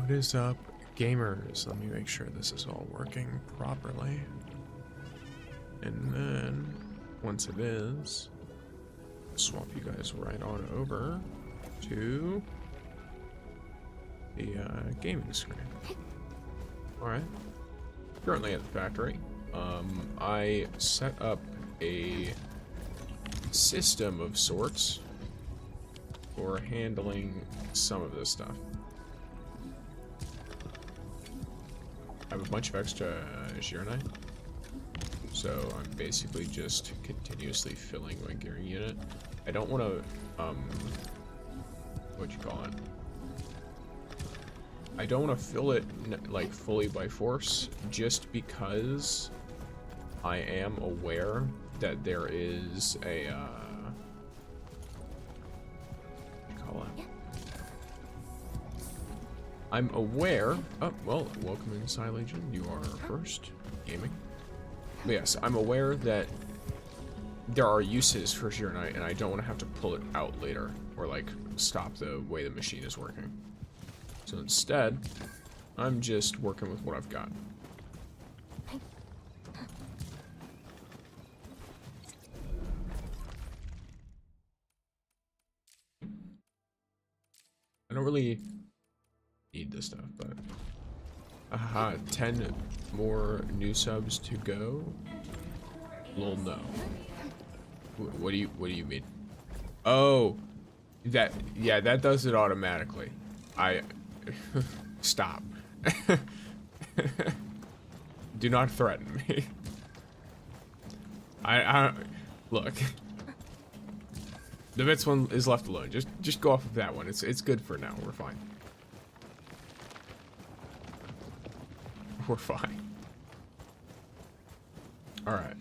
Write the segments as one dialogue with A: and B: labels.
A: What is up, gamers? Let me make sure this is all working properly. And then, once it is, swap you guys right on over to the gaming screen. Alright. Currently at the factory. I set up a system of sorts for handling some of this stuff. I have a bunch of extra Arknights, so I'm basically just continuously filling my gearing unit. I don't want to, what you call it? I don't want to fill it like fully by force, just because I am aware that there is a, what do you call it? I'm aware. Oh, well, welcome inside Legion. You are first gaming. But yes, I'm aware that there are uses for Arknight, and I don't want to have to pull it out later or like stop the way the machine is working. So instead, I'm just working with what I've got. I don't really need this stuff, but 10 more new subs to go. Lol, no. What do you mean? Oh, that does it automatically. Stop. Do not threaten me. I look. The Vits one is left alone. Just go off of that one. It's good for now. We're fine. We're fine. All right.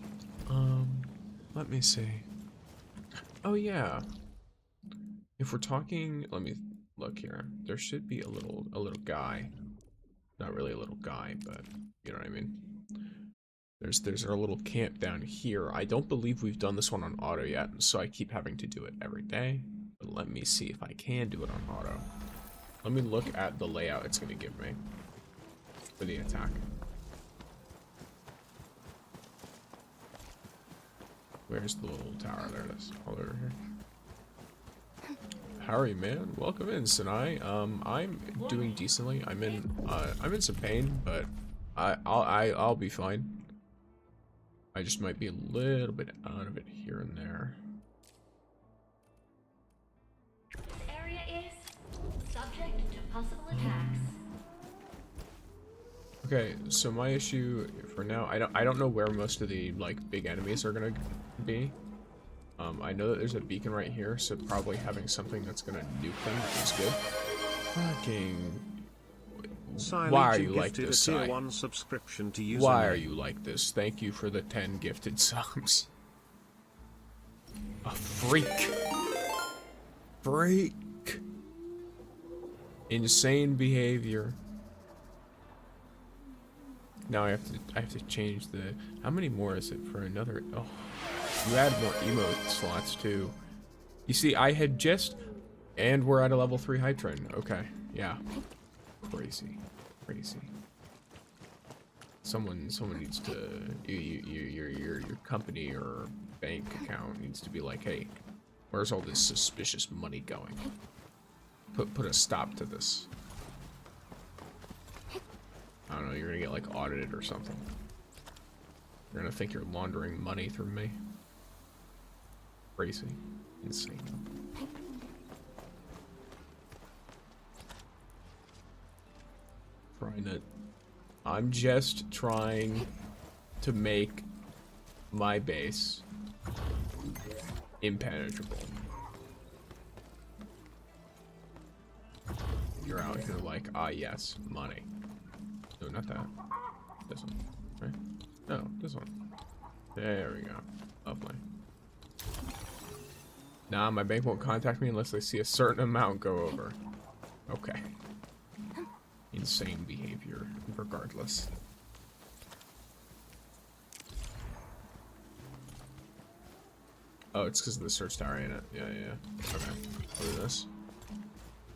A: Let me see. Oh yeah. If we're talking, let me look here. There should be a little guy. Not really a little guy, but you know what I mean. There's our little camp down here. I don't believe we've done this one on auto yet, so I keep having to do it every day. But let me see if I can do it on auto. Let me look at the layout it's gonna give me for the attack. Where's the little tower? There it is. All over here. How are you, man? Welcome in, Sinai. I'm doing decently. I'm in some pain, but I'll be fine. I just might be a little bit out of it here and there.
B: This area is subject to possible attacks.
A: Okay, so my issue for now, I don't know where most of the like big enemies are gonna be. I know that there's a beacon right here, so probably having something that's gonna nuke them is good. Fucking. Why are you like this,
C: Tier 1 subscription to username.
A: Why are you like this? Thank you for the 10 gifted subs. A freak. Freak. Insane behavior. Now I have to change the. How many more is it for another? Oh, you add more emote slots too. You see, I had just, and we're at a level 3 hype train. Okay, yeah, crazy. Someone needs to. Your company or bank account needs to be like, hey, where's all this suspicious money going? Put a stop to this. I don't know, you're gonna get like audited or something. You're gonna think you're laundering money through me. Crazy. Insane. Trying it. I'm just trying to make my base impenetrable. You're out here like, ah yes, money. No, not that. This one, right? No, this one. There we go. Lovely. Nah, my bank won't contact me unless they see a certain amount go over. Okay. Insane behavior, regardless. Oh, it's because of the search tower, ain't it? Yeah. Okay. Look at this.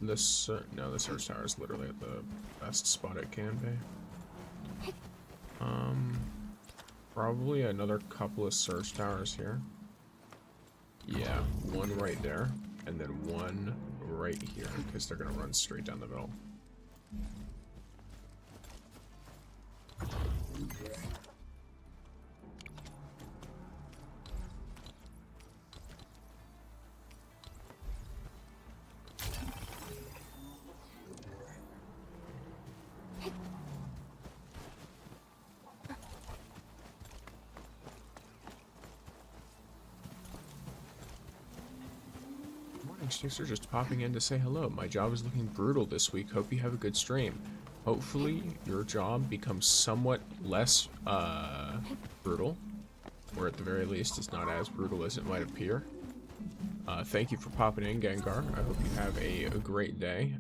A: This no, the search tower is literally at the best spot it can be. Probably another couple of search towers here. Yeah, one right there, and then one right here, because they're gonna run straight down the middle. Thanks for just popping in to say hello. My job is looking brutal this week. Hope you have a good stream. Hopefully your job becomes somewhat less brutal, or at the very least it's not as brutal as it might appear. Thank you for popping in, Gengar. I hope you have a great day.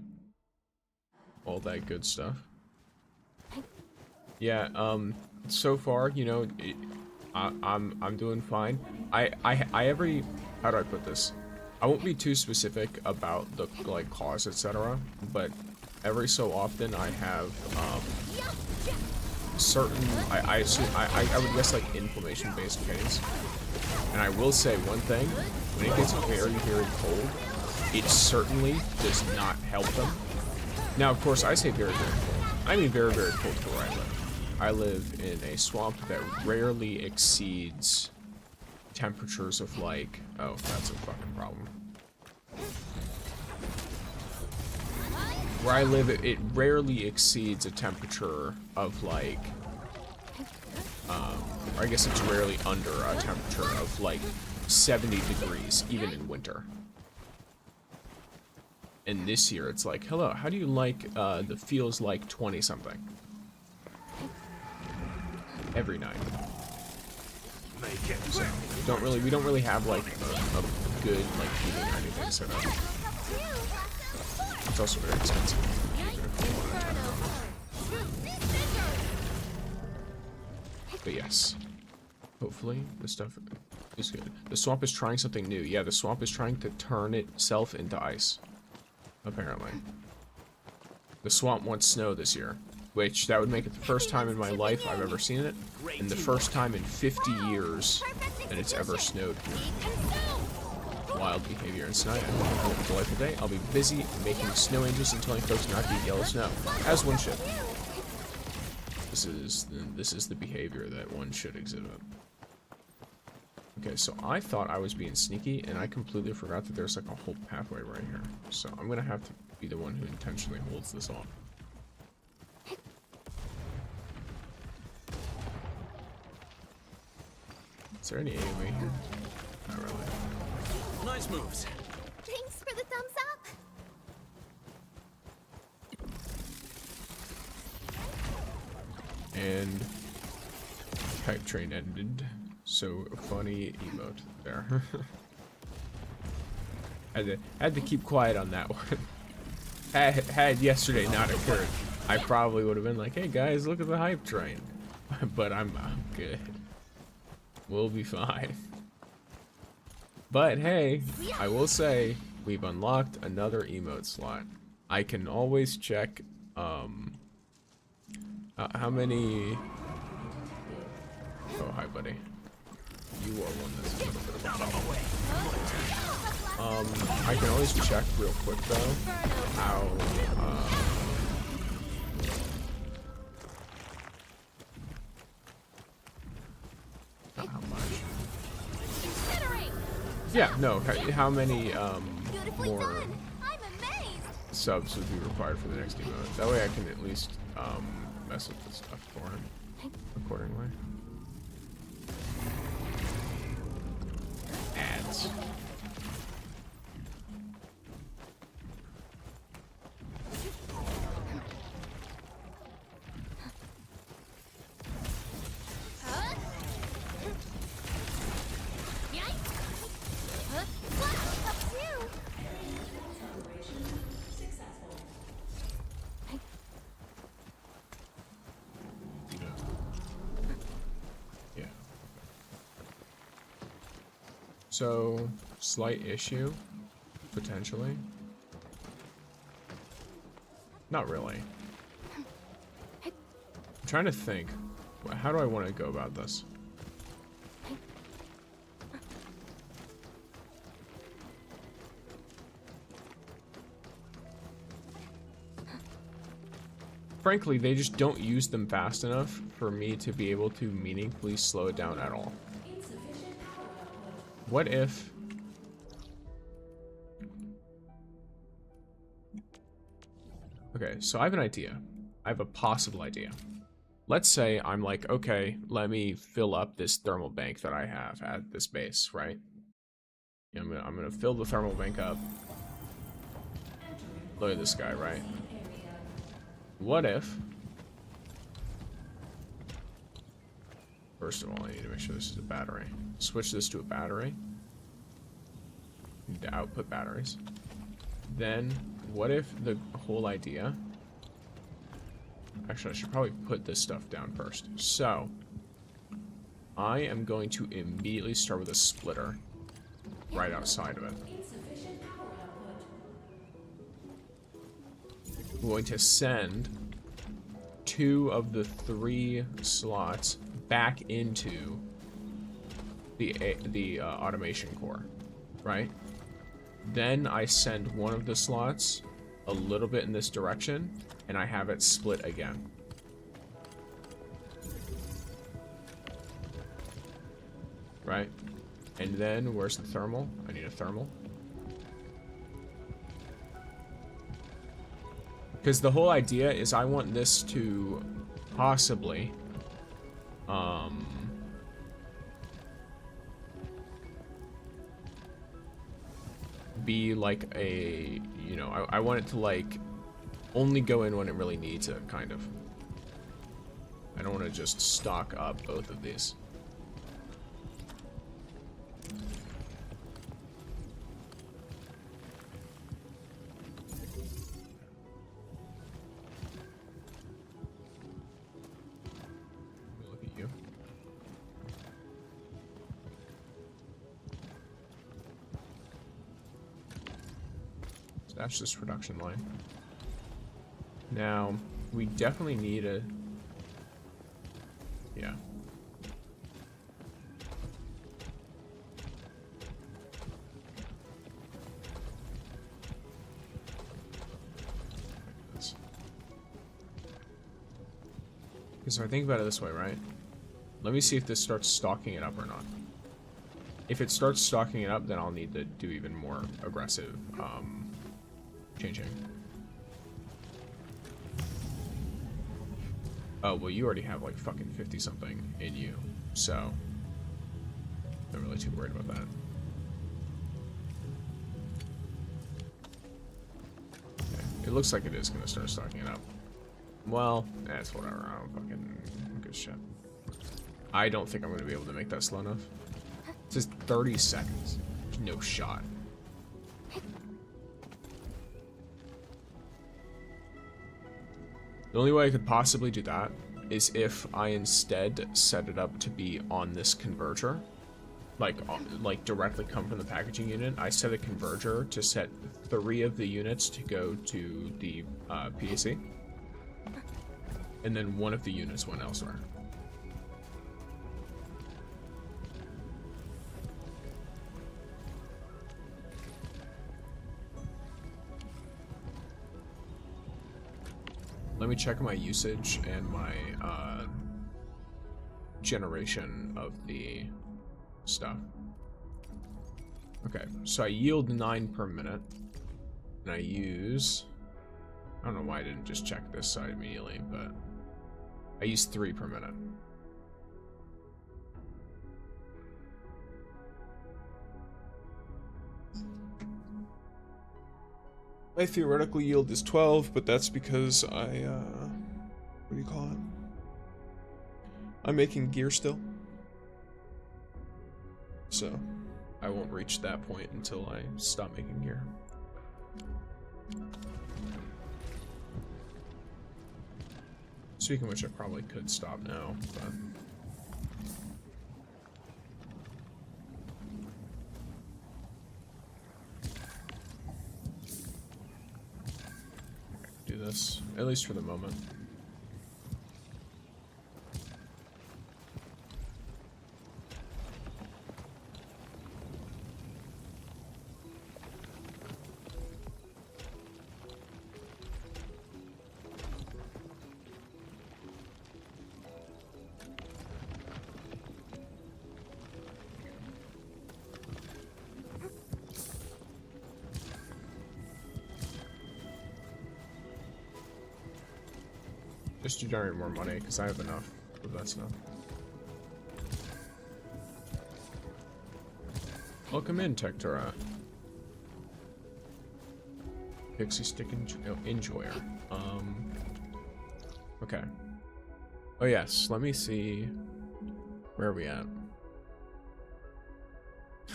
A: All that good stuff. Yeah, so far, you know, I'm doing fine. How do I put this? I won't be too specific about the like cause, etc. But every so often I have certain I would guess like inflammation-based pains. And I will say one thing: when it gets very cold, it certainly does not help them. Now, of course, I say very cold. I mean very cold for where I live. I live in a swamp that rarely exceeds temperatures of like, oh, that's a fucking problem. Where I live, it rarely exceeds a temperature of like, I guess it's rarely under a temperature of like 70 degrees, even in winter. And this year, it's like, hello, how do you like the feels like 20 something? Every night. So, we don't really have like a good like heating or anything set up. It's also very expensive. But yes, hopefully this stuff is good. The swamp is trying something new. Yeah, the swamp is trying to turn itself into ice. Apparently, the swamp wants snow this year. Which, that would make it the first time in my life I've ever seen it, and the first time in 50 years that it's ever snowed here. Wild behavior. And tonight, I hope you have a delightful day. I'll be busy making snow angels and telling folks not to eat yellow snow, as one should. This is the behavior that one should exhibit. Okay, so I thought I was being sneaky, and I completely forgot that there's like a whole pathway right here. So I'm gonna have to be the one who intentionally holds this off. Is there any AoE here? Not really.
C: Nice moves.
D: Thanks for the thumbs up.
A: And hype train ended. So funny emote there. had to keep quiet on that one. had yesterday not occurred, I probably would have been like, hey guys, look at the hype train. But I'm good. We'll be fine. But hey, I will say we've unlocked another emote slot. I can always check how many. Oh, hi buddy. You are one that's a little bit of a problem. I can always check real quick though how not how much. Yeah, no, how many more subs would be required for the next emote. That way I can at least mess with the stuff for him accordingly. Ads. So, slight issue, potentially. Not really. I'm trying to think. How do I want to go about this? Frankly, they just don't use them fast enough for me to be able to meaningfully slow it down at all. What if... Okay, so I have an idea. I have a possible idea. Let's say I'm like, okay, let me fill up this thermal bank that I have at this base, right? Yeah, I'm gonna fill the thermal bank up. Look at this guy, right? What if... First of all, I need to make sure this is a battery. Switch this to a battery. Need to output batteries. Then, what if the whole idea... Actually, I should probably put this stuff down first. So, I am going to immediately start with a splitter right outside of it. I'm going to send 2 of the 3 slots back into the automation core, right? Then I send 1 of the slots a little bit in this direction, and I have it split again. Right? And then, where's the thermal? I need a thermal. Because the whole idea is I want this to possibly... be like a, you know, I want it to like only go in when it really needs it, kind of. I don't want to just stock up both of these. Look at you. That's this production line. Now, we definitely need a... Yeah. Because if I think about it this way, right? Let me see if this starts stocking it up or not. If it starts stocking it up, then I'll need to do even more aggressive, changing. Oh, well, you already have like fucking 50 something in you, so not really too worried about that. Okay. It looks like it is gonna start stocking it up. Well, that's whatever. I don't fucking give a shit. I don't think I'm gonna be able to make that slow enough. It says 30 seconds. There's no shot. The only way I could possibly do that is if I instead set it up to be on this converter, like directly come from the packaging unit. I set a converter to set 3 of the units to go to the PAC, and then 1 of the units went elsewhere. Let me check my usage and my generation of the stuff. Okay, so I yield 9 per minute, and I use... I don't know why I didn't just check this side immediately, but I use 3 per minute. My theoretical yield is 12, but that's because I, what do you call it? I'm making gear still. So, I won't reach that point until I stop making gear. Speaking of which, I probably could stop now, but... do this. this, at least for the moment. Just to generate more money, because I have enough of that stuff. Welcome in, Tektura. Pixie Stick Enjoyer. Okay. Oh yes, let me see. Where are we at?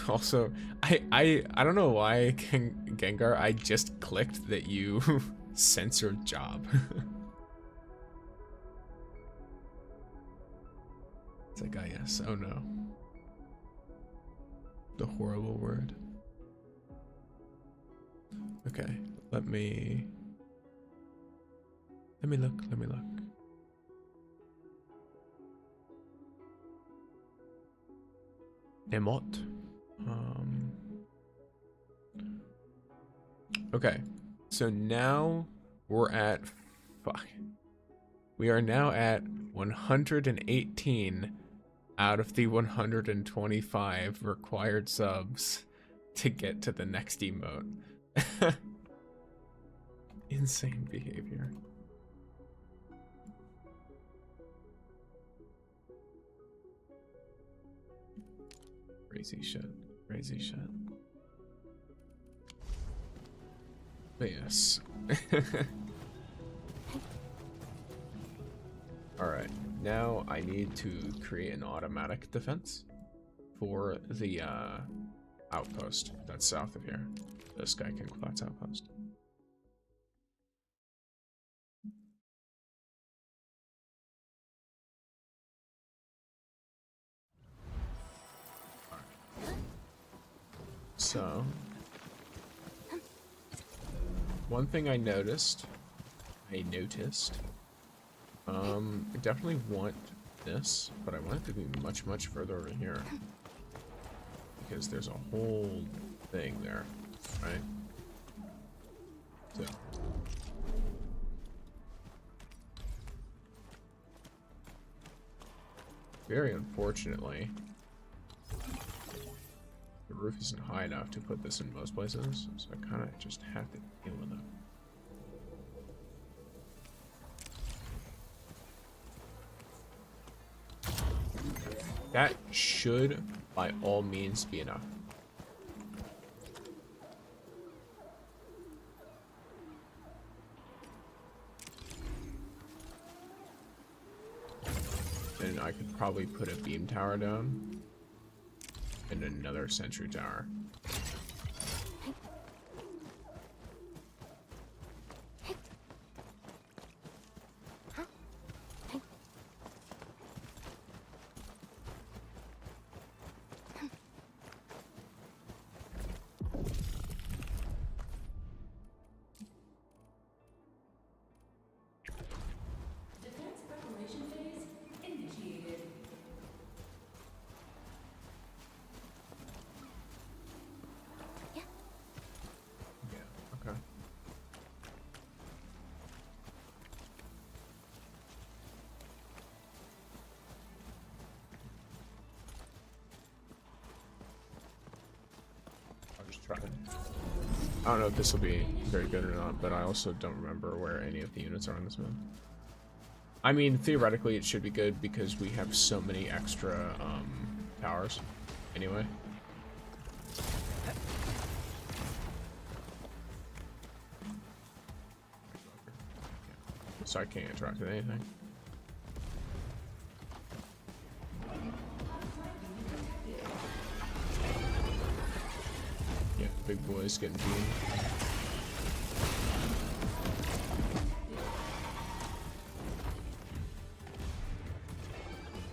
A: Also, I don't know why, Gengar, I just clicked that you censored job. It's like, ah, yes, oh no. The horrible word. Okay, let me look. Emot. Okay, so now we're at, we are now at 118 out of the 125 required subs to get to the next emote. Insane behavior. Crazy shit. Crazy shit. But yes. Alright, now I need to create an automatic defense for the outpost that's south of here. The Sky King Flats outpost. So, one thing I noticed, I definitely want this, but I want it to be much, much further over here. Because there's a whole thing there, right? So. Very unfortunately, the roof isn't high enough to put this in most places, so I kind of just have to deal with it. That should, by all means, be enough. And I could probably put a beam tower down and another sentry tower. I don't know if this will be very good or not, but I also don't remember where any of the units are on this map. I mean, theoretically it should be good because we have so many extra towers anyway. So I can't interact with anything. Big boys getting beamed.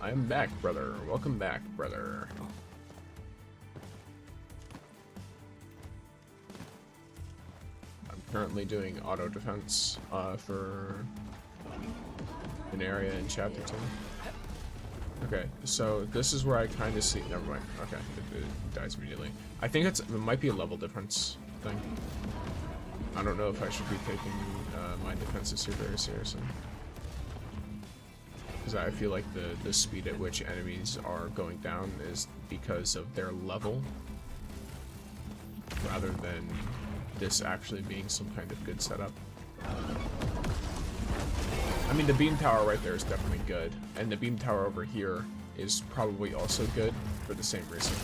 A: I'm back, brother. Welcome back, brother. I'm currently doing auto defense for an area in chapter 2. Okay, so this is where I kind of see. Never mind. Okay, it dies immediately. I think it might be a level difference thing. I don't know if I should be taking my defenses here very seriously, because I feel like the speed at which enemies are going down is because of their level, rather than this actually being some kind of good setup. I mean, the beam tower right there is definitely good, and the beam tower over here is probably also good for the same reason.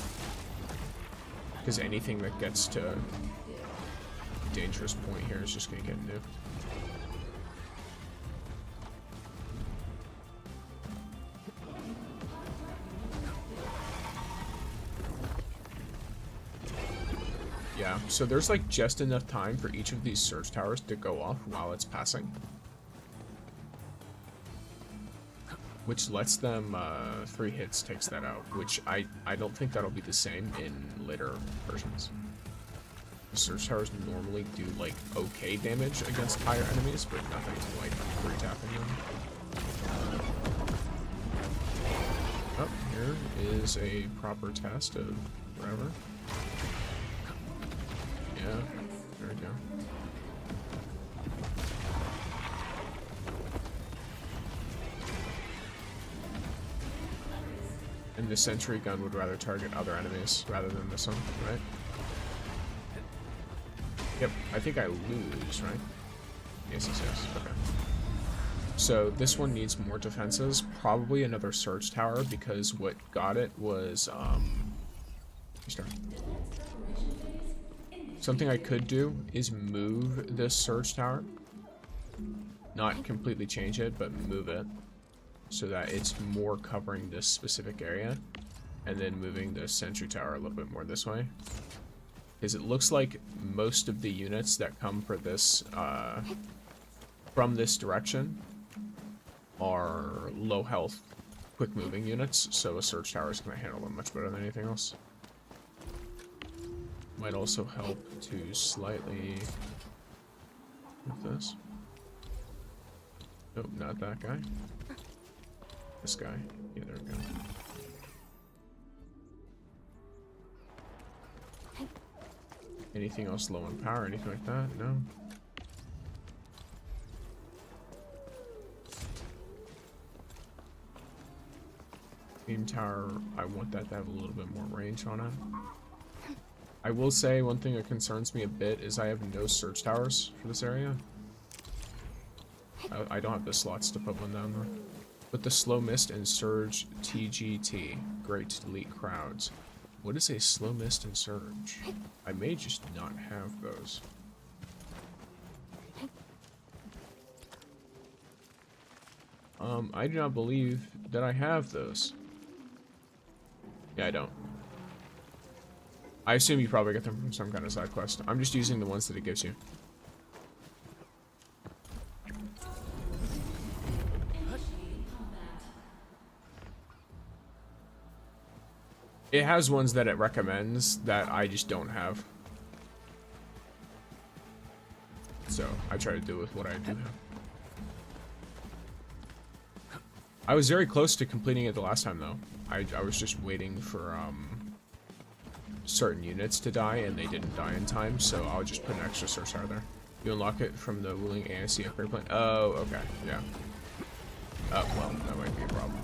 A: Because anything that gets to a dangerous point here is just going to get nuked. Yeah, so there's like just enough time for each of these surge towers to go off while it's passing. Which lets them, 3 hits takes that out, which I don't think that'll be the same in later versions. The surge towers normally do like okay damage against higher enemies, but nothing to like 3-tapping them. Oh, here is a proper test of whatever. Yeah, there we go. And the sentry gun would rather target other enemies rather than this one, right? Yep, I think I lose, right? Yes, okay. So this one needs more defenses, probably another surge tower, because what got it was, something I could do is move this surge tower. Not completely change it, but move it, so that it's more covering this specific area, and then moving the sentry tower a little bit more this way. Because it looks like most of the units that come for this, from this direction are low health, quick moving units, so a surge tower is going to handle them much better than anything else. Might also help to slightly with this. Nope, not that guy. This guy. Yeah, there we go. Anything else low on power? Anything like that? No. Beam tower, I want that to have a little bit more range on it. I will say one thing that concerns me a bit is I have no surge towers for this area. I don't have the slots to put one down though. But the slow mist and surge TGT, great to delete crowds. What is a slow mist and surge? I may just not have those. I do not believe that I have those. Yeah, I don't. I assume you probably get them from some kind of side quest. I'm just using the ones that it gives you. It has ones that it recommends that I just don't have. So I try to do with what I do have. I was very close to completing it the last time though. I was just waiting for certain units to die and they didn't die in time, so I'll just put an extra surge tower there. You unlock it from the Wuling AIC upgrade plan. Oh, okay, yeah. Oh, well, that might be a problem.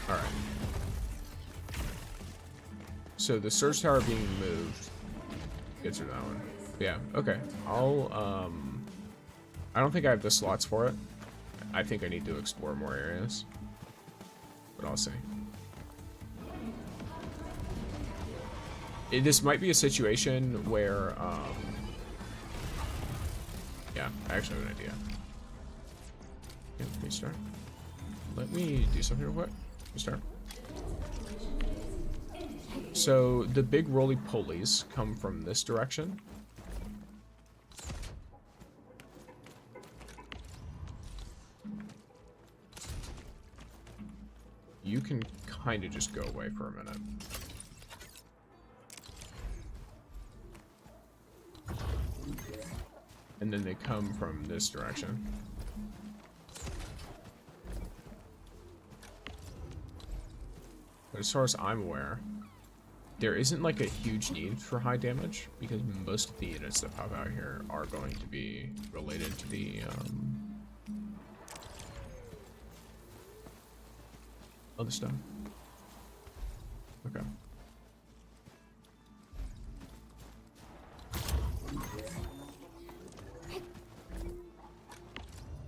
A: Alright. So the surge tower being moved gets rid of that one. Yeah, okay. I don't think I have the slots for it. I think I need to explore more areas. But I'll see. This might be a situation where, yeah, I actually have an idea. Yeah, let me start. Let me do something real quick. Let me start. So, the big roly-polies come from this direction. You can kind of just go away for a minute. and then they come from this direction. But as far as I'm aware, there isn't like a huge need for high damage because most of the units that pop out here are going to be related to the other stuff. Okay.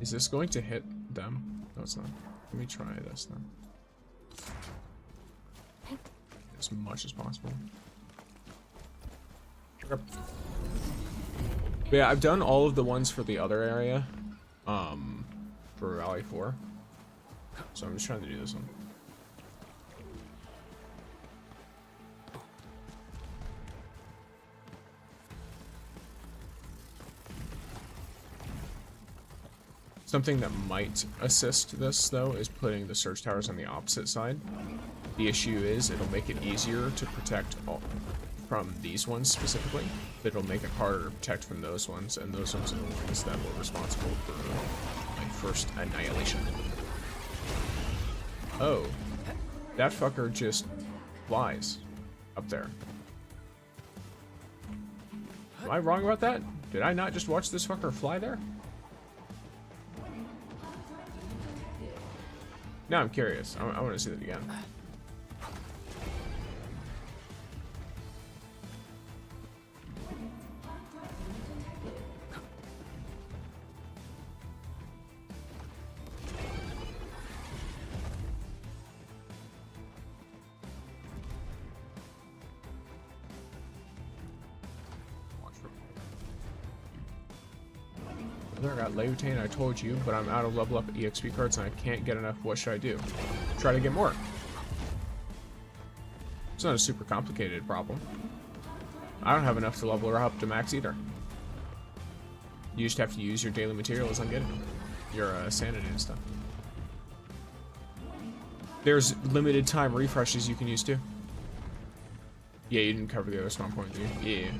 A: Is this going to hit them? No, it's not. Let me try this then. As much as possible. But yeah, I've done all of the ones for the other area, for Valley 4. So I'm just trying to do this one. Something that might assist this, though, is putting the surge towers on the opposite side. The issue is it'll make it easier to protect from these ones specifically, but it'll make it harder to protect from those ones, and those ones are the ones that were responsible for my first annihilation. Oh, that fucker just flies up there. Am I wrong about that? Did I not just watch this fucker fly there? Now I'm curious. I want to see that again. I got Laevatain, I told you, but I'm out of level up EXP cards and I can't get enough. What should I do? Try to get more. It's not a super complicated problem. I don't have enough to level her up to max either. You just have to use your daily materials on getting your sanity and stuff. There's limited time refreshes you can use too. Yeah, you didn't cover the other spawn point, did you? Yeah.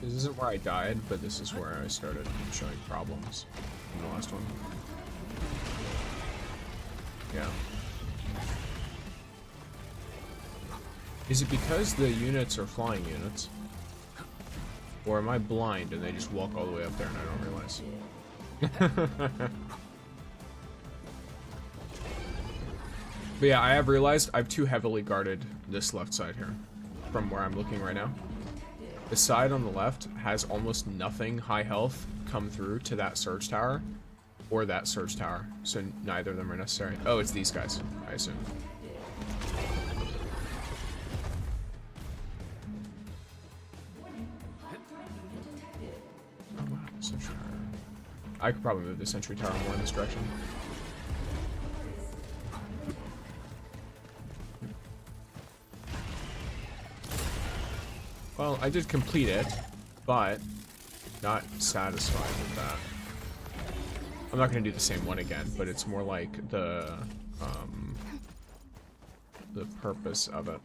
A: This isn't where I died, but this is where I started showing problems in the last one. Yeah. Is it because the units are flying units? Or am I blind and they just walk all the way up there and I don't realize? But yeah, I have realized I've too heavily guarded this left side here from where I'm looking right now. The side on the left has almost nothing high health come through to that surge tower or that surge tower, so neither of them are necessary. Oh, it's these guys, I assume. Oh wow, sentry tower. I could probably move the sentry tower more in this direction. Well, I did complete it, but not satisfied with that. I'm not going to do the same one again, but it's more like the purpose of it.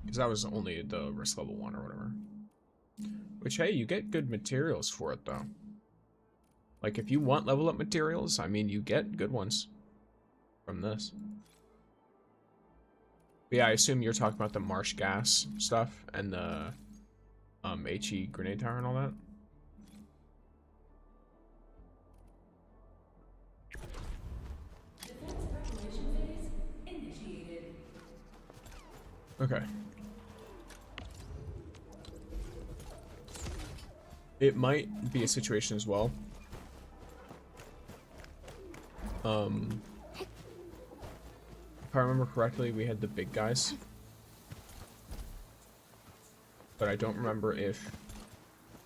A: Because that was only the risk level 1 or whatever. Which, hey, you get good materials for it, though. Like, if you want level up materials, I mean, you get good ones from this. But yeah, I assume you're talking about the marsh gas stuff and the HE grenade tower and all that. Okay. It might be a situation as well If I remember correctly, we had the big guys. But I don't remember if...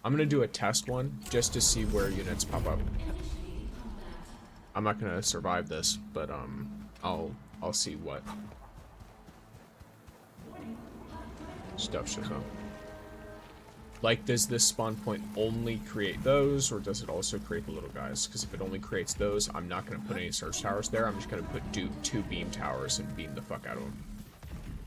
A: I'm gonna do a test one, just to see where units pop up. I'm not gonna survive this, but, I'll see what stuff shows up. Like, does this spawn point only create those, or does it also create the little guys? Because if it only creates those, I'm not going to put any surge towers there. I'm just going to put two beam towers and beam the fuck out of them.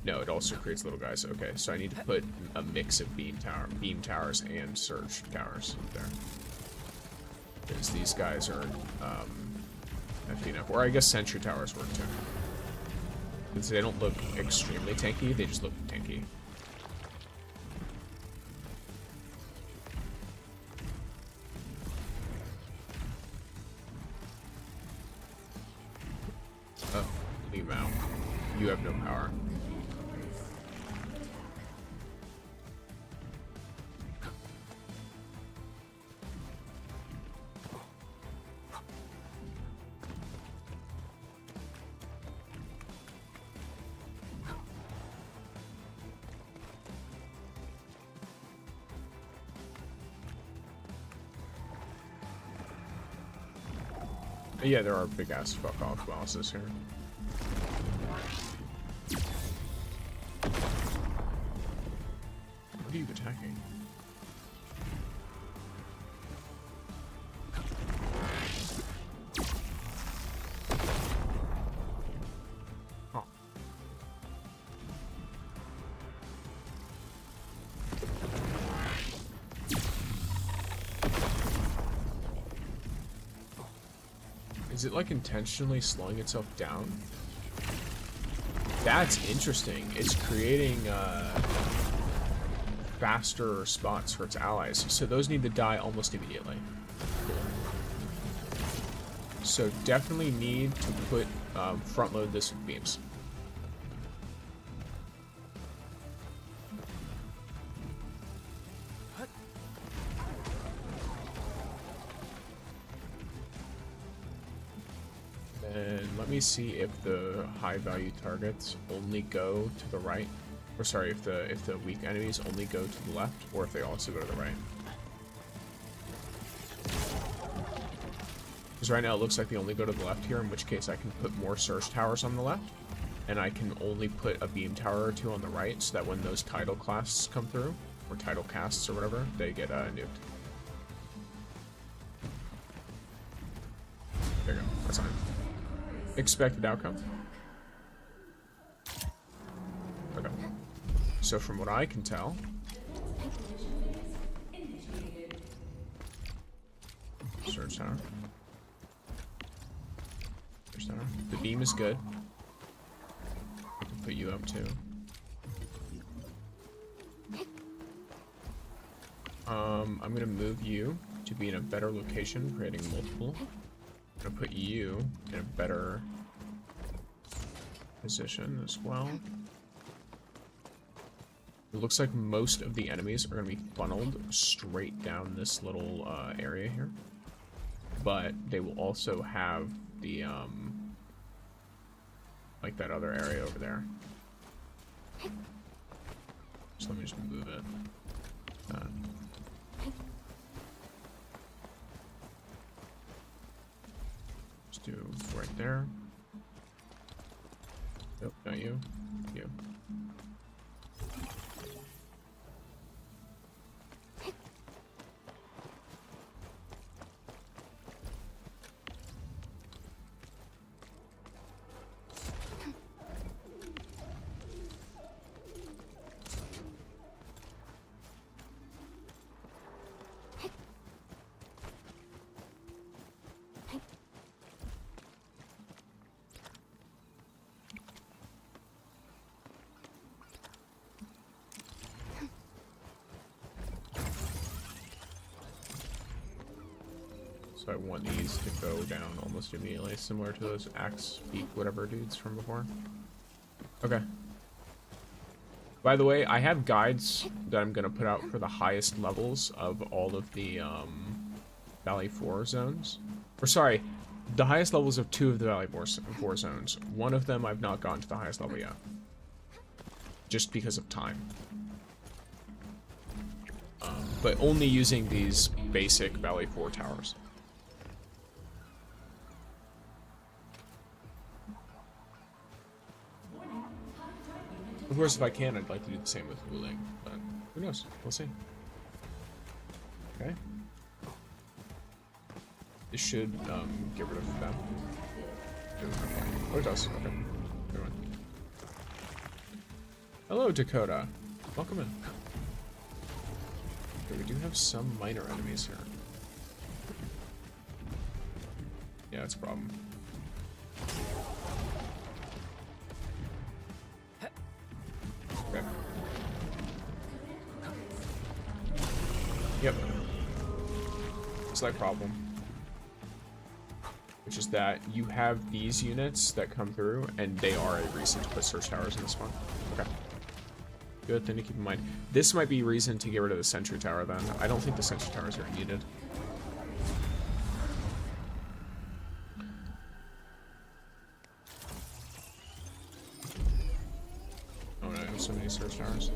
A: No, it also creates little guys. Okay, so I need to put a mix of beam towers and surge towers there. Because these guys are, hefty enough. Or I guess sentry towers work too. Because they don't look extremely tanky, they just look tanky. Oh, leave out. You have no power. Yeah, there are big ass fuck off bosses here. What are you attacking? Oh. Is it like intentionally slowing itself down? That's interesting. It's creating faster spots for its allies. So those need to die almost immediately. Cool. So definitely need to put front load this with beams. And let me see if the high value targets only go to the right. Or sorry, if the weak enemies only go to the left, or if they also go to the right. Because right now it looks like they only go to the left here, in which case I can put more surge towers on the left. And I can only put a beam tower or two on the right, so that when those tidal clasts come through, or tidal casts or whatever, they get nuked. There you go, that's fine. Expected outcome. Okay. So from what I can tell, surge tower. Surge tower. The beam is good. I can put you up too. I'm gonna move you to be in a better location, creating multiple. I'm gonna put you in a better position as well. It looks like most of the enemies are gonna be funneled straight down this little area here, but they will also have the like that other area over there. So let me just move it. Let's do right there. Nope, not you. You. So I want these to go down almost immediately, similar to those axe beak whatever dudes from before. Okay. By the way, I have guides that I'm gonna put out for the highest levels of all of the Valley 4 zones. Or sorry, the highest levels of 2 of the Valley Four zones. One of them I've not gotten to the highest level yet. Just because of time. But only using these basic Valley 4 towers. Of course, if I can, I'd like to do the same with Wuling, but who knows? We'll see. Okay. This should get rid of them. Oh, it does. Okay. Never mind. Hello, Dakota. Welcome in. Okay, we do have some minor enemies here. Yeah, that's a problem. Okay. Yep. Slight problem. Which is that you have these units that come through, and they are a reason to put search towers in this one. Okay. Good thing to keep in mind. This might be reason to get rid of the sentry tower then. I don't think the sentry towers are needed. Oh no, I have so many search towers.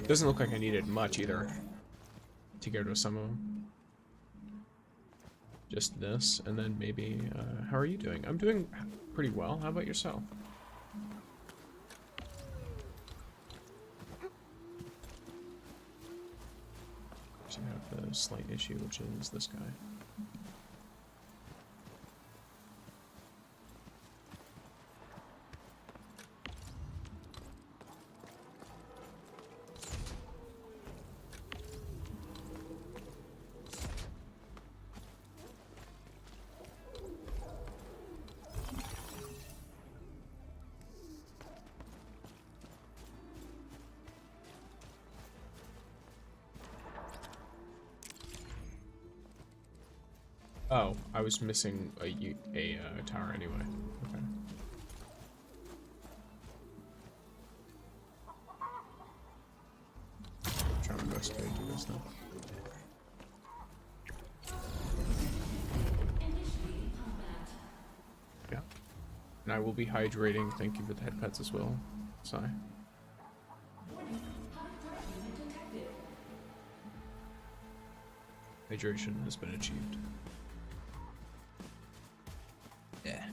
A: Doesn't look like I needed much either to get rid of some of them. Just this, and then maybe, how are you doing? I'm doing pretty well. How about yourself? So I have the slight issue, which is this guy. Oh, I was missing a tower anyway. Okay. Try my best to do this now. Yeah. And I will be hydrating. Thank you for the head pets as well. Sigh. Hydration has been achieved. Yeah.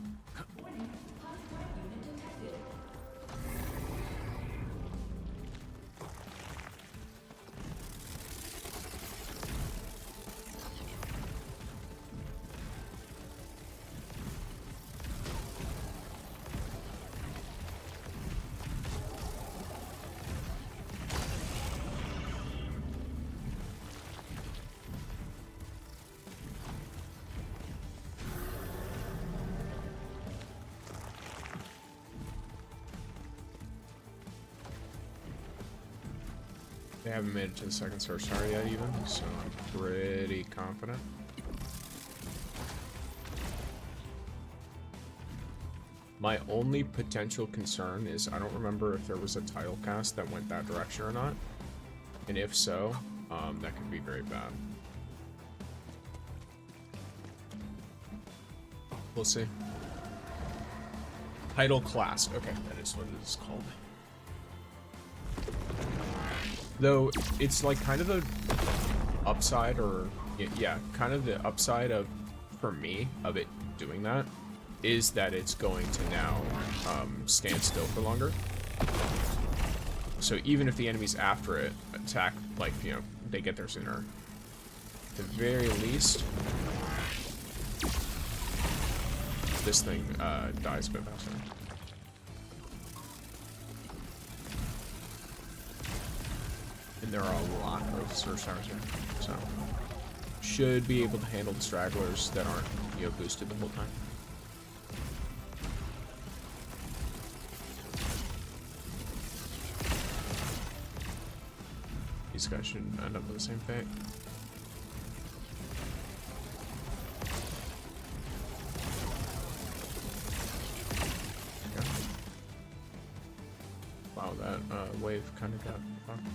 A: They haven't made it to the second search tower yet even, so I'm pretty confident. My only potential concern is I don't remember if there was a tile cast that went that direction or not. And if so, that could be very bad. We'll see. Title class. Okay, that is what it is called. Though it's like kind of the upside, or yeah, kind of the upside of, for me, of it doing that is that it's going to now stand still for longer. So even if the enemies after it attack, like, you know, they get there sooner. At the very least, this thing dies a bit faster. And there are a lot of search towers here, so should be able to handle the stragglers that aren't, you know, boosted the whole time. These guys should end up with the same fate. Wow, that wave kind of got fucked.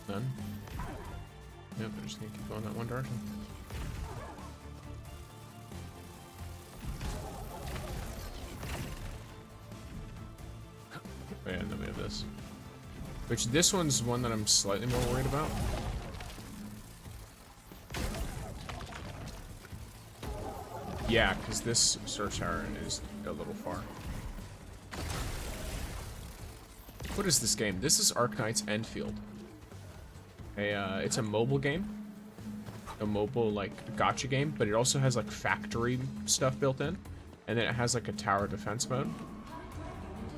A: None. Yep, I just need to keep going that one direction. Oh, yeah, and then we have this. Which, this one's one that I'm slightly more worried about. Yeah, because this search tower is a little far. What is this game? This is Arknights Endfield. It's a mobile game. A mobile, like, gacha game, but it also has, like, factory stuff built in. And then it has, like, a tower defense mode.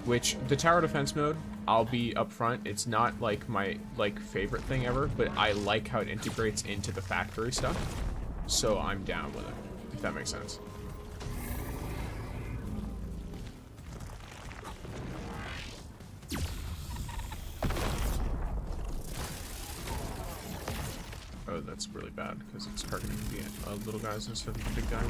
A: Which, the tower defense mode, I'll be upfront, it's not, like, my, like, favorite thing ever, but I like how it integrates into the factory stuff. So I'm down with it, if that makes sense. Oh, that's really bad, because it's targeting the little guys instead of the big guy.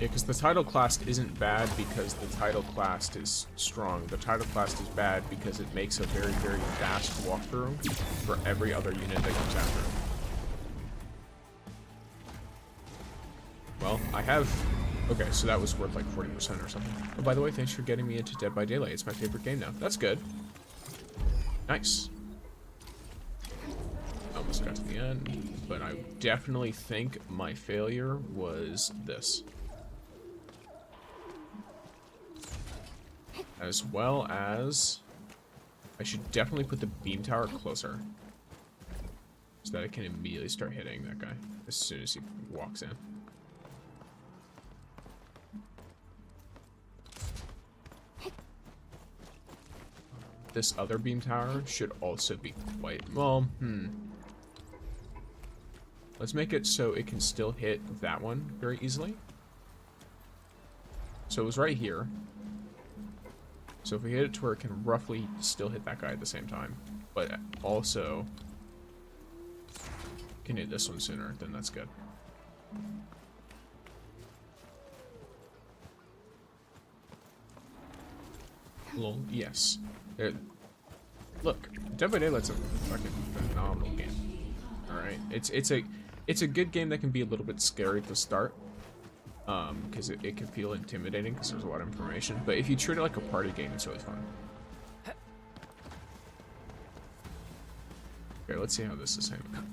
A: Yeah, because the title class isn't bad because the title class is strong. The title class is bad because it makes a very, very fast walkthrough for every other unit that comes after it. Well, I have... Okay, so that was worth like 40% or something. Oh, by the way, thanks for getting me into Dead by Daylight. It's my favorite game now. That's good. Nice. Almost got to the end, but I definitely think my failure was this. As well as... I should definitely put the beam tower closer. So that I can immediately start hitting that guy as soon as he walks in. This other beam tower should also be quite... Well, Let's make it so it can still hit that one very easily. So it was right here. So if we hit it to where it can roughly still hit that guy at the same time, but also can hit this one sooner, then that's good. Lol, yes. Look, Dead by Daylight's a fucking phenomenal game. Alright, it's a good game that can be a little bit scary to start. Because it can feel intimidating because there's a lot of information. But if you treat it like a party game, it's really fun. Okay, let's see how this is handled.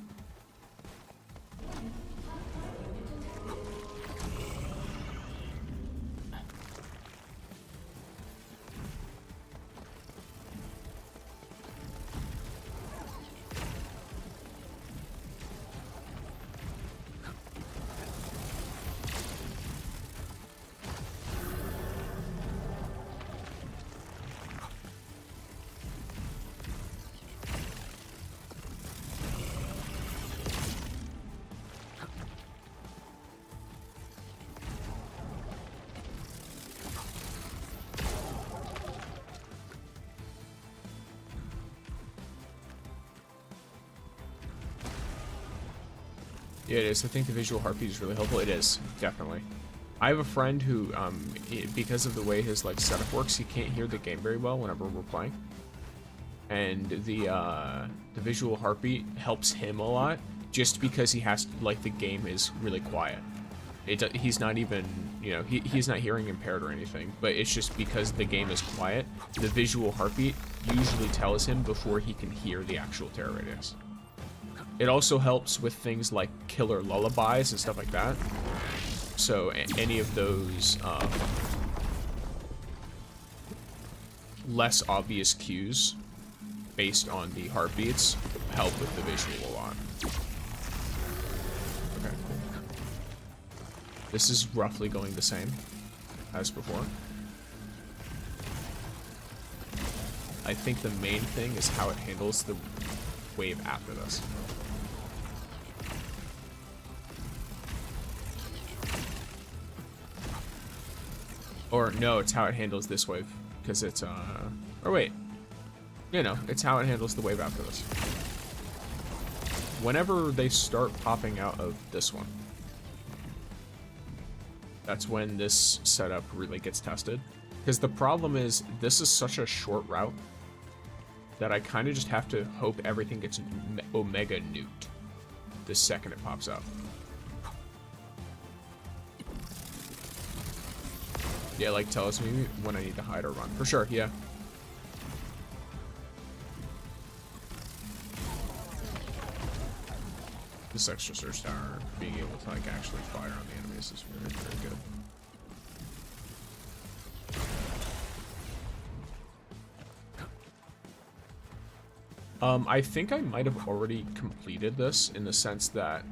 A: Yeah, it is. I think the visual heartbeat is really helpful. It is, definitely. I have a friend who, because of the way his like setup works, he can't hear the game very well whenever we're playing. And the visual heartbeat helps him a lot, just because he has to, like, the game is really quiet. He's not even, you know, he's not hearing impaired or anything, but it's just because the game is quiet, the visual heartbeat usually tells him before he can hear the actual terror radius. It also helps with things like killer lullabies and stuff like that. So any of those less obvious cues based on the heartbeats help with the visual a lot. Okay, cool. This is roughly going the same as before. I think the main thing is how it handles the wave after this. Or no, it's how it handles this wave. because it's or wait, you know, it's how it handles the wave after this. Whenever they start popping out of this one, that's when this setup really gets tested. Because the problem is, this is such a short route that I kind of just have to hope everything gets omega nuked the second it pops out. Yeah, like, tells me when I need to hide or run. For sure, yeah. This extra search tower, being able to, like, actually fire on the enemies is very, very good. I think I might have already completed this in the sense that,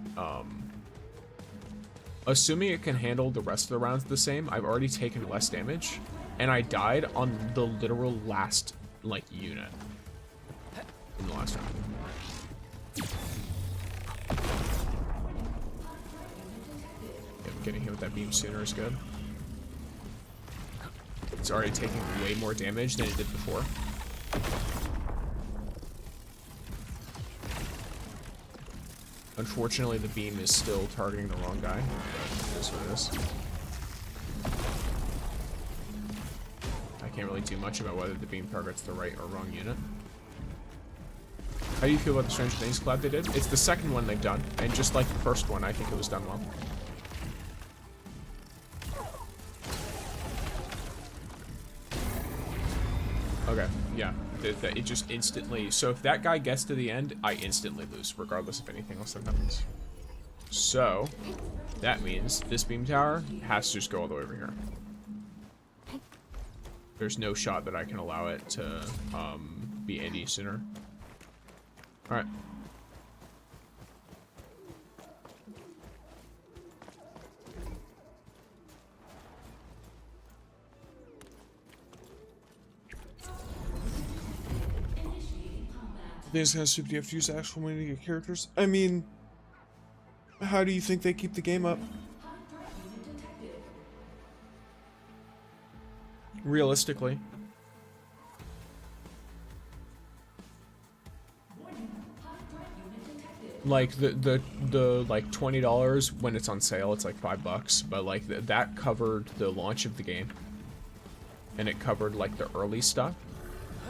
A: assuming it can handle the rest of the rounds the same, I've already taken less damage, and I died on the literal last, like, unit in the last round. Yeah, getting hit with that beam sooner is good. It's already taking way more damage than it did before. Unfortunately, the beam is still targeting the wrong guy, but it is what it is. I can't really do much about whether the beam targets the right or wrong unit. How do you feel about the Stranger Things collab they did? It's the second one they've done, and just like the first one, I think it was done well. Okay, yeah. It just instantly... So if that guy gets to the end, I instantly lose, regardless of anything else that happens. So, that means this beam tower has to just go all the way over here. There's no shot that I can allow it to be any sooner. Alright.
E: It's kind of stupid you have to use actual money to get characters. I mean, how do you think they keep the game up?
A: Realistically. Like the like $20 when it's on sale, it's like $5, but like that covered the launch of the game, and it covered like the early stuff.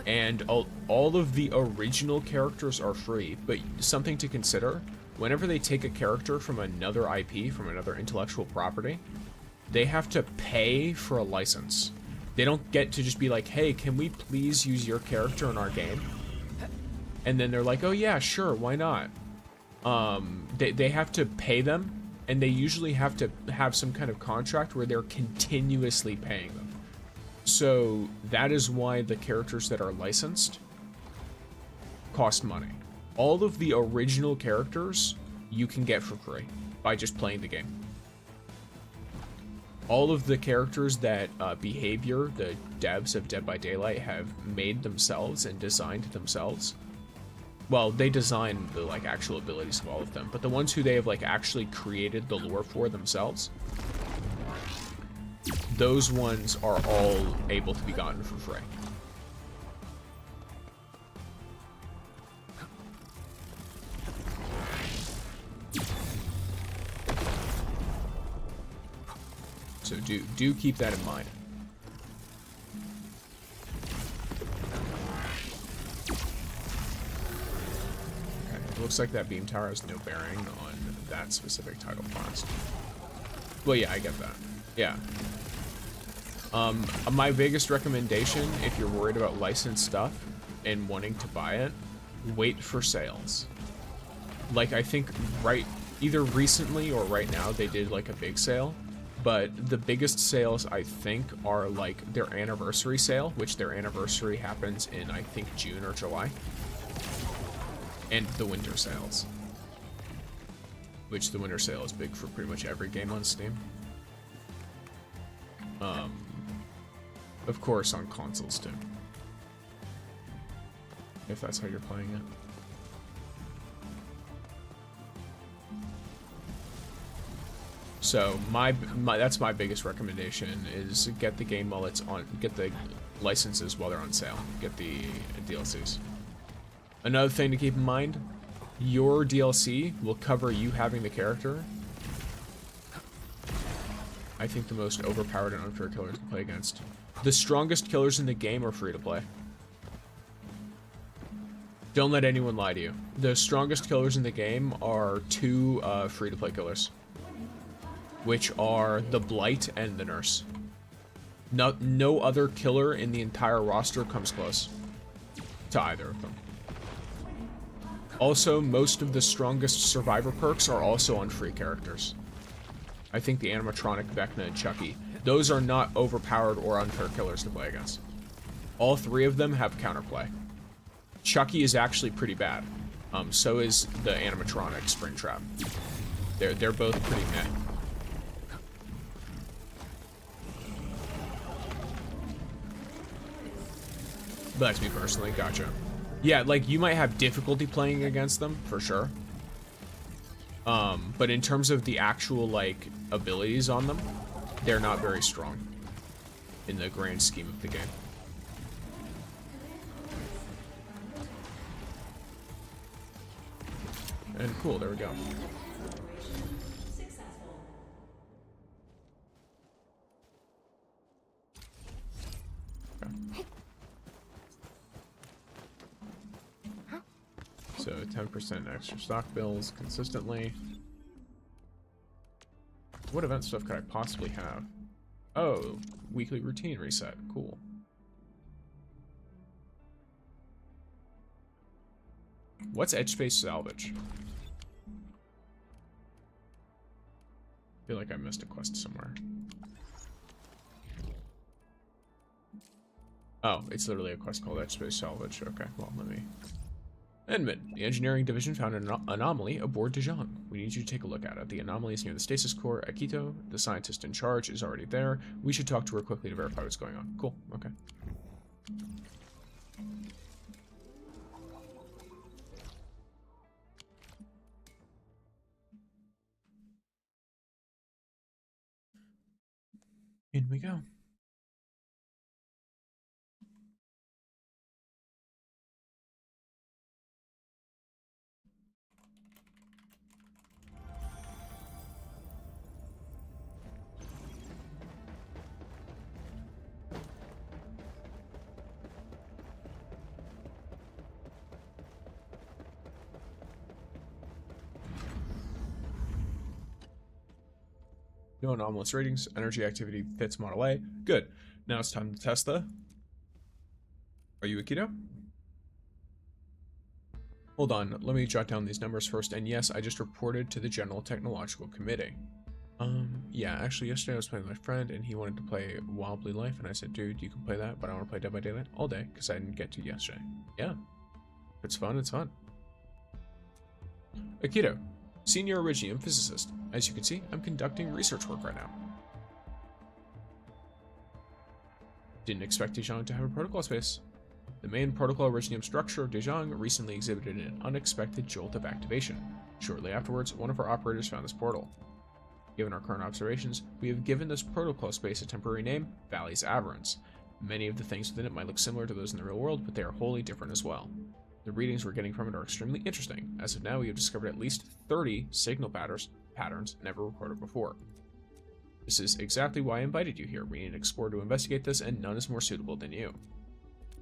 A: And all of the original characters are free, but something to consider, whenever they take a character from another IP, from another intellectual property, they have to pay for a license. They don't get to just be like, hey, can we please use your character in our game? And then they're like, oh yeah, sure, why not? They have to pay them, and they usually have to have some kind of contract where they're continuously paying them. So that is why the characters that are licensed cost money. All of the original characters you can get for free by just playing the game. All of the characters that Behavior, the devs of Dead by Daylight, have made themselves and designed themselves. Well, they design the like actual abilities of all of them, but the ones who they have like actually created the lore for themselves, those ones are all able to be gotten for free. So do keep that in mind. Okay, it looks like that beam tower has no bearing on that specific title class. Well, yeah, I get that. Yeah. My biggest recommendation, if you're worried about licensed stuff and wanting to buy it, wait for sales. Like, I think either recently or right now, they did like a big sale, but the biggest sales, I think, are like their anniversary sale, which their anniversary happens in, I think, June or July, and the winter sales, which the winter sale is big for pretty much every game on Steam. Of course, on consoles too, if that's how you're playing it. So that's my biggest recommendation is get the game while it's on, get the licenses while they're on sale, get the DLCs. Another thing to keep in mind, your DLC will cover you having the character. I think the most overpowered and unfair killers to play against. The strongest killers in the game are free to play. Don't let anyone lie to you. The strongest killers in the game are two free to play killers, which are the Blight and the Nurse. No other killer in the entire roster comes close to either of them. Also, most of the strongest survivor perks are also on free characters. I think the animatronic, Vecna, and Chucky. Those are not overpowered or unfair killers to play against. All three of them have counterplay. Chucky is actually pretty bad. So is the animatronic Springtrap. They're both pretty meh. But that's me personally, gotcha. Yeah, like, you might have difficulty playing against them, for sure. But in terms of the actual, like, abilities on them, they're not very strong in the grand scheme of the game. And cool, there we go. Okay. So 10% extra stock bills consistently. What event stuff could I possibly have? Oh, weekly routine reset. Cool. What's Edge Space Salvage? I feel like I missed a quest somewhere. Oh, it's literally a quest called Edge Space Salvage. Okay, well, let me... Edmund, the engineering division found an anomaly aboard Dijon. We need you to take a look at it. The anomaly is near the stasis core at Quito. The scientist in charge is already there. We should talk to her quickly to verify what's going on. Cool, okay. In we go. No anomalous ratings. Energy activity fits Model A. Good. Now it's time to test the... Are you a keto? Hold on. Let me jot down these numbers first. And yes, I just reported to the General Technological Committee. Yeah, actually yesterday I was playing with my friend and he wanted to play Wobbly Life and I said, dude, you can play that, but I want to play Dead by Daylight all day because I didn't get to yesterday. Yeah. If it's fun, it's fun. Akito, Senior Originium Physicist. As you can see, I'm conducting research work right now. Didn't expect Dijon to have a protocol space. The main protocol Originium structure of Dijon recently exhibited an unexpected jolt of activation. Shortly afterwards, one of our operators found this portal. Given our current observations, we have given this protocol space a temporary name, Valley's Aberrance. Many of the things within it might look similar to those in the real world, but they are wholly different as well. The readings we're getting from it are extremely interesting. As of now, we have discovered at least 30 signal patterns never recorded before. This is exactly why I invited you here. We need an explorer to investigate this, and none is more suitable than you.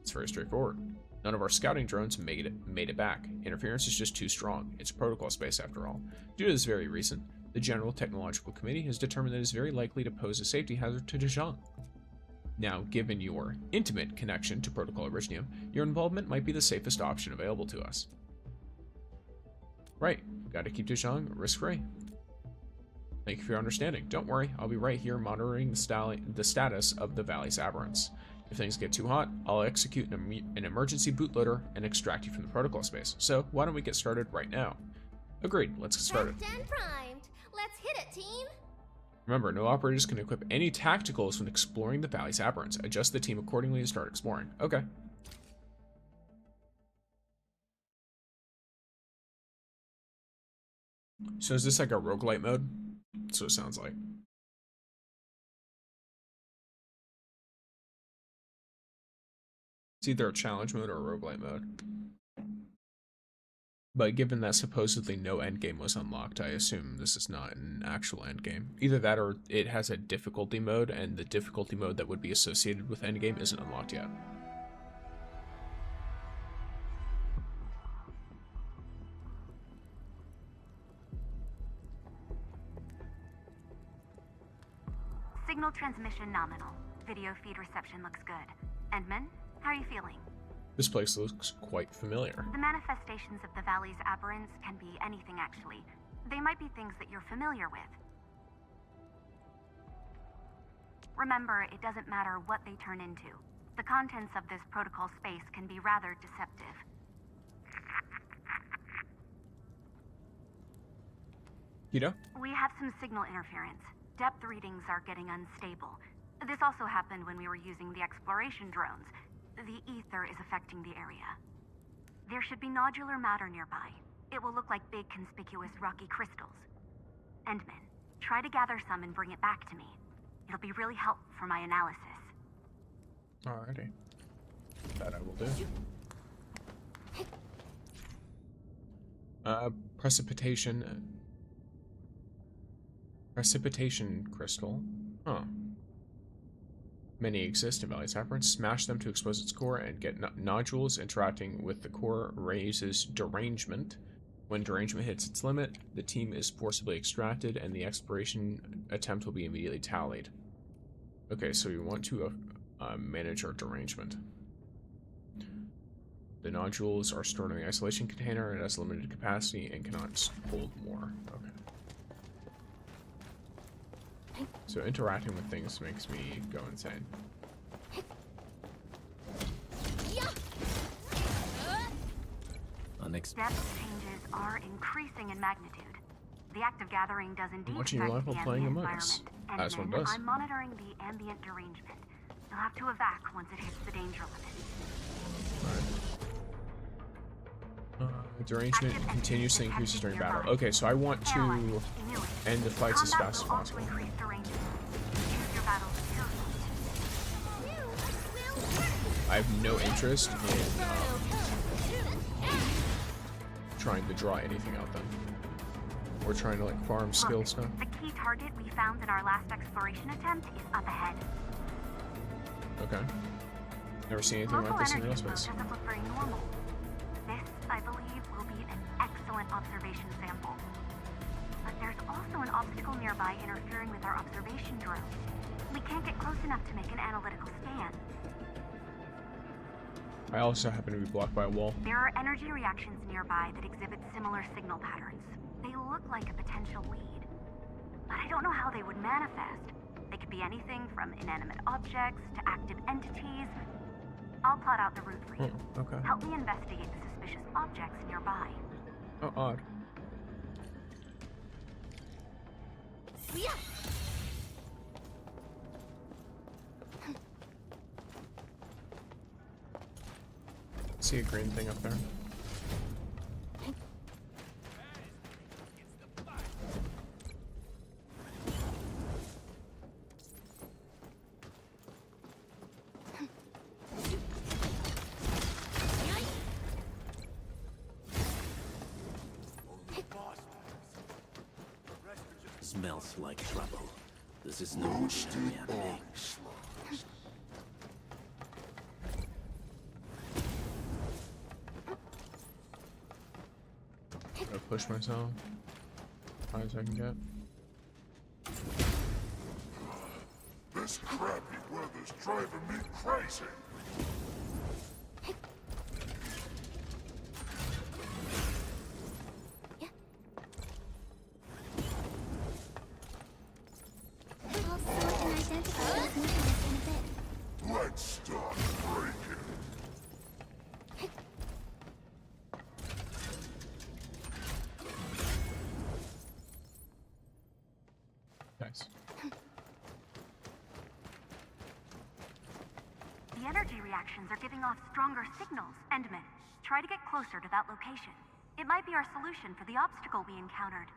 A: It's very straightforward. None of our scouting drones made it back. Interference is just too strong. It's protocol space after all. Due to this very reason, the General Technological Committee has determined that it is very likely to pose a safety hazard to Dijon. Now, given your intimate connection to Protocol Originium, your involvement might be the safest option available to us. Right, gotta keep Dijon risk-free. Thank you for your understanding. Don't worry, I'll be right here monitoring the status of the Valley's Aberrance. If things get too hot, I'll execute an emergency bootloader and extract you from the protocol space. So, why don't we get started right now? Agreed, let's get started.
D: Done primed. Let's hit it, team.
A: Remember, no operators can equip any tacticals when exploring the Valley's Aberrance. Adjust the team accordingly to start exploring. Okay. So is this like a roguelite mode? So it sounds like. It's either a challenge mode or a roguelite mode. But given that supposedly no endgame was unlocked, I assume this is not an actual endgame. Either that or it has a difficulty mode, and the difficulty mode that would be associated with endgame isn't unlocked yet.
F: Signal transmission nominal. Video feed reception looks good. Endman, how are you feeling?
A: This place looks quite familiar.
F: The manifestations of the valley's aberrants can be anything, actually. They might be things that you're familiar with. Remember, it doesn't matter what they turn into. The contents of this protocol space can be rather deceptive.
A: Keto?
F: We have some signal interference. Depth readings are getting unstable. This also happened when we were using the exploration drones. The ether is affecting the area. There should be nodular matter nearby. It will look like big, conspicuous rocky crystals. Endman, try to gather some and bring it back to me. It'll be really helpful for my analysis.
A: Alrighty. That I will do. Precipitation crystal. Huh. Many exist in Valley's aberrants. Smash them to expose its core and get nodules. Interacting with the core raises derangement. When derangement hits its limit, the team is forcibly extracted and the exploration attempt will be immediately tallied. Okay, so we want to manage our derangement. The nodules are stored in the isolation container. It has limited capacity and cannot hold more. Okay. So interacting with things makes me go insane.
F: Depth changes are increasing in magnitude. The act of gathering does indeed
A: Watching you live
F: affect the
A: while playing
F: ambient
A: Among Us.
F: environment.
A: As one
F: And
A: does.
F: I'm monitoring the ambient derangement. You'll have to evac once it hits the danger limit.
A: Derangement continuously increases during battle. Okay, so I want to end the fights as fast as possible. I have no interest in trying to draw anything out then. We're trying to like farm skill stuff.
F: The key target we found in our last exploration attempt is up ahead.
A: Okay. Never seen anything like this in real space.
F: Doesn't look very normal. This, I believe, will be an excellent observation sample. But there's also an obstacle nearby interfering with our observation drone. We can't get close enough to make an analytical scan.
A: I also happen to be blocked by a wall.
F: There are energy reactions nearby that exhibit similar signal patterns. They look like a potential lead. But I don't know how they would manifest. They could be anything from inanimate objects to active entities. I'll plot out the route for you.
A: Oh, okay.
F: Help me investigate the suspicious objects nearby.
A: Oh, odd. See a green thing up there?
C: Smells like trouble. This is no ordinary enemy.
A: Gotta push myself as high as I can get.
G: This crappy weather's driving me crazy. Let's start breaking.
A: Nice.
F: The energy reactions are giving off stronger signals. Endman, try to get closer to that location. It might be our solution for the obstacle we encountered.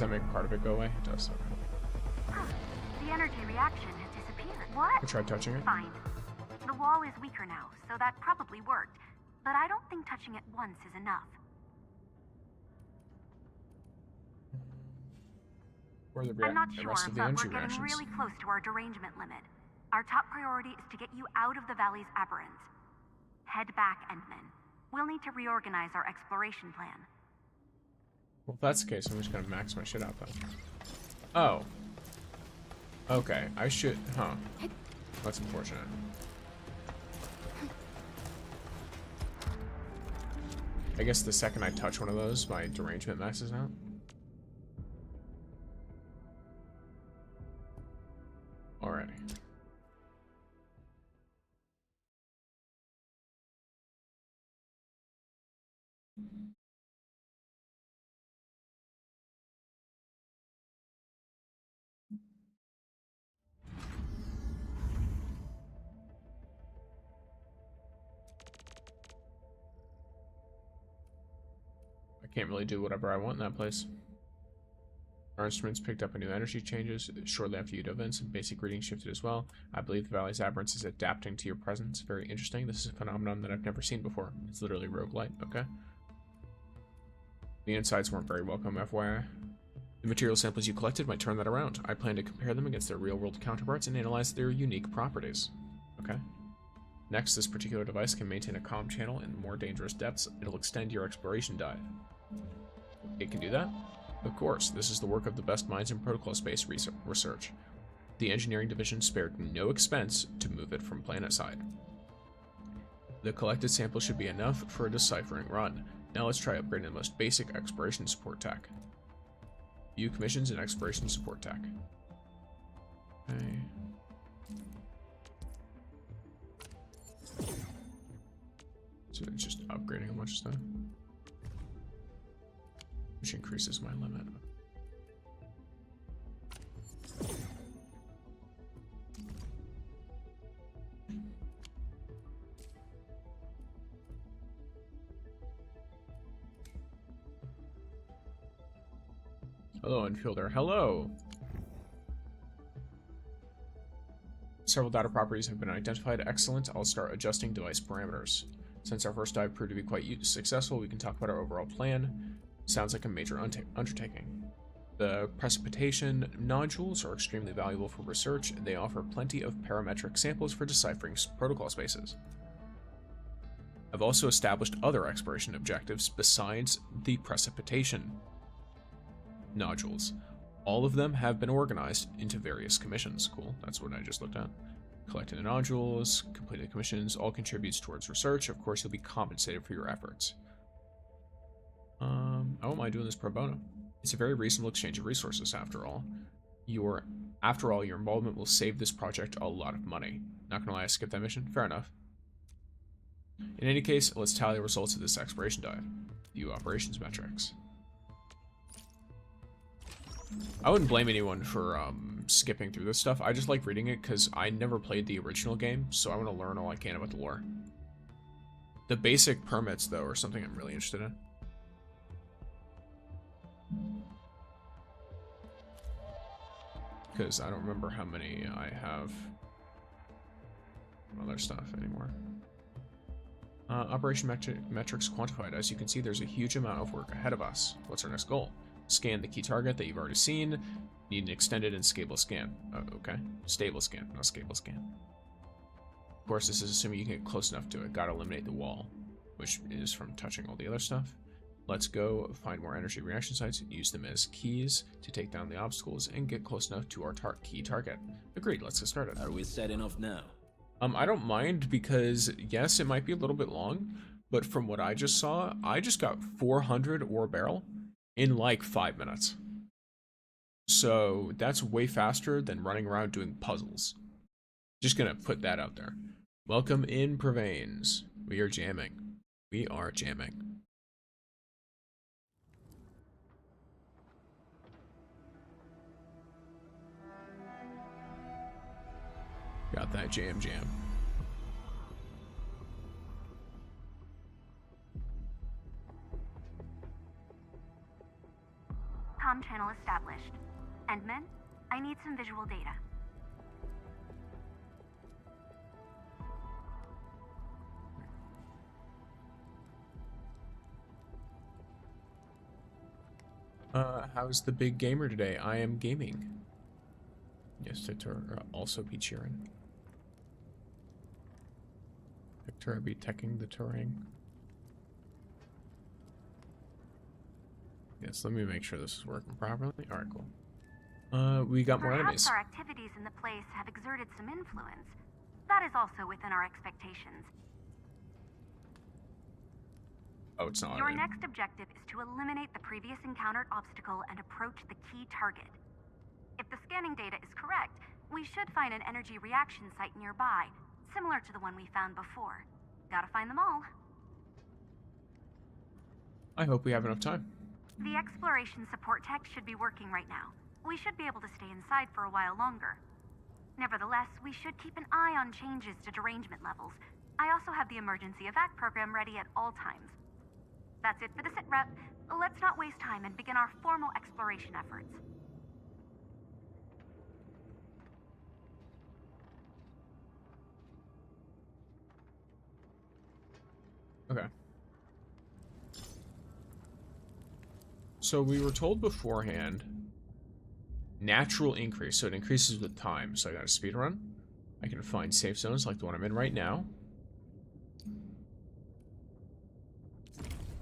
A: that make part of it go away? It does. Okay.
F: Huh. The energy reaction has disappeared. What?
A: I tried touching it.
F: Fine. The wall is weaker now, so that probably worked. But I don't think touching it once is enough.
A: Where are
F: I'm not
A: the
F: sure,
A: rest of the
F: but
A: energy
F: we're getting
A: reactions?
F: really close to our derangement limit. Our top priority is to get you out of the valley's aberrants. Head back, Endman. We'll need to reorganize our exploration plan.
A: Well, if that's the case, I'm just gonna max my shit out then. Oh. Okay, I should. Huh. That's unfortunate. I guess the second I touch one of those, my derangement maxes out. Alrighty. I can't really do whatever I want in that place. Our instruments picked up a new energy changes shortly after you dove in. Some basic readings shifted as well. I believe the Valley's aberrance is adapting to your presence. Very interesting. This is a phenomenon that I've never seen before. It's literally roguelite. Okay. The insides weren't very welcome, FYI. The material samples you collected might turn that around. I plan to compare them against their real-world counterparts and analyze their unique properties. Okay. Next, this particular device can maintain a comm channel in more dangerous depths. It'll extend your exploration dive. It can do that? Of course, this is the work of the best minds in protocol space research. The engineering division spared no expense to move it from planet side. The collected sample should be enough for a deciphering run. Now let's try upgrading the most basic exploration support tech. View commissions and exploration support tech. Okay. So it's just upgrading a bunch of stuff. Which increases my limit. Hello, Endfielder. Hello! Several data properties have been identified. Excellent. I'll start adjusting device parameters. Since our first dive proved to be quite successful, we can talk about our overall plan. Sounds like a major undertaking. The precipitation nodules are extremely valuable for research. They offer plenty of parametric samples for deciphering protocol spaces. I've also established other exploration objectives besides the precipitation nodules. All of them have been organized into various commissions. Cool, that's what I just looked at. Collecting the nodules, completing the commissions, all contributes towards research. Of course, you'll be compensated for your efforts. I won't mind doing this pro bono. It's a very reasonable exchange of resources, after all. Your involvement will save this project a lot of money. Not gonna lie, I skipped that mission. Fair enough. In any case, let's tally the results of this exploration dive. View operations metrics. I wouldn't blame anyone for skipping through this stuff. I just like reading it because I never played the original game, so I want to learn all I can about the lore. The basic permits, though, are something I'm really interested in. Because I don't remember how many I have other stuff anymore. Operation metrics quantified. As you can see, there's a huge amount of work ahead of us. What's our next goal? Scan the key target that you've already seen. Need an extended and stable scan. Okay. Stable scan, not stable scan. Of course, this is assuming you can get close enough to it. Gotta eliminate the wall, which is from touching all the other stuff. Let's go find more energy reaction sites, use them as keys to take down the obstacles, and get close enough to our key target. Agreed, let's get started.
C: Are we set enough now?
A: I don't mind because, yes, it might be a little bit long, but from what I just saw, I just got 400 ore barrel in like 5 minutes. So that's way faster than running around doing puzzles. Just gonna put that out there. Welcome in, Prevains. We are jamming. We are jamming. Got that jam.
F: Comm channel established. Endman, I need some visual data.
A: How's the big gamer today? I am gaming. Yes, Victor, also be cheering. Victor, be teching the touring. Yes, let me make sure this is working properly. Alright, cool. We got more enemies.
F: Perhaps our activities in the place have exerted some influence. That is also within our expectations.
A: Oh, it's not.
F: Your next objective is to eliminate the previous encountered obstacle and approach the key target. If the scanning data is correct, we should find an energy reaction site nearby, similar to the one we found before. Gotta find them all.
A: I hope we have enough time.
F: The exploration support tech should be working right now. We should be able to stay inside for a while longer. Nevertheless, we should keep an eye on changes to derangement levels. I also have the emergency evac program ready at all times. That's it for the sit rep. Let's not waste time and begin our formal exploration efforts.
A: Okay. So we were told beforehand, natural increase, so it increases with time. So I got a speed run. I can find safe zones like the one I'm in right now.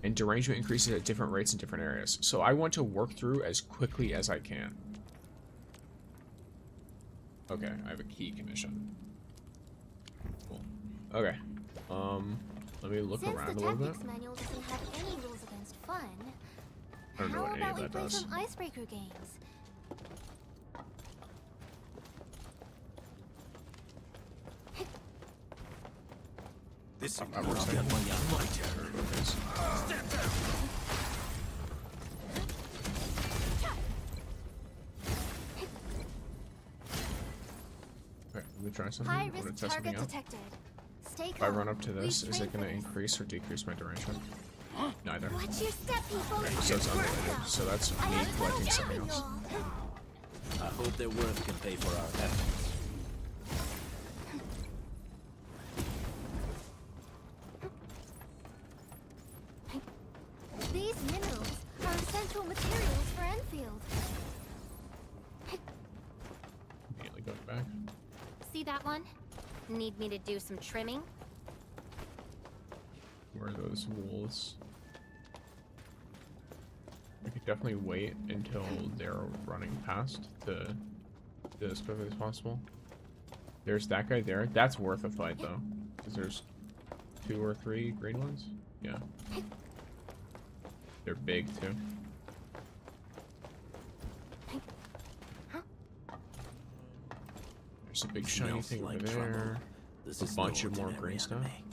A: And derangement increases at different rates in different areas. So I want to work through as quickly as I can. Okay, I have a key commission. Cool. Okay. Let me look around a little bit.
D: Since the tactics manual doesn't have any rules against fun,
A: I don't know what any
D: how
A: of
D: about we
A: that
D: play
A: does.
D: some icebreaker games?
C: This is
A: I
C: not
A: was
C: my
A: thinking. Okay, let me try something.
D: High
A: I want
D: risk
A: to test something
D: target
A: out.
D: detected. Stay
A: If I
D: calm.
A: run up to this,
D: We
A: is it
D: train
A: going to
D: for this.
A: increase or decrease my derangement? Neither.
D: Watch your step, people.
A: Okay, so it's unrelated. So that's
D: I
A: me
D: have
A: collecting
D: trouble
A: something
D: jumping,
A: else.
D: y'all.
C: I hope their worth can pay for our efforts.
D: These minerals are essential materials for Enfield.
A: Immediately going back.
D: See that one? Need me to do some trimming?
A: Where are those wolves? I could definitely wait until they're running past to do as quickly as possible. There's that guy there. That's worth a fight though, because there's 2 or 3 green ones. Yeah, they're big too. There's a big shiny
C: Smells
A: thing
C: like
A: over
C: trouble.
A: there.
C: This
A: A
C: is
A: bunch
C: no
A: of more
C: ordinary
A: green stuff.
C: enemy.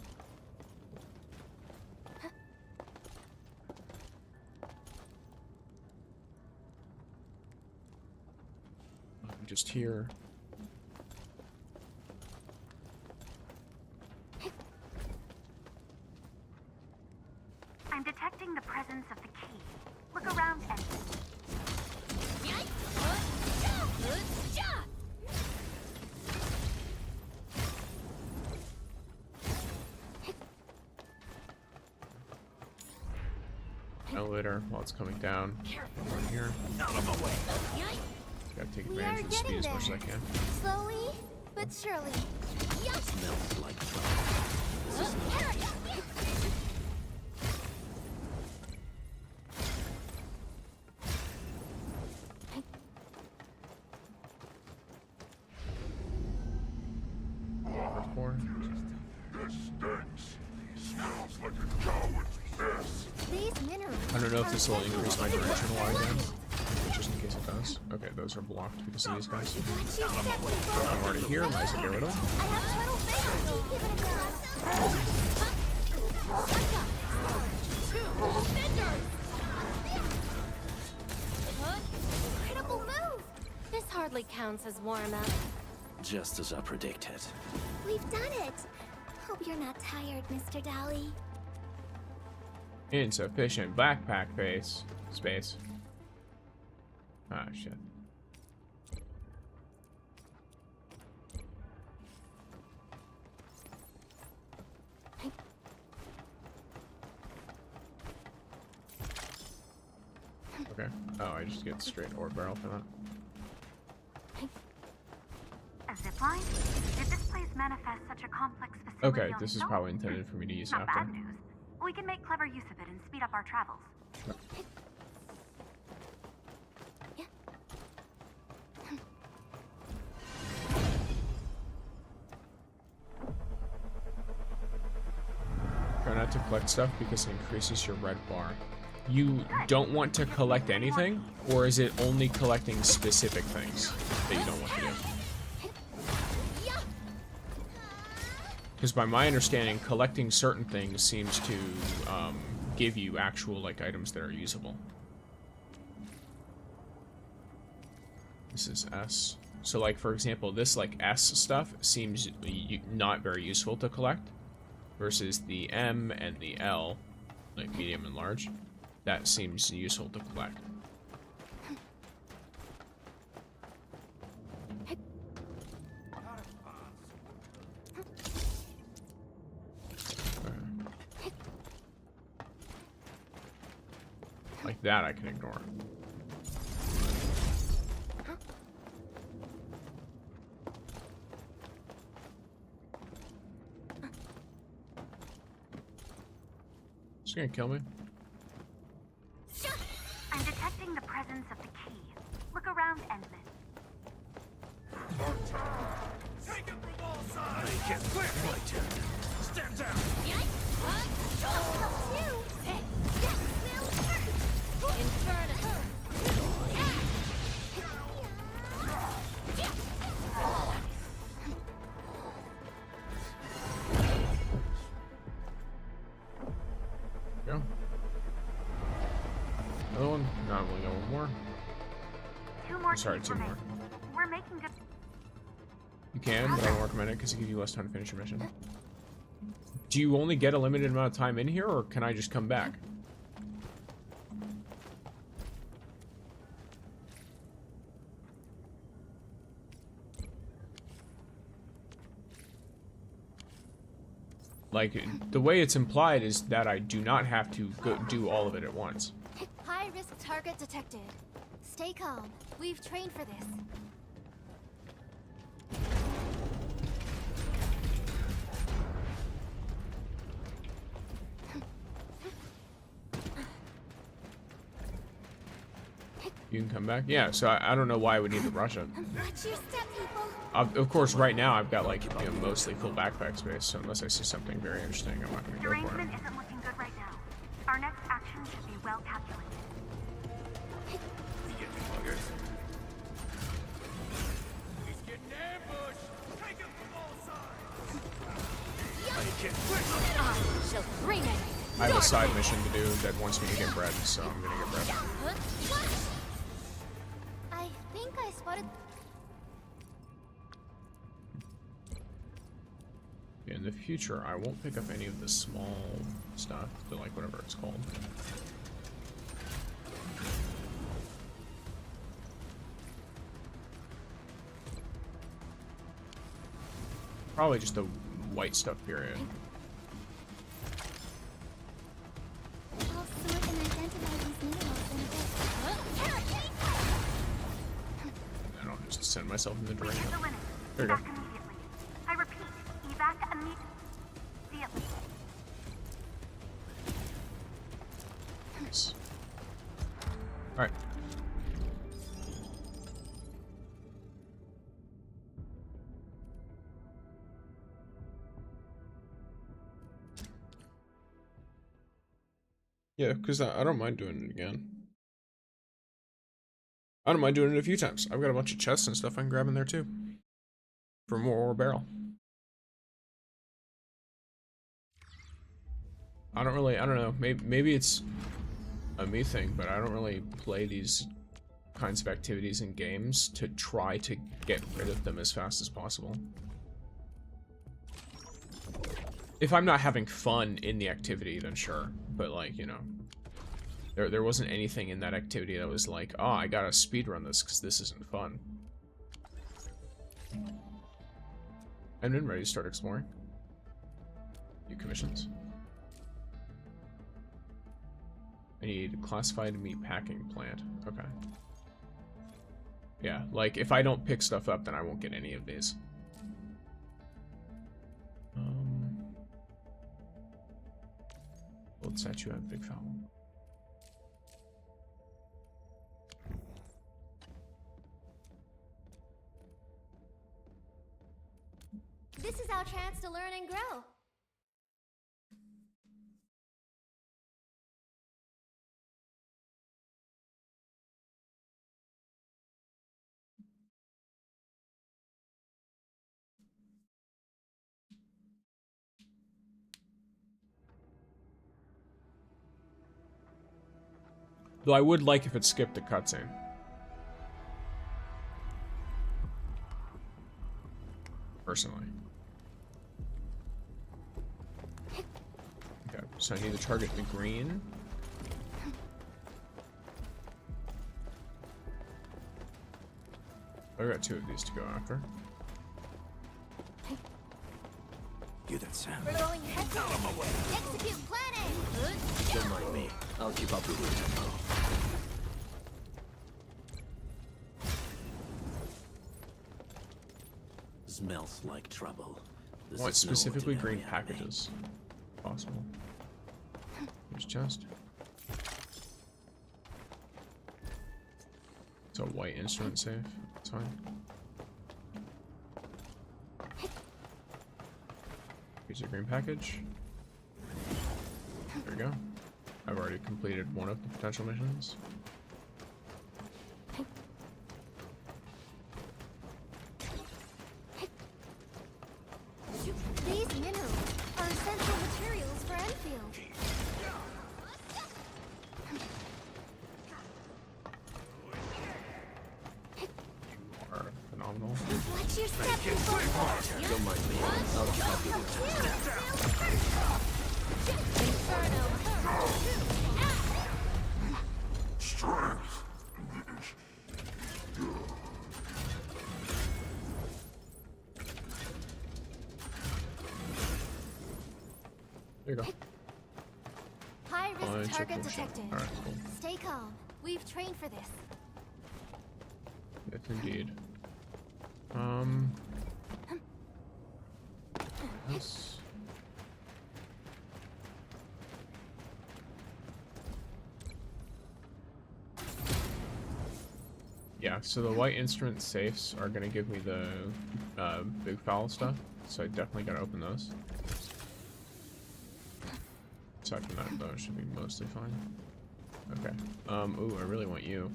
A: Just here.
F: I'm detecting the presence of the key. Look around and...
A: Elevator while it's coming down. Right here.
C: Out of my way!
A: Gotta take
D: We
A: advantage
D: are
A: of the speed
D: getting
A: as much as I
D: there.
A: can.
D: Slowly, but surely.
C: Smells like trouble. This is no ordinary.
A: Number 4.
G: This stinks. Smells like a coward's piss.
D: These minerals.
A: I don't know if
D: are
A: this will
D: essential
A: increase my
D: materials
A: direction a
D: for
A: lot again,
D: Enfield.
A: but just in case it does. Okay, those are blocked because of these guys.
D: Watch your step, people.
A: I'm already here, might as well get rid of them.
D: I have turtle fingers. Give it a go. Critical move. This hardly counts as warm up.
C: Just as I predicted.
D: We've done it. Hope you're not tired, Mr. Dolly.
A: Insufficient backpack space. Ah, shit. Okay. Oh, I just get straight ore barrel for that.
F: A zipline? Did this place manifest such a complex facility
A: Okay,
F: on
A: this
F: its
A: is
F: own?
A: probably intended for me to use
F: Not
A: after.
F: bad news. We can make clever use of it and speed up our travels.
A: Try not to collect stuff because it increases your red bar. You don't want to collect anything, or is it only collecting specific things that you don't want to do? Because by my understanding, collecting certain things seems to give you actual like items that are usable. This is S. So like for example, this like S stuff seems not very useful to collect, versus the M and the L, like medium and large, that seems useful to collect. Like that I can ignore. It's gonna kill me.
F: I'm detecting the presence of the key. Look around, Endman.
C: Take it from all sides! Make it quick! My turn. Stand down!
A: Go. Another one? No, I've only got one more.
F: Two more
A: Sorry,
F: keys
A: two more.
F: remain. We're making good.
A: You can, but I don't recommend it because it gives you less time to finish your mission. Do you only get a limited amount of time in here, or can I just come back? Like, the way it's implied is that I do not have to go do all of it at once.
D: High risk target detected. Stay calm. We've trained for this.
A: You can come back? Yeah, so I don't know why I would need to rush it.
D: Watch your step, people.
A: Of course, right now I've got, like, you know, mostly full backpack space, so unless I see something very interesting, I'm not going to go for it.
F: Derangement isn't looking good right now. Our next action should be well calculated.
C: We get the buggers. He's getting ambushed! Take him from all sides! Make it quick!
D: I shall bring it.
A: I have a side mission to do that wants me to get bread, so I'm going to get bread.
D: I think I spotted.
A: In the future, I won't pick up any of the small stuff, the, like, whatever it's called. Probably just the white stuff, period.
D: I'll sort and identify these minerals in a bit.
A: And I'll just send myself in the
F: We
A: drain.
F: need the linen.
A: There you go.
F: Evac immediately. I repeat, evac immediately.
A: Nice. Alright. Yeah, because I don't mind doing it again. I don't mind doing it a few times. I've got a bunch of chests and stuff I can grab in there too. For more ore barrel. I don't know. Maybe it's a me thing, but I don't really play these kinds of activities in games to try to get rid of them as fast as possible. If I'm not having fun in the activity, then sure. But, like, you know, There wasn't anything in that activity that was like, oh, I gotta speedrun this because this isn't fun. I'm then ready to start exploring. New commissions. I need classified meat packing plant. Okay. Yeah, like if I don't pick stuff up, then I won't get any of these. Let's set you at Big Foul.
D: This is our chance to learn and grow.
A: Though I would like if it skipped a cutscene. Personally. Okay, so I need to target the green. I've got 2 of these to go after.
C: Hear that sound?
D: Blowing heads off. Execute plan A.
C: Don't mind me. I'll keep up with your tempo. Smells like trouble.
A: I want specifically green packages. If possible. Here's chest. It's a white instrument safe. That's fine. Here's a green package. There we go. I've already completed one of the potential missions.
D: These minerals are essential materials for Endfield.
A: Are phenomenal.
D: Watch your step, people.
C: Don't mind me. I'll keep up with your tempo.
G: Strength.
A: There you go.
D: High risk
A: Fine, check
D: target
A: the shot.
D: detected.
A: Alright, cool.
D: Stay calm. We've trained for this.
A: Yes, indeed. Yes. Yeah, so the white instrument safes are gonna give me the big foul stuff, so I definitely gotta open those. Aside from that, though, it should be mostly fine. Okay. Ooh, I really want you.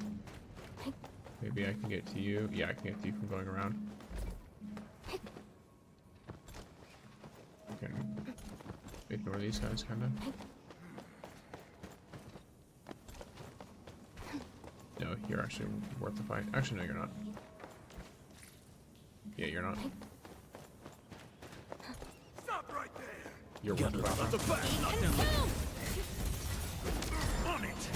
A: Maybe I can get to you. Yeah, I can get to you from going around. I can ignore these guys, kind of. No, you're actually worth the fight. Actually, no, you're not. Yeah, you're not.
C: Stop right there.
A: You're worth the fight.
C: The back. Knock down the... On it.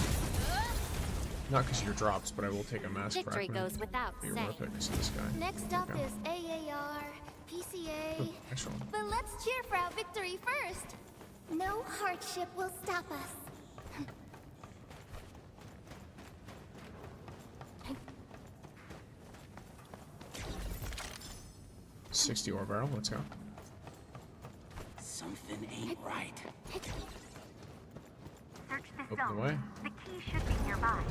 A: Not because you're drops, but I will take a mask
D: Victory
A: fragment.
D: goes without
A: You're
D: saying.
A: worth it because of this guy.
D: Next up
A: Okay.
D: is AAR, PCA.
A: Ooh, excellent.
D: But let's cheer for our victory first. No hardship will stop us.
A: 60 ore barrel, let's go.
C: Something ain't right.
F: Search this
A: Open the
F: zone.
A: way.
F: The key should be nearby.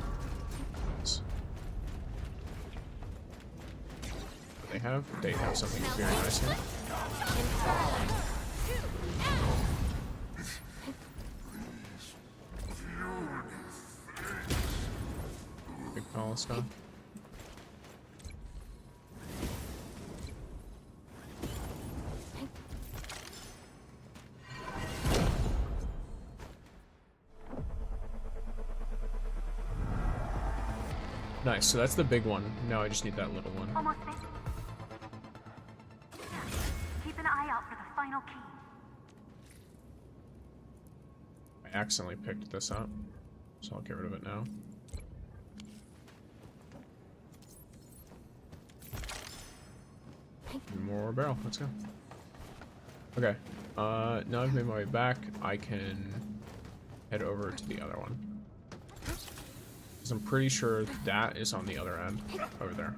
A: They have something very nice here. Big pile stuff. Nice, so that's the big one. Now I just need that little one.
F: Almost there. Keep an eye out for the final key.
A: I accidentally picked this up. So I'll get rid of it now. More barrel. Let's go. Okay. Now I've made my way back. I can head over to the other one. Because I'm pretty sure that is on the other end. Over there.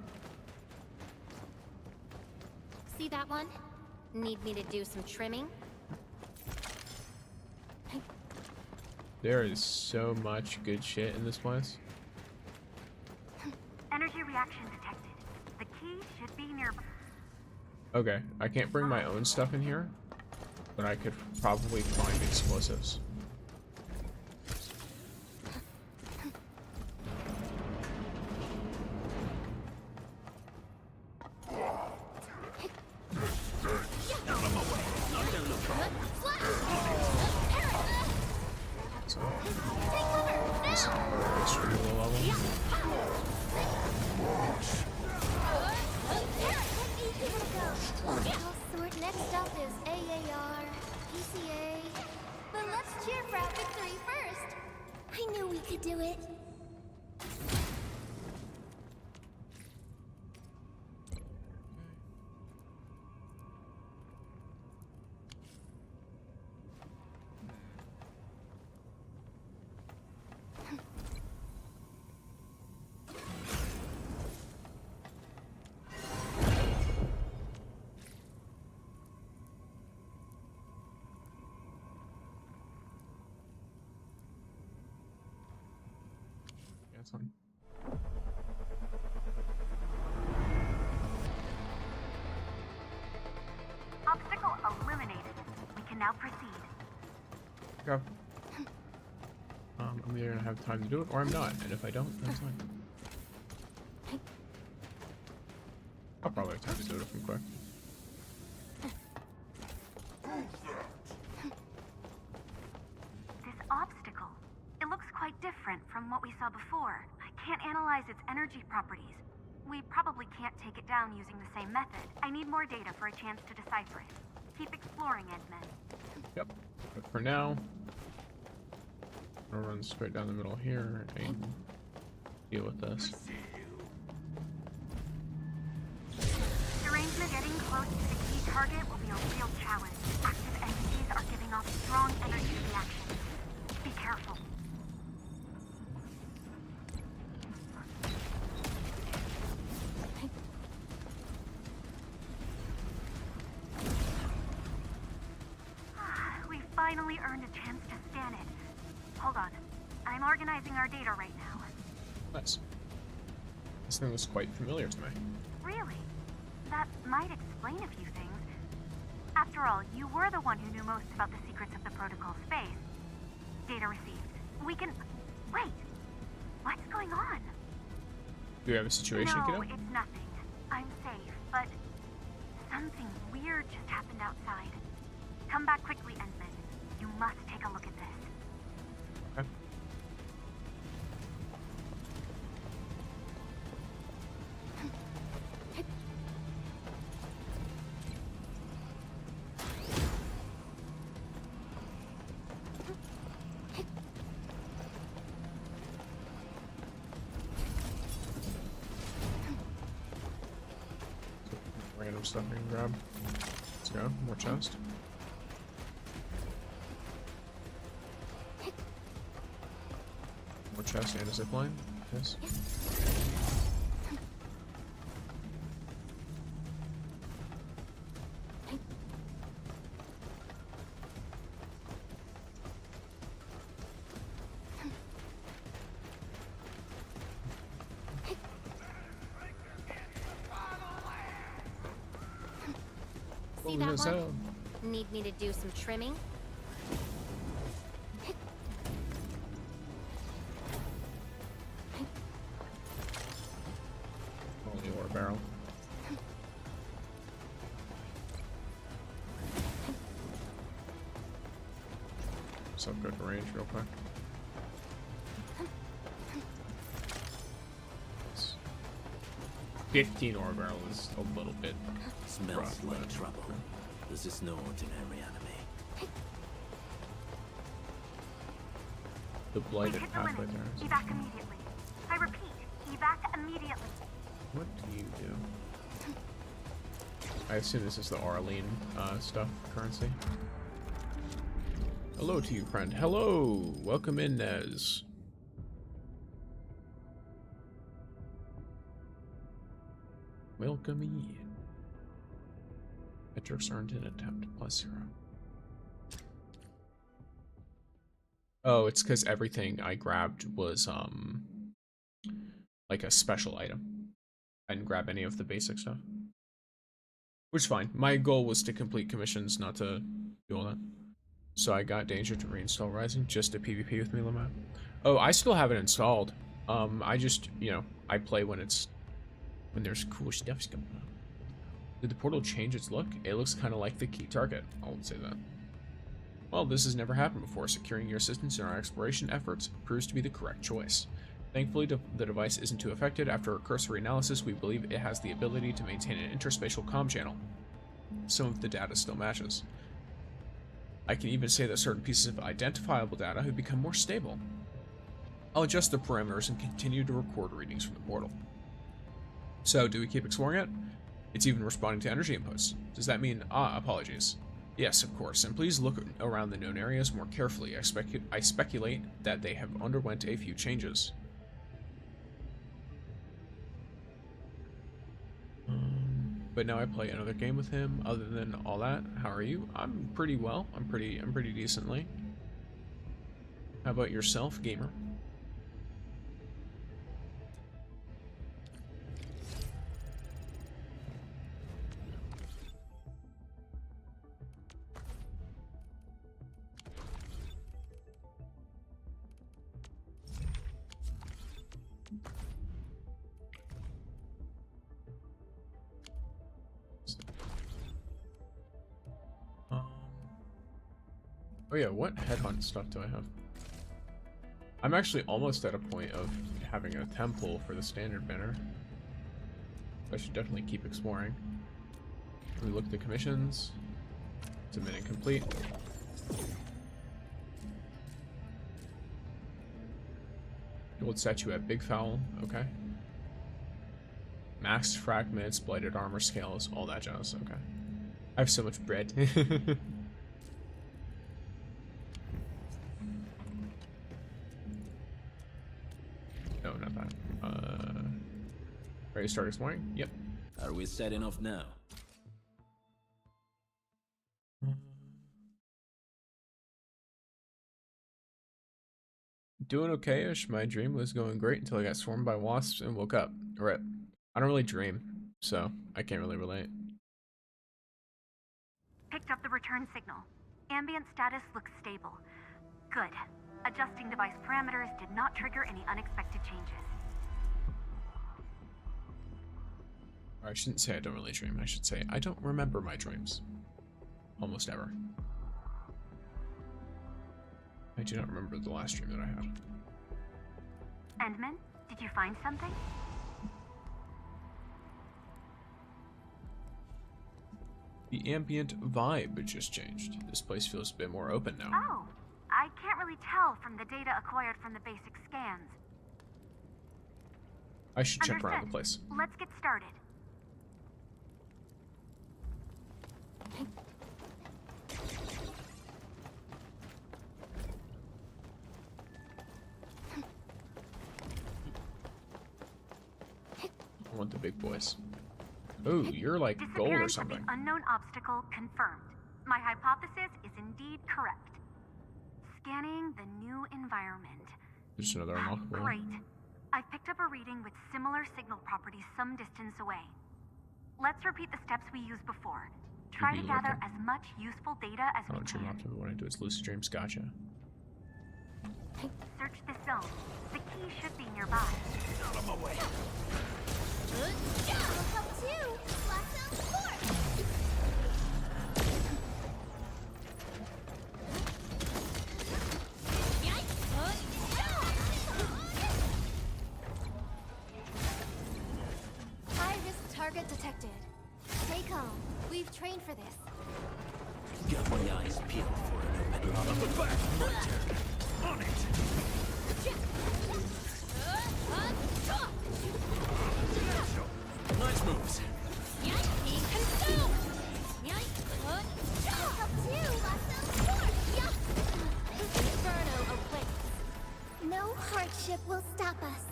D: See that one? Need me to do some trimming?
A: There is so much good shit in this place.
F: Energy reaction detected. The key should be nearby.
A: Okay, I can't bring my own stuff in here, but I could probably find explosives. So, extremely low level.
D: All sort. Next up is AAR, PCA. But let's cheer for our victory first. I knew we could do it.
A: Yeah, it's fine.
F: Obstacle eliminated. We can now proceed.
A: Okay. I'm either gonna have time to do it or I'm not, and if I don't, that's fine. I'll probably have time to do it if I'm quick.
F: This obstacle. It looks quite different from what we saw before. I can't analyze its energy properties. We probably can't take it down using the same method. I need more data for a chance to decipher it. Keep exploring, Edmund.
A: Yep. But for now, I'll run straight down the middle here and deal with this.
F: Derangement getting close to the key target will be a real challenge. Active entities are giving off strong energy reactions. Be careful. We finally earned a chance to scan it. Hold on. I'm organizing our data right now.
A: Nice. This thing looks quite familiar to me.
F: Really? That might explain a few things. After all, you were the one who knew most about the secrets of the protocol space. Data received. We can... Wait! What's going on?
A: Do you have a situation,
F: No,
A: kiddo?
F: it's nothing. I'm safe, but... something weird just happened outside. Come back quickly, Endman. You must take a look at this.
A: Okay. Random stuff we can grab. Let's go. More chest. More chest and a zipline. Yes.
D: See
A: Oh,
D: that
A: there's
D: one? Need me to do some trimming?
A: Only ore barrel. So go to range real quick. 15 ore barrel is a little bit
H: Smells
A: rough,
H: like
A: but-
H: trouble. This is no ordinary enemy.
A: the
F: We've
A: blighted
F: hit the
A: pathway
F: limit.
A: there.
F: Evac immediately. I repeat, evac immediately.
A: What do you do? I assume this is the Arlene stuff, currency. Hello to you, friend. Hello! Welcome in, Nez. Welcome in. Metrics earned in attempt, +0. Oh, it's because everything I grabbed was, like a special item. I didn't grab any of the basic stuff. Which is fine. My goal was to complete commissions, not to do all that. So I got Danger to reinstall Rising just to PvP with me, Lamau. Oh, I still have it installed. I just, you know, I play when there's cool stuff going on. Did the portal change its look? It looks kind of like the key target. I'll say that. Well, this has never happened before. Securing your assistance in our exploration efforts proves to be the correct choice. Thankfully, the device isn't too affected. After a cursory analysis, we believe it has the ability to maintain an interspatial comm channel. Some of the data still matches. I can even say that certain pieces of identifiable data have become more stable. I'll adjust the parameters and continue to record readings from the portal. So, do we keep exploring it? It's even responding to energy inputs. Does that mean... apologies. Yes, of course, and please look around the known areas more carefully. I speculate that they have underwent a few changes. But now I play another game with him. Other than all that, how are you? I'm pretty well. I'm pretty decently. How about yourself, gamer? Oh yeah, what headhunt stuff do I have? I'm actually almost at a point of having a temple for the standard banner. I should definitely keep exploring. We look at the commissions. It's a minute complete. Gold statue at Big Fowl, okay. Maxed fragments, blighted armor scales, all that jazz, okay. I have so much bread. No, not that. Ready to start exploring? Yep.
H: Are we setting off now?
A: Doing okay-ish. My dream was going great until I got swarmed by wasps and woke up. Right. I don't really dream, so I can't really relate.
F: Picked up the return signal. Ambient status looks stable. Good. Adjusting device parameters did not trigger any unexpected changes.
A: Or I shouldn't say I don't really dream. I should say I don't remember my dreams. Almost ever. I do not remember the last dream that I had.
F: Endman, did you find something?
A: The ambient vibe just changed. This place feels a bit more open now.
F: Oh, I can't really tell from the data acquired from the basic scans.
A: I should check around the
F: Understood.
A: place.
F: Let's get started.
A: I want the big boys. Oh, you're like gold or
F: Disappearance of
A: something.
F: the unknown obstacle confirmed. My hypothesis is indeed correct. Scanning the new environment.
A: Just another unlockable.
F: Great. I picked up a reading with similar signal properties some distance away. Let's repeat the steps we used before. Try to
A: Maybe
F: gather
A: looking.
F: as much useful data as
A: I
F: we
A: don't dream
F: can.
A: often, but when I do, it's lucid dreams. Gotcha.
F: Search this zone. The key should be nearby.
C: Out of my way.
D: Good job! We'll help too! Lasso force! High-risk target detected. Stay calm. We've trained for this.
H: Got my eyes peeled for an open lot.
C: Up and back. My turn. On it.
H: Nice moves.
D: Inferno awaits. No hardship will stop us.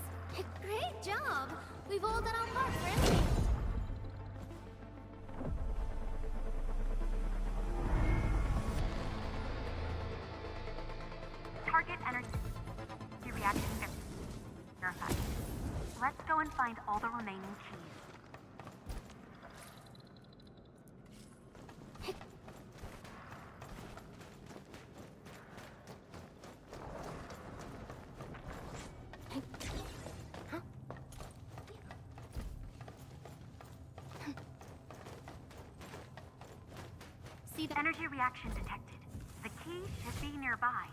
D: Great job! We've all done our part for Endfield.
F: Target energy reaction verified. Let's go and find all the remaining keys.
D: See the
F: Energy reaction detected. The key should be nearby.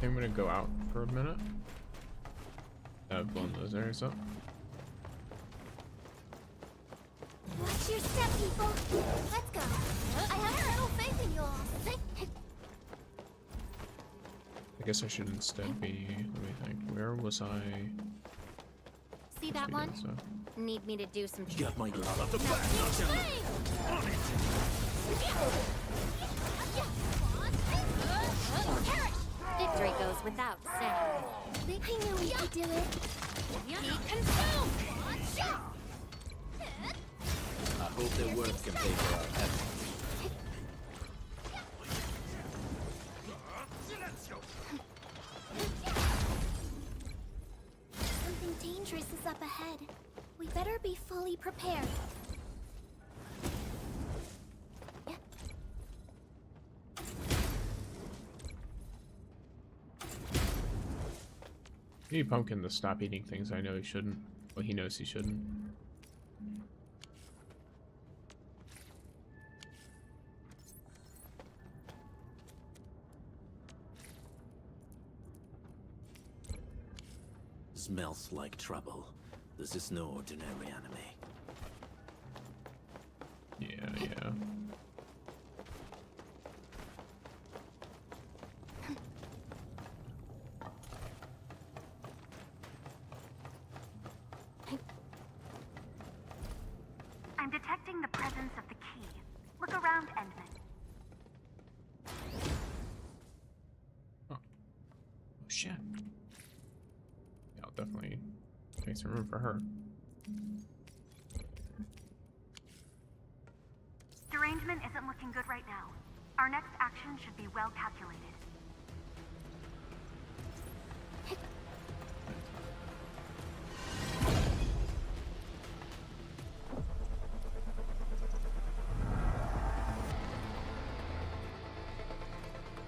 A: I'm gonna go out for a minute. I've blown those areas up.
D: Watch your step, people. Let's go. I have total faith in you all.
A: I guess I should instead be. Let me think. Where was I?
D: See that one? Need me to do some
H: Got my glove.
C: Up the back, knockdown. On it.
D: Perish! Victory goes without saying. I knew we could do it. Be consumed!
H: I hope their work can pay for our efforts.
D: Something dangerous is up ahead. We better be fully prepared.
A: I need Pumpkin to stop eating things I know he shouldn't. Well, he knows he shouldn't.
H: Smells like trouble. This is no ordinary enemy.
A: Yeah.
F: I'm detecting the presence of the key. Look around, Endman.
A: Oh shit. Yeah, I'll definitely make some room for her.
F: Derangement isn't looking good right now. Our next action should be well calculated.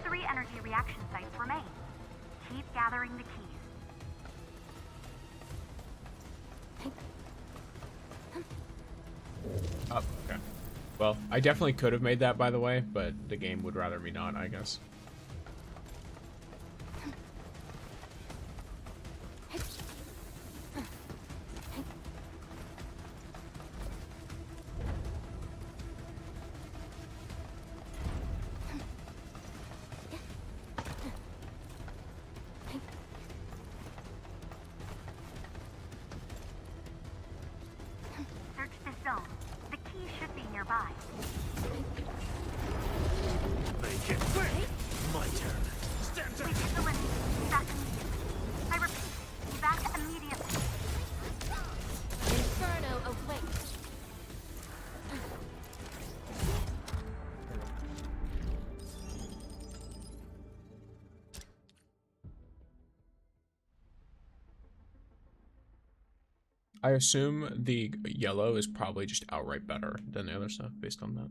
F: Three energy reaction sites remain. Keep gathering the keys.
A: Oh, okay. Well, I definitely could have made that, by the way, but the game would rather me not, I guess.
F: Search this zone. The key should be nearby.
C: Make it quick. My turn. Stand
F: We
C: down.
F: get the limit. Back immediately. I repeat, back immediately.
D: Inferno awaits.
A: I assume the yellow is probably just outright better than the other stuff based on that.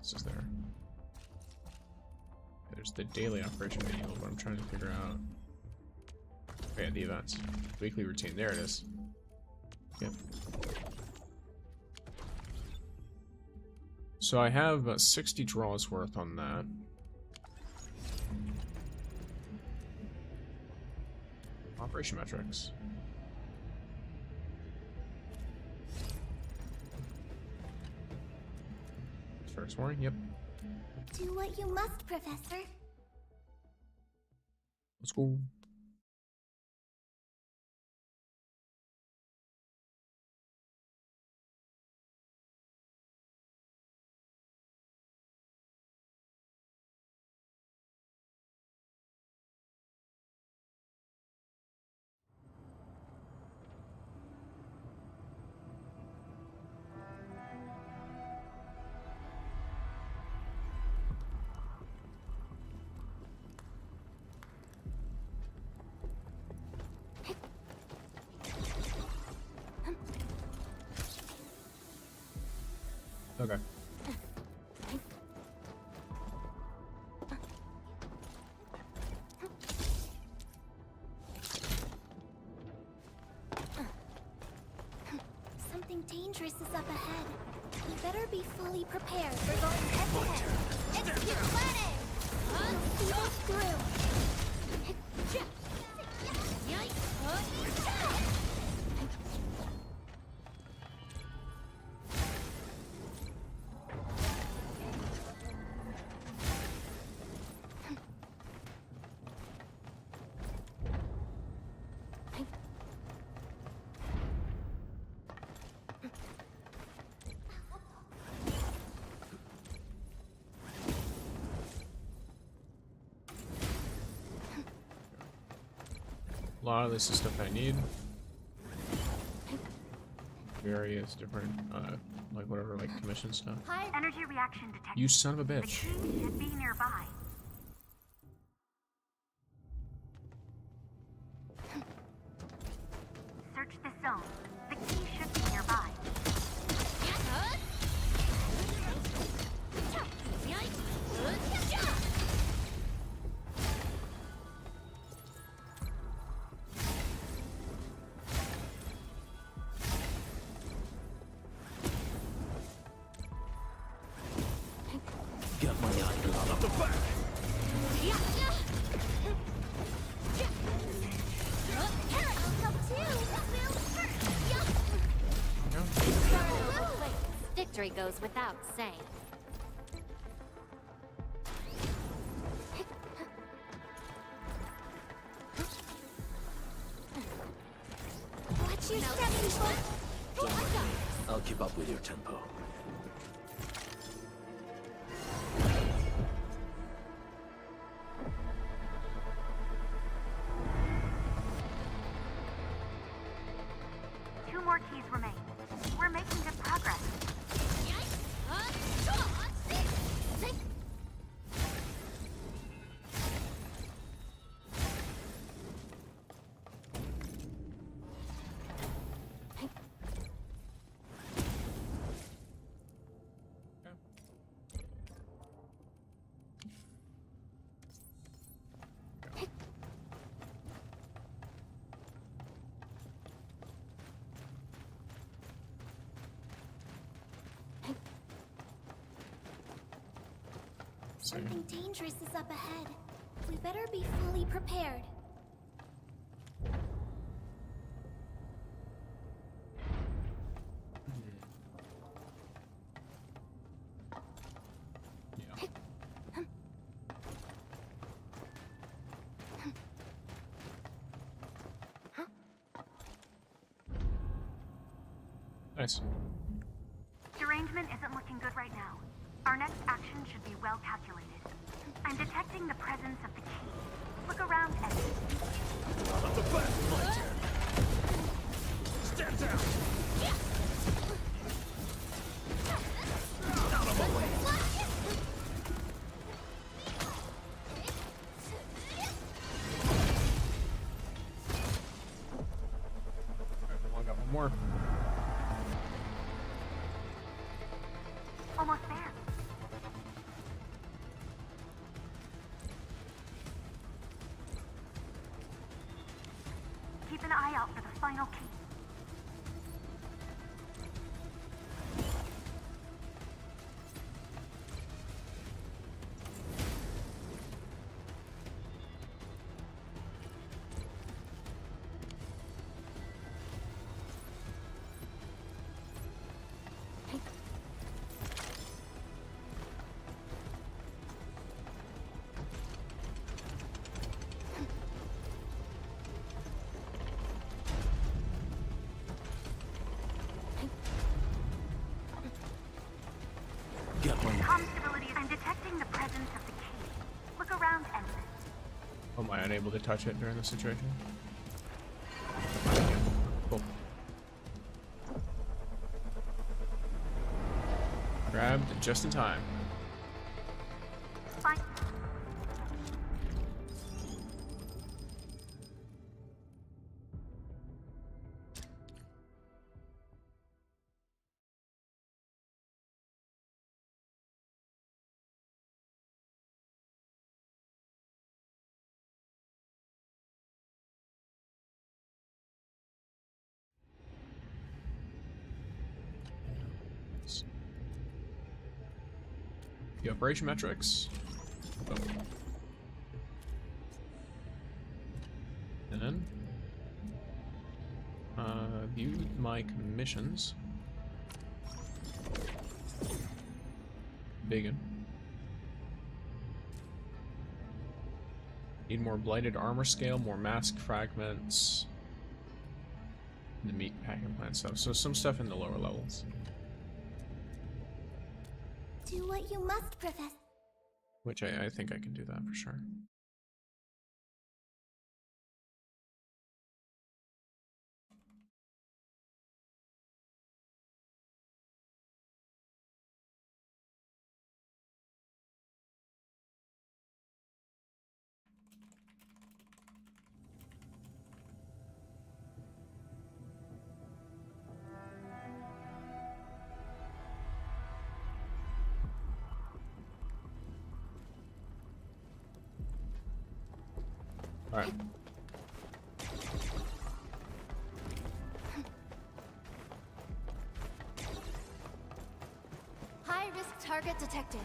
A: This is there. There's the daily operation manual, but I'm trying to figure out. Oh, yeah, the events. Weekly routine. There it is. Yep. So I have about 60 draws worth on that. Operation metrics. First warning, yep.
D: Do what you must, Professor.
A: Let's go. Okay.
D: Something dangerous is up ahead. We better be fully prepared. We're going head to head. Execute planning! We'll see this through.
A: A lot of this is stuff I need. Various different, like whatever, like commission stuff.
F: Energy reaction detected.
A: You son of a
F: The
A: bitch.
F: key should be nearby. Search this zone. The key should be nearby.
H: Got my eye on the back.
B: Victory goes without saying.
D: Watch your step, people.
H: Don't worry. I'll keep up with your tempo.
F: Two more keys remain. We're making good progress.
D: Something dangerous is up ahead. We better be fully prepared.
A: Yeah. Nice.
F: Derangement isn't looking good right now. Our next action should be well calculated. I'm detecting the presence of the key. Look around and...
C: Up the back! My turn. Stand down! Out of my way!
A: I got one more.
F: Almost there. Keep an eye out for the final key. Comm stability, I'm detecting the presence of the key. Look around, Endfield.
A: Oh, am I unable to touch it during this situation? Cool. Grabbed just in time.
F: Fine.
A: The operation metrics. Oh. And then view my commissions. Biggin. Need more blighted armor scale, more mask fragments. The meat packing plant stuff. So some stuff in the lower levels.
D: Do what you must, Professor.
A: Which I think I can do that for sure. Alright.
D: High-risk target detected.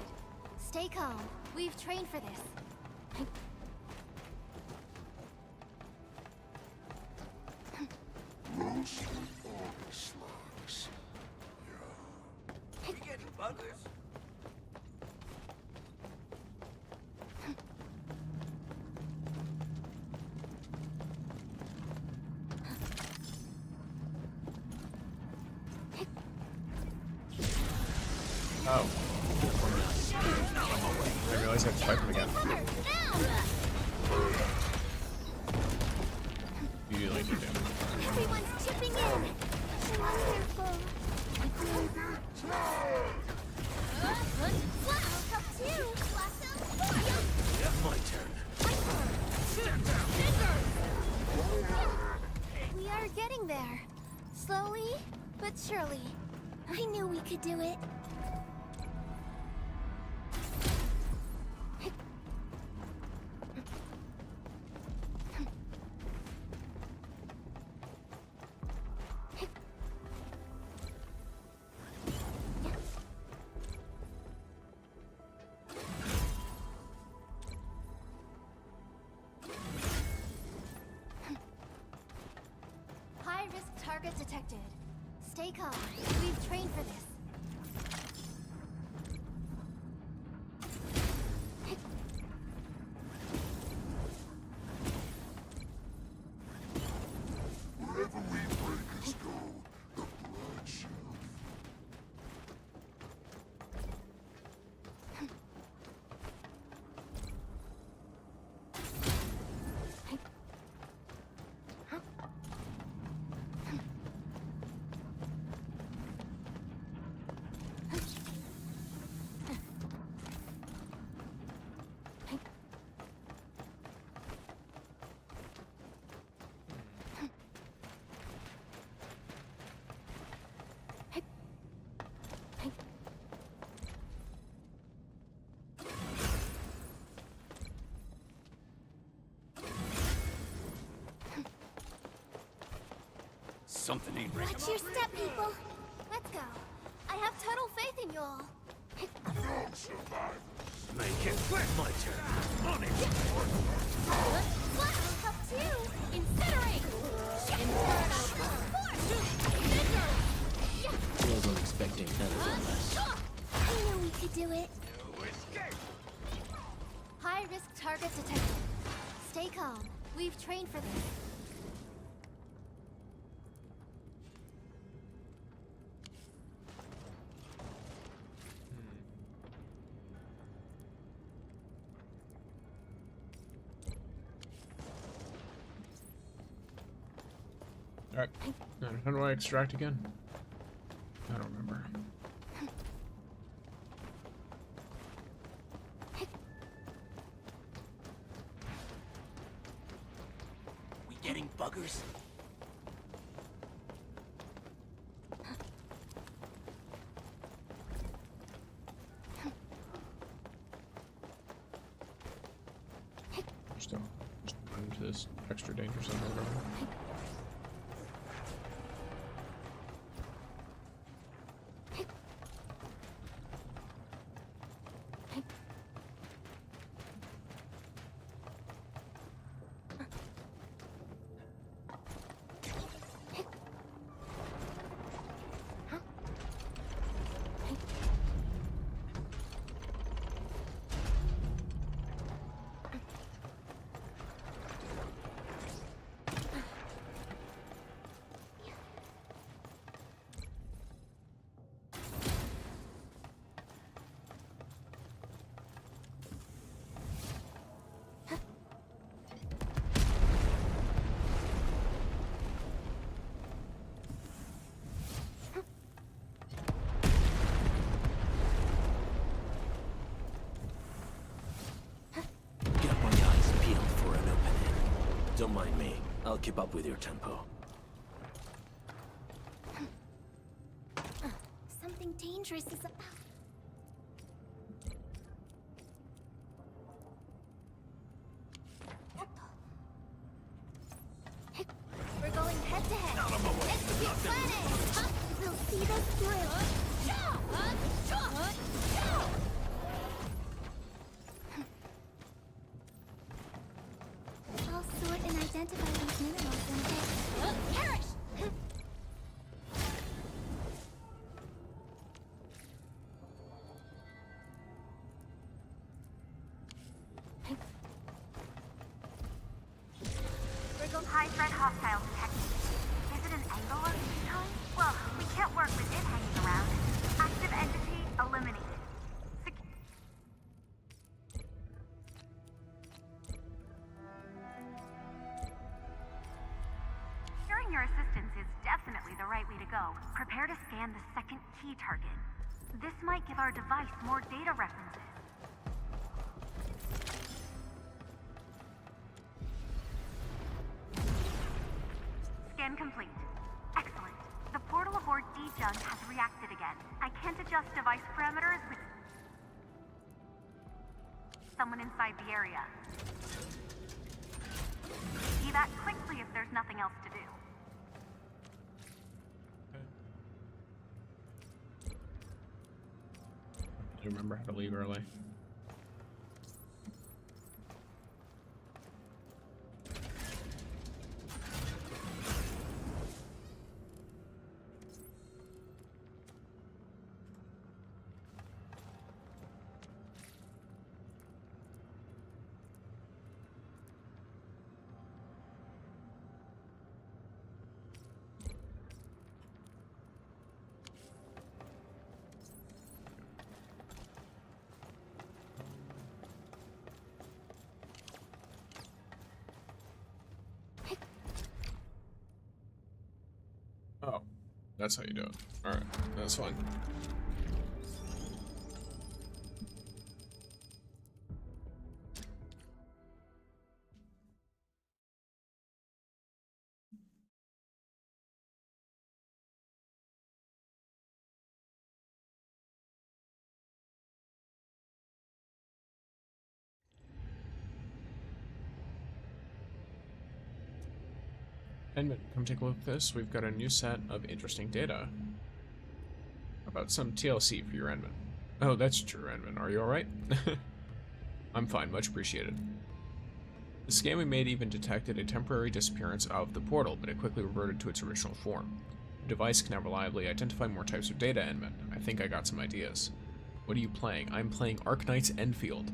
D: Stay calm. We've trained for this.
G: Roast orc slugs.
C: We getting buggers?
A: Oh. I realized I have to fight them again. You like it,
D: Everyone's chipping in. Wonderful. Wow, help too.
H: My turn.
D: We are getting there. Slowly, but surely. I knew we could do it. High-risk target detected. Stay calm. We've trained for this.
G: Wherever we breakers go, the blood shall.
C: Something ain't right.
D: Watch your step, people. Let's go. I have total faith in you all.
G: No survivors.
C: Make it quick. My turn. On it.
D: Flash, help too. Incinerate. Inferno. Force. Vigor.
H: Wasn't expecting better than that.
D: I knew we could do it.
C: No escape.
D: High risk target detected. Stay calm. We've trained for this.
A: Alright. And how do I extract again? I don't remember.
H: We getting buggers?
A: Still. Just run into this extra danger zone over there.
H: Got my eyes peeled for an opening. Don't mind me. I'll keep up with your tempo.
D: Something dangerous is about. We're going head to head. Execute planning. We'll see this through. I'll sort and identify these minerals in a bit. Perish!
F: High threat hostile detected. Is it an angle of some kind? Well, we can't work with it hanging around. Active entity eliminated. Securing your assistance is definitely the right way to go. Prepare to scan the second key target. This might give our device more data references. Scan complete. Excellent. The portal aboard D-Junk has reacted again. I can't adjust device parameters with someone inside the area. See that quickly if there's nothing else to do.
A: I remember how to leave early. Oh, that's how you do it. Alright, that's fine. Edmund, come take a look at this. We've got a new set of interesting data about some TLC for your Edmund. Oh, that's true, Edmund. Are you alright? I'm fine, much appreciated. The scan we made even detected a temporary disappearance of the portal, but it quickly reverted to its original form. The device can now reliably identify more types of data, Edmund. I think I got some ideas. What are you playing? I'm playing Arknights Endfield.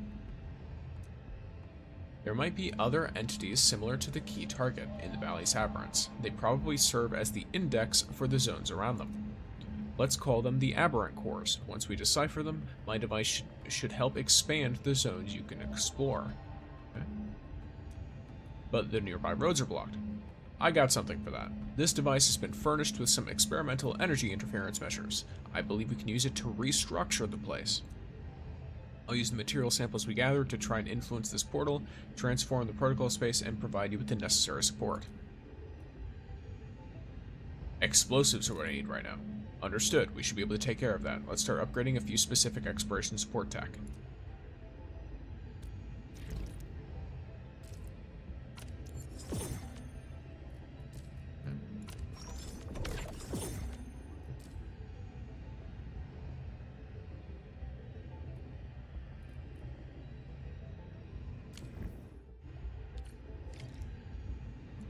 A: There might be other entities similar to the key target in the Valley's Aberrants. They probably serve as the index for the zones around them. Let's call them the Aberrant Cores. Once we decipher them, my device should help expand the zones you can explore. Okay. But the nearby roads are blocked. I got something for that. This device has been furnished with some experimental energy interference measures. I believe we can use it to restructure the place. I'll use the material samples we gathered to try and influence this portal, transform the protocol space, and provide you with the necessary support. Explosives are what I need right now. Understood. We should be able to take care of that. Let's start upgrading a few specific exploration support tech.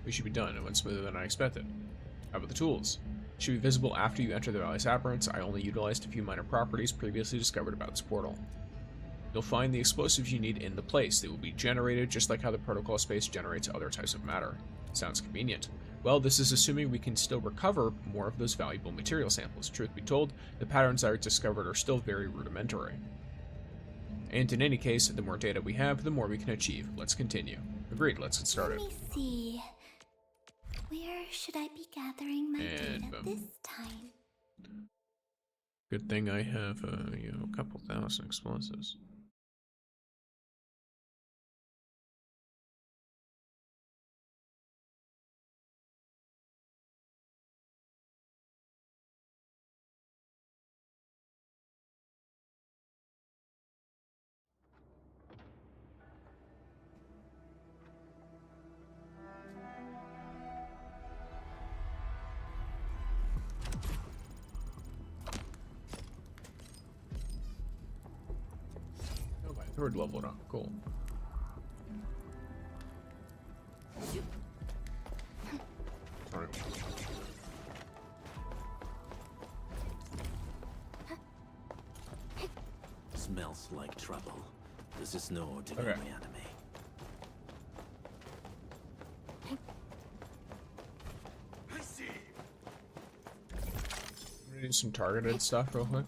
A: We should be done. It went smoother than I expected. How about the tools? Should be visible after you enter the Valley's Aberrants. I only utilized a few minor properties previously discovered about this portal. You'll find the explosives you need in the place. They will be generated just like how the protocol space generates other types of matter. Sounds convenient. Well, this is assuming we can still recover more of those valuable material samples. Truth be told, the patterns I discovered are still very rudimentary. And in any case, the more data we have, the more we can achieve. Let's continue. Agreed, let's get started.
D: Let me see. Where should I be gathering my data this time?
A: Good thing I have, a couple thousand explosives. Third leveled up, cool. Alright.
H: Smells like trouble. This is no ordinary enemy.
C: I see.
A: I'm gonna do some targeted stuff real quick.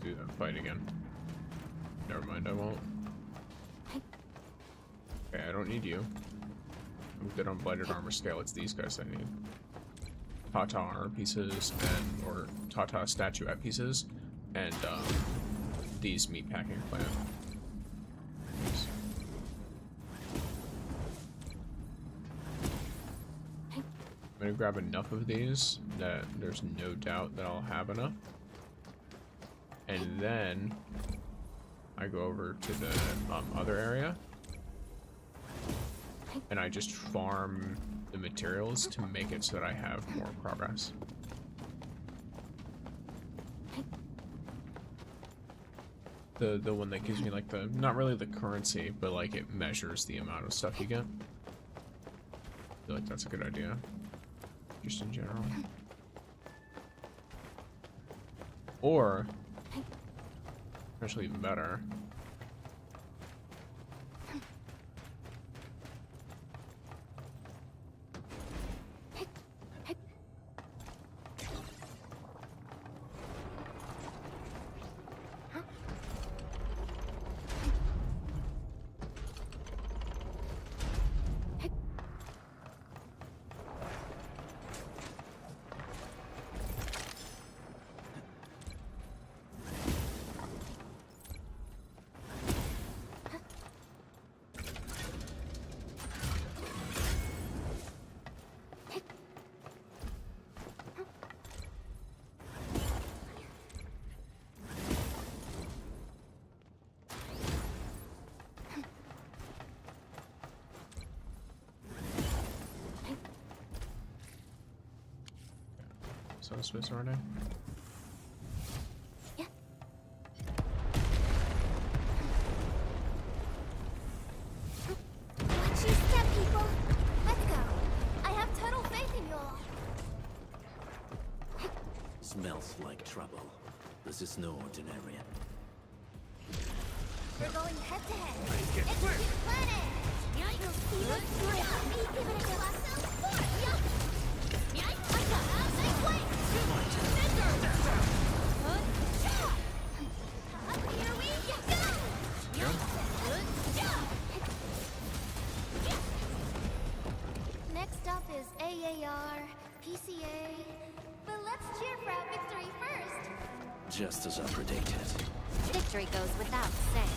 A: Do that fight again. Never mind, I won't. Okay, I don't need you. I'm good on blighted armor scale. It's these guys I need. Tata armor pieces or Tata statuette pieces, and these meatpacking plant. I'm gonna grab enough of these that there's no doubt that I'll have enough. And then I go over to the other area and I just farm the materials to make it so that I have more progress. The one that gives me like the, not really the currency, but like it measures the amount of stuff you get. I feel like that's a good idea, just in general. Or actually even better. Sun space already.
D: Yeah. Watch your step, people. Let's go. I have total faith in you all.
H: Smells like trouble. This is no ordinary.
D: We're going head to head. Execute planet. You'll see the thrill. Give it a lasso. Here we go. Next up is AAR, PCA, but let's cheer for our victory first.
H: Just as I predicted.
D: Victory goes without saying.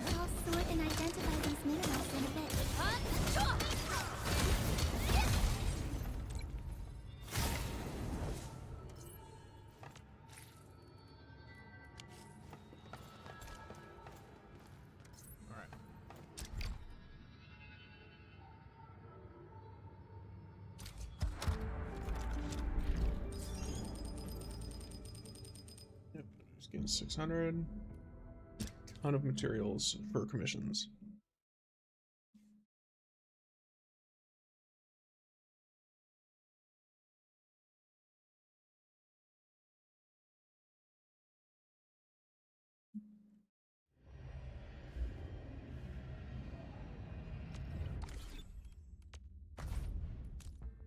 D: I'll sort and identify these minerals in a bit.
A: Alright. Yep, just getting 600. Ton of materials for commissions.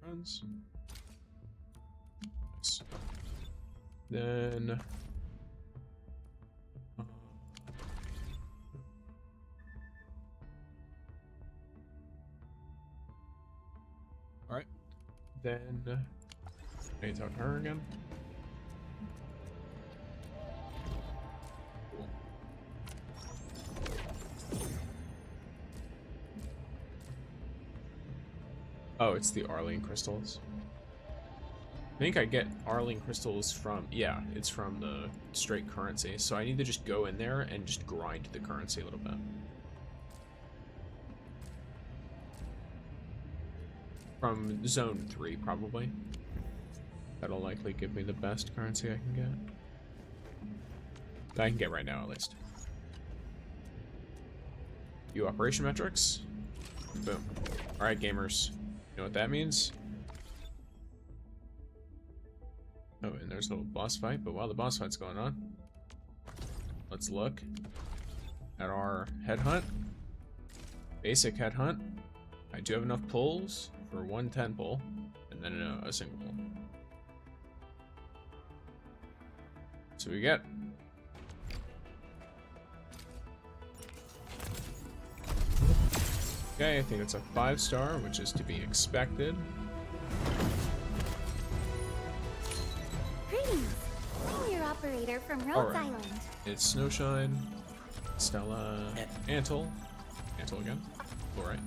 A: Friends. Nice. Then alright. Then I need to talk to her again. Cool. Oh, it's the Arlene crystals. I think I get Arlene crystals from, yeah, it's from the straight currency. So I need to just go in there and just grind the currency a little bit. From zone 3, probably. That'll likely give me the best currency I can get. That I can get right now, at least. View operation metrics. Boom. Alright, gamers. You know what that means? Oh, and there's a little boss fight, but while the boss fight's going on, let's look at our headhunt. Basic headhunt. I do have enough pulls for 110 pull, and then a single pull. So we get okay, I think it's a 5-star, which is to be expected.
D: Greetings. I'm your operator from Rhodes
A: Alright.
D: Island.
A: It's Snowshine, Stella, Antle again. Alright.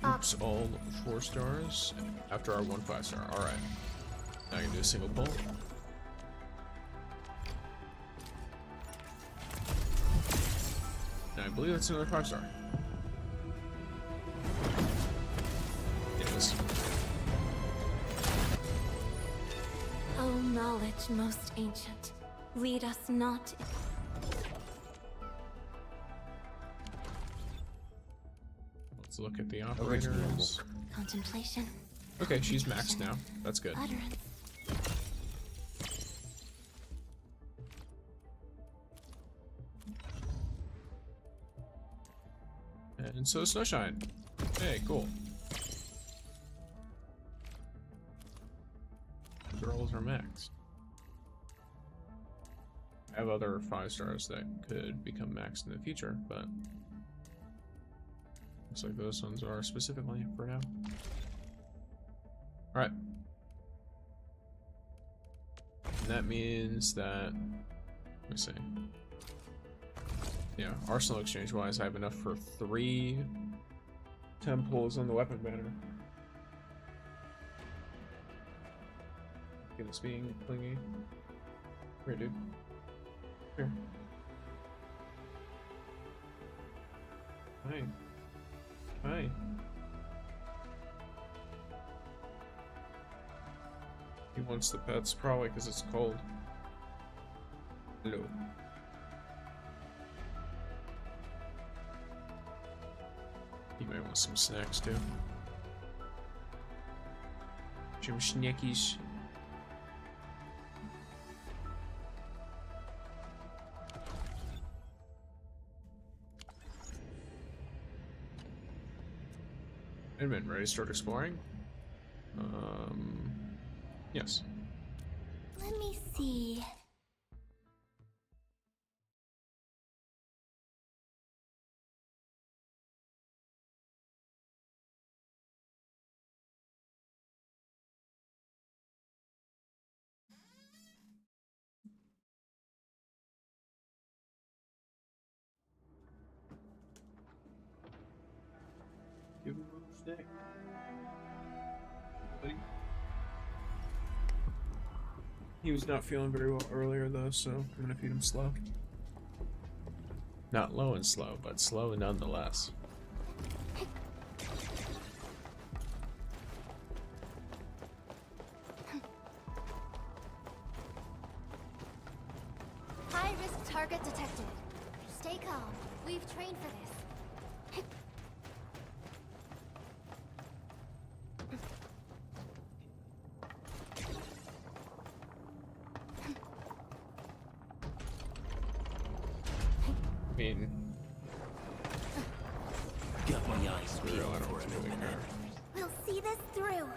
A: Oops, all 4 stars after our 1 5-star. Alright. Now I can do a single pull. And I believe that's another 5-star. It is.
I: O knowledge most ancient, lead us not.
A: Let's look at the operators.
I: Contemplation.
A: Okay, she's maxed now. That's good.
I: Utterance.
A: And so Snowshine. Hey, cool. The girls are maxed. I have other 5-stars that could become maxed in the future, but looks like those ones are specifically for now. Alright. And that means that Let me see. Yeah, arsenal exchange wise, I have enough for 3 temples on the weapon banner. It's being clingy. Here, dude. Here. Hi. Hi. He wants the pets, probably because it's cold. Hello. He might want some snacks too. Some snackies. Edmund, ready to start exploring? Yes.
D: Let me see.
A: Give him a little snack. Buddy. He was not feeling very well earlier though, so I'm gonna feed him slow. Not low and slow, but slow nonetheless.
D: High-risk target detected. Stay calm. We've trained for this.
A: I mean,
H: Got my eyes
A: for real, I
H: peeled
A: don't
H: for an
A: really
H: opening.
A: care.
D: We'll see this through.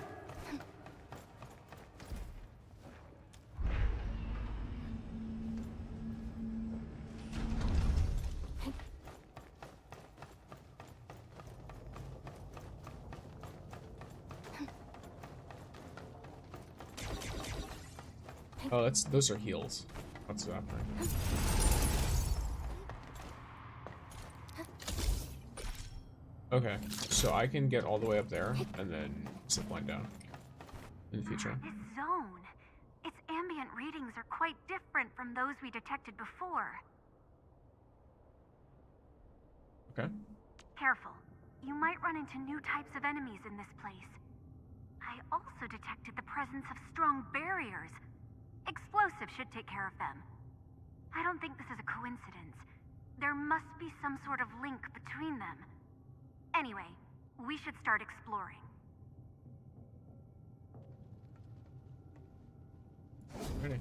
A: Oh, those are heals. What's happening? Okay, so I can get all the way up there and then zipline down in the future.
F: This zone, its ambient readings are quite different from those we detected before.
A: Okay.
F: Careful. You might run into new types of enemies in this place. I also detected the presence of strong barriers. Explosives should take care of them. I don't think this is a coincidence. There must be some sort of link between them. Anyway, we should start exploring.
A: Ready.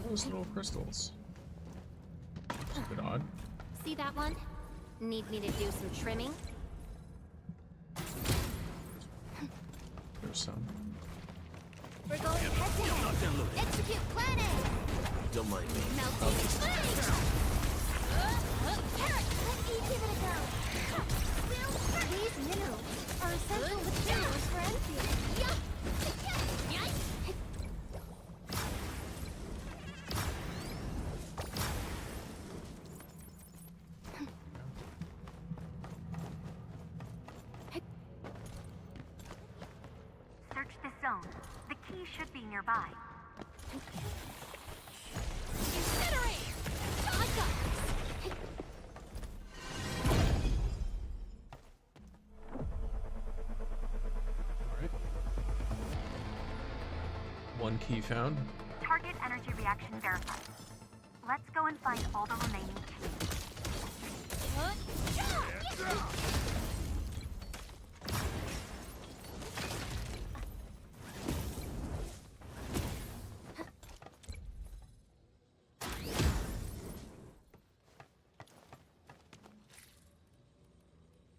A: Those little crystals. It's a bit odd.
D: See that one? Need me to do some trimming?
A: There's some.
D: We're going head to head. Execute plan A.
H: Don't mind me.
D: Melting flame! Carrot, let me give it a go. These minerals are essential materials for Endfield.
F: Search this zone. The key should be nearby.
D: Incinerate! I got this.
A: Alright. One key found.
F: Target energy reaction verified. Let's go and find all the remaining keys.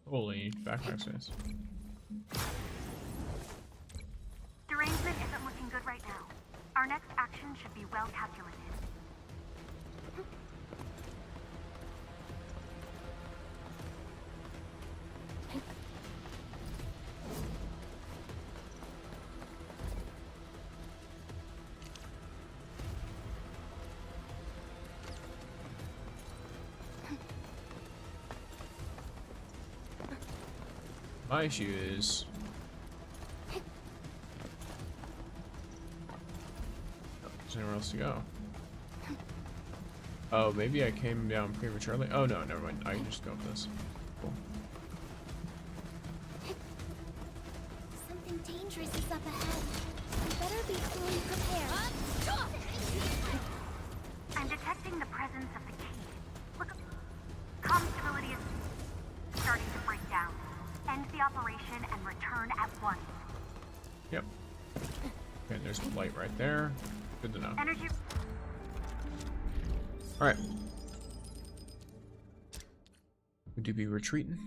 A: Holy backpack space.
F: Derangement isn't looking good right now. Our next action should be well calculated.
A: My issue is there's anywhere else to go. Oh, maybe I came down prematurely. Oh no, never mind. I can just go with this. Cool.
D: Something dangerous is up ahead. We better be fully prepared.
F: I'm detecting the presence of the key. Look, comm stability is starting to break down. End the operation and return at once.
A: Yep. Okay, there's the light right there. Good to know.
F: Energy.
A: Alright. Would you be retreating?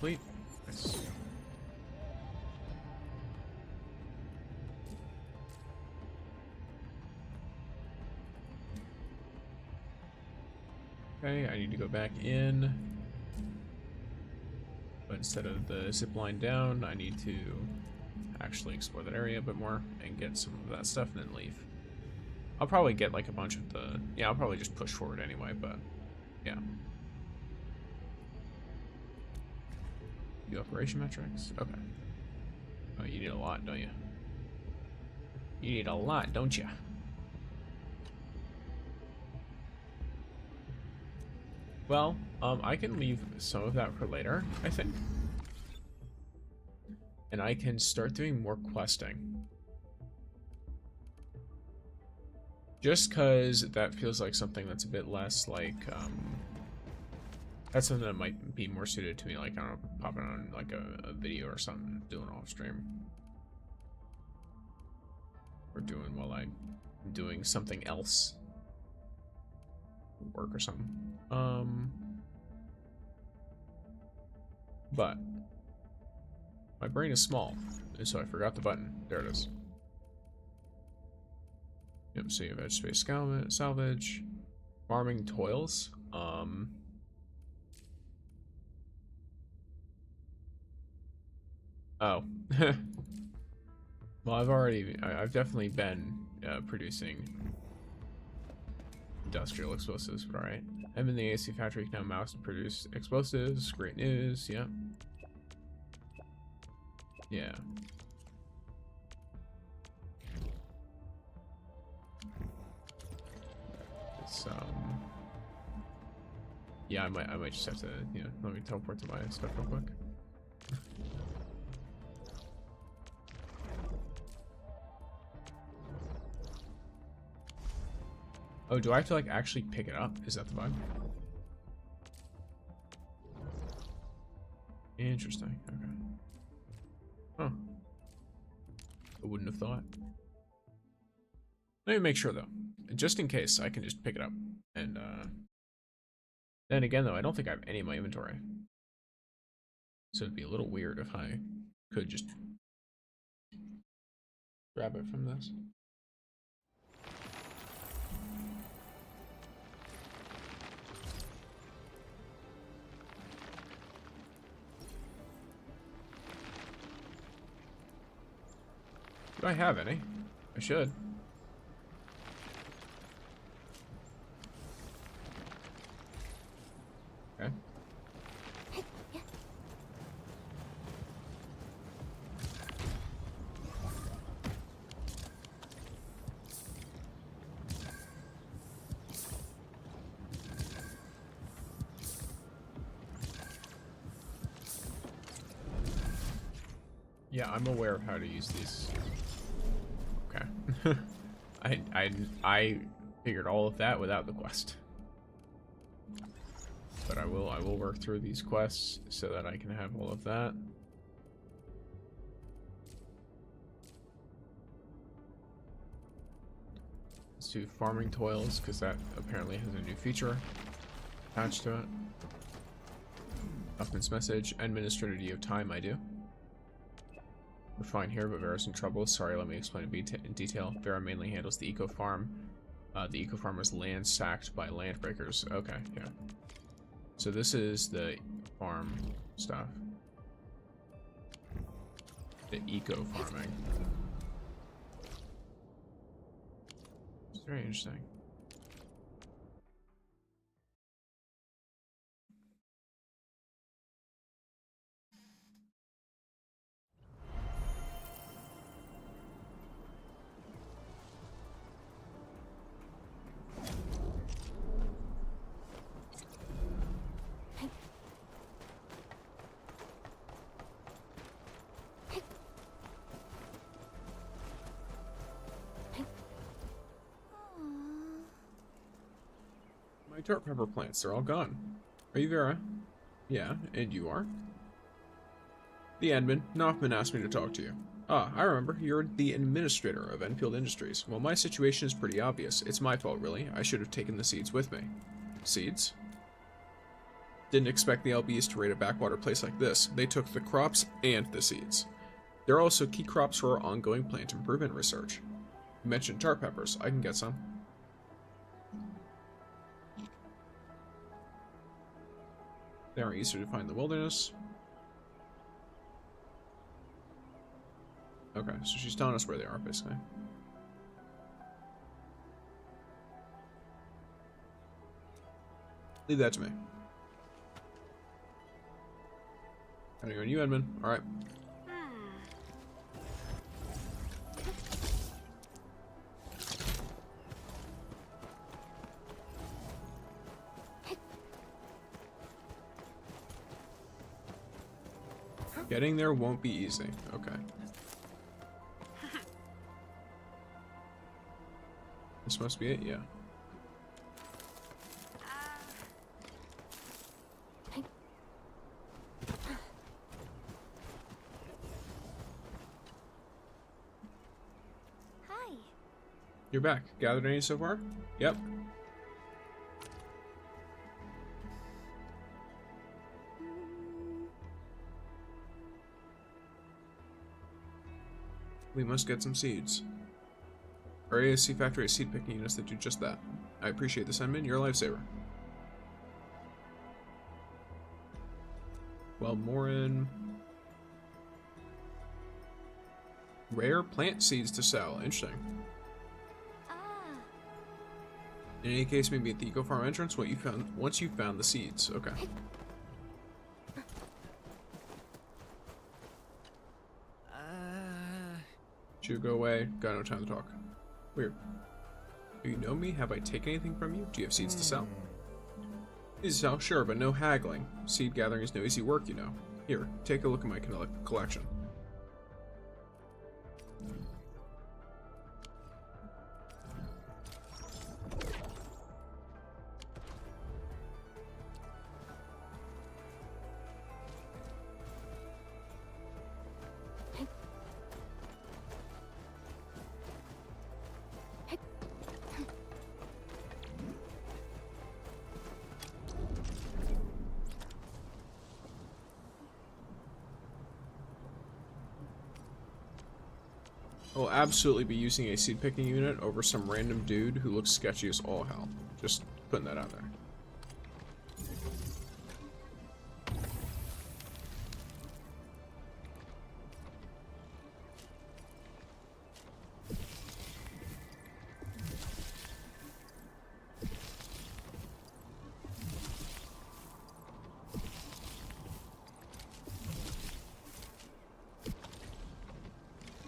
A: Complete. Nice. Okay, I need to go back in. But instead of the zip line down, I need to actually explore that area a bit more and get some of that stuff and then leave. I'll probably get like a bunch of the... Yeah, I'll probably just push forward anyway, but yeah. Operation metrics? Okay. Oh, you need a lot, don't you? You need a lot, don't you? Well, I can leave some of that for later, I think. And I can start doing more questing. Just because that feels like something that's a bit less like, that's something that might be more suited to me, like, I don't know, popping on like a video or something, doing off stream. Or doing while I'm doing something else. Work or something. But my brain is small, and so I forgot the button. There it is. Yep, so you have edge space salvage. Farming toils. Oh. Well, I've definitely been producing industrial explosives, but alright. I'm in the AC factory now. Mouse to produce explosives. Great news. Yep. Yeah. It's yeah, I might just have to, you know, let me teleport to my stuff real quick. Oh, do I have to like actually pick it up? Is that the bug? Interesting. Okay. Huh. I wouldn't have thought. Let me make sure though. Just in case, I can just pick it up. And then again though, I don't think I have any in my inventory. So it'd be a little weird if I could just grab it from this. Do I have any? I should. Okay. Yeah, I'm aware of how to use these. Okay. I figured all of that without the quest. But I will work through these quests so that I can have all of that. Let's do farming toils, because that apparently has a new feature attached to it. Upman's message. Administrator, do you have time? I do. We're fine here, but Vera's in trouble. Sorry, let me explain in detail. Vera mainly handles the eco farm. The eco farm was ransacked by landbreakers. Okay, yeah. So this is the farm stuff. The eco farming. It's very interesting. My tart pepper plants, they're all gone. Are you Vera? Yeah, and you are? The admin. Knopfman asked me to talk to you. Ah, I remember. You're the administrator of Enfield Industries. Well, my situation is pretty obvious. It's my fault, really. I should have taken the seeds with me. Seeds? Didn't expect the LBs to raid a backwater place like this. They took the crops and the seeds. They're also key crops for our ongoing plant improvement research. You mentioned tart peppers. I can get some. They aren't easy to find in the wilderness. Okay, so she's telling us where they are, basically. Leave that to me. Counting on you, Edmund. Alright. Getting there won't be easy. Okay. This must be it, yeah.
D: Hi.
A: You're back. Gathered any so far? Yep. We must get some seeds. Our ASC factory has seed picking units that do just that. I appreciate the sentiment. You're a lifesaver. Well, Morin. Rare plant seeds to sell. Interesting.
D: Ah.
A: In any case, maybe at the eco farm entrance. What you found once you found the seeds. Okay. Should go away. Got no time to talk. Weird. Do you know me? Have I taken anything from you? Do you have seeds to sell? Seeds to sell? Sure, but no haggling. Seed gathering is no easy work, you know. Here, take a look at my collection. I'll absolutely be using a seed picking unit over some random dude who looks sketchy as all hell. Just putting that out there.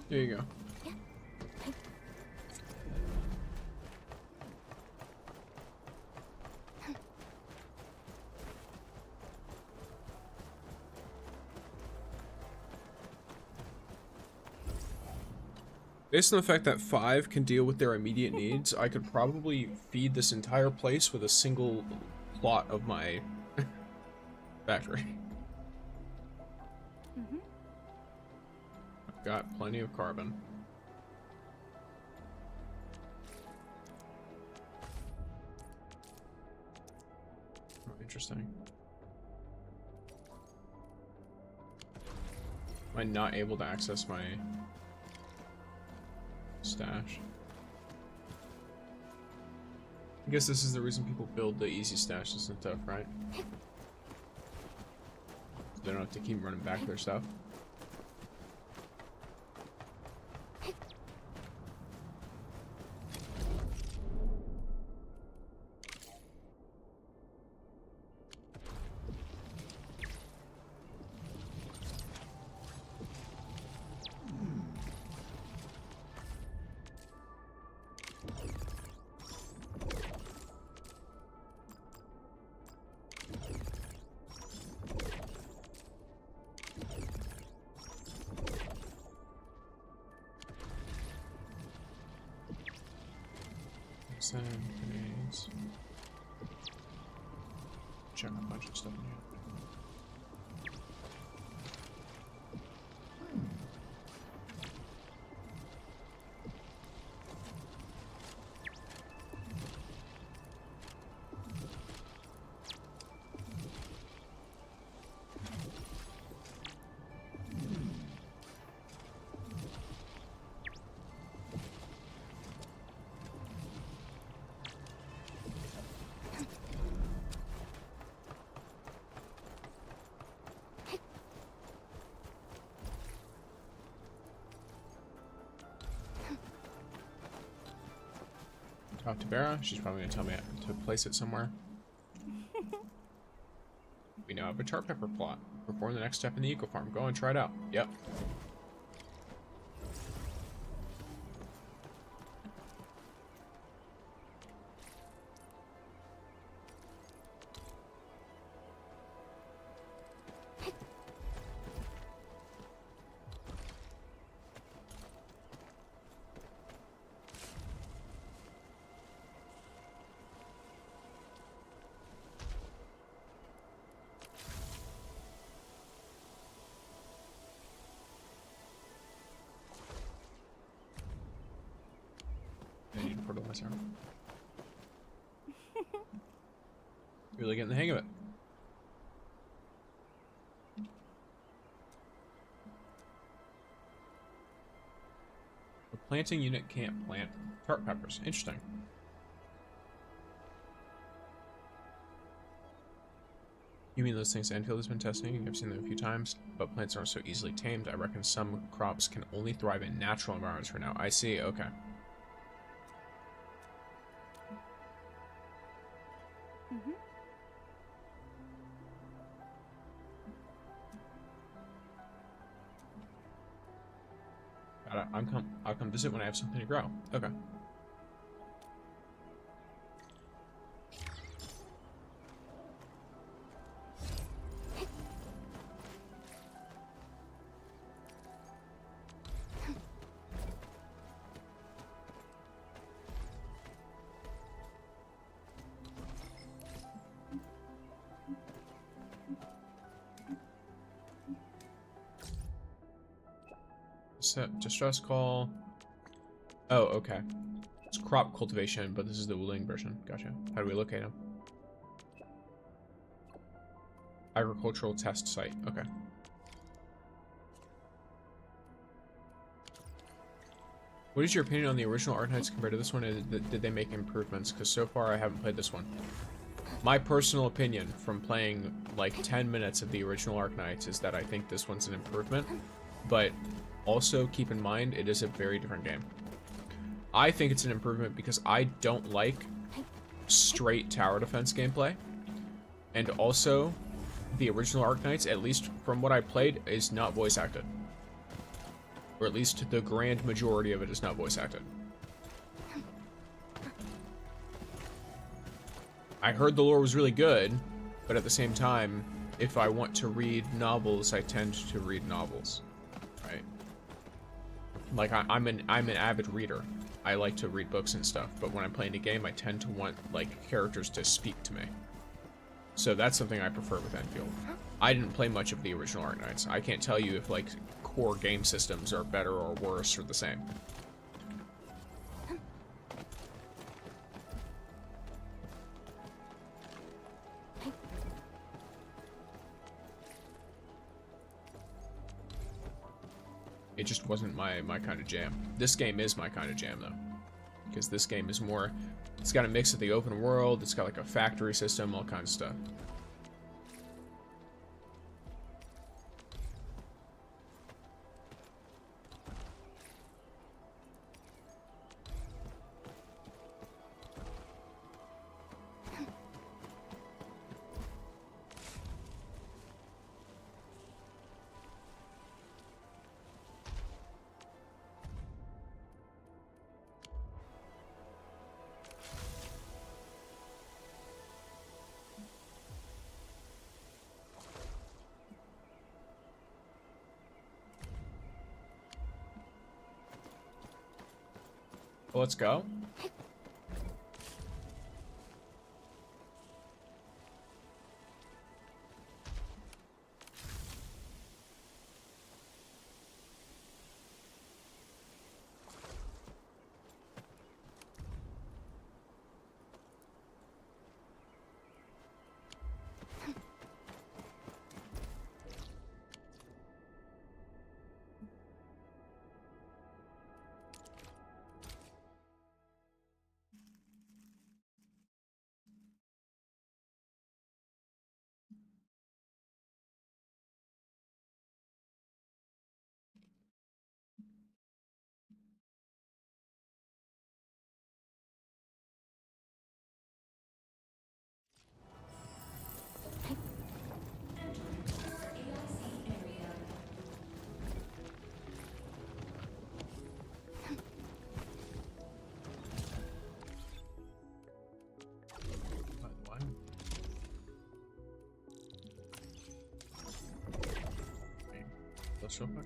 A: There you go. Based on the fact that 5 can deal with their immediate needs, I could probably feed this entire place with a single plot of my factory. I've got plenty of carbon. Oh, interesting. Am I not able to access my stash? I guess this is the reason people build the easy stashes and stuff, right? They don't have to keep running back their stuff. Grenades. Check a bunch of stuff in here. Talk to Vera. She's probably gonna tell me to place it somewhere. We now have a chart pepper plot. Perform the next step in the eco farm. Go and try it out. Yep. Really getting the hang of it. The planting unit can't plant tart peppers. Interesting. You mean those things Endfield has been testing? I've seen them a few times, but plants aren't so easily tamed. I reckon some crops can only thrive in natural environments for now. I see, okay. I'll come visit when I have something to grow. Okay. Set distress call. Oh, okay. It's crop cultivation, but this is the Wuling version. Gotcha. How do we locate them? Agricultural test site. Okay. What is your opinion on the original Arknights compared to this one? Did they make improvements? Because so far I haven't played this one. My personal opinion from playing like 10 minutes of the original Arknights is that I think this one's an improvement, but also keep in mind it is a very different game. I think it's an improvement because I don't like straight tower defense gameplay, and also the original Arknights, at least from what I played, is not voice acted. Or at least the grand majority of it is not voice acted. I heard the lore was really good, but at the same time, if I want to read novels, I tend to read novels, right? Like I'm an avid reader. I like to read books and stuff, but when I'm playing a game, I tend to want like characters to speak to me. So that's something I prefer with Endfield. I didn't play much of the original Arknights. I can't tell you if like core game systems are better or worse or the same. It just wasn't my kind of jam. This game is my kind of jam, though. Because this game is more... It's got a mix of the open world, it's got like a factory system, all kinds of stuff. Well, let's go. Let's real quick.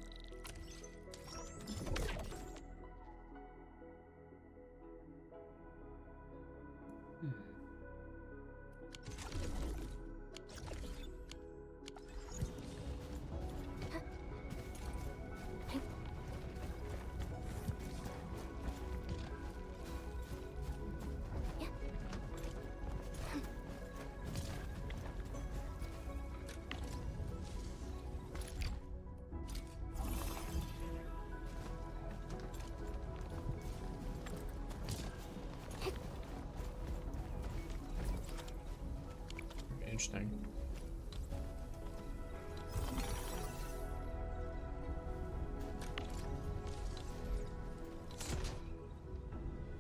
A: Interesting.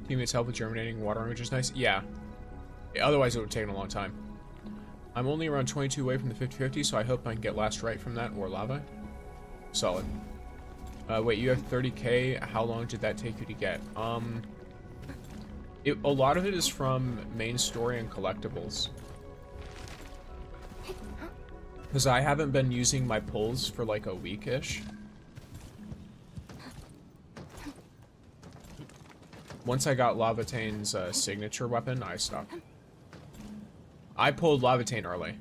A: Teammates help with germinating water, which is nice. Yeah. Otherwise, it would have taken a long time. I'm only around 22 away from the 50-50, so I hope I can get last right from that or lava. Solid. Wait, you have 30k. How long did that take you to get? A lot of it is from main story and collectibles. Because I haven't been using my pulls for like a week-ish. Once I got Laevatain's signature weapon, I stopped. I pulled Laevatain early.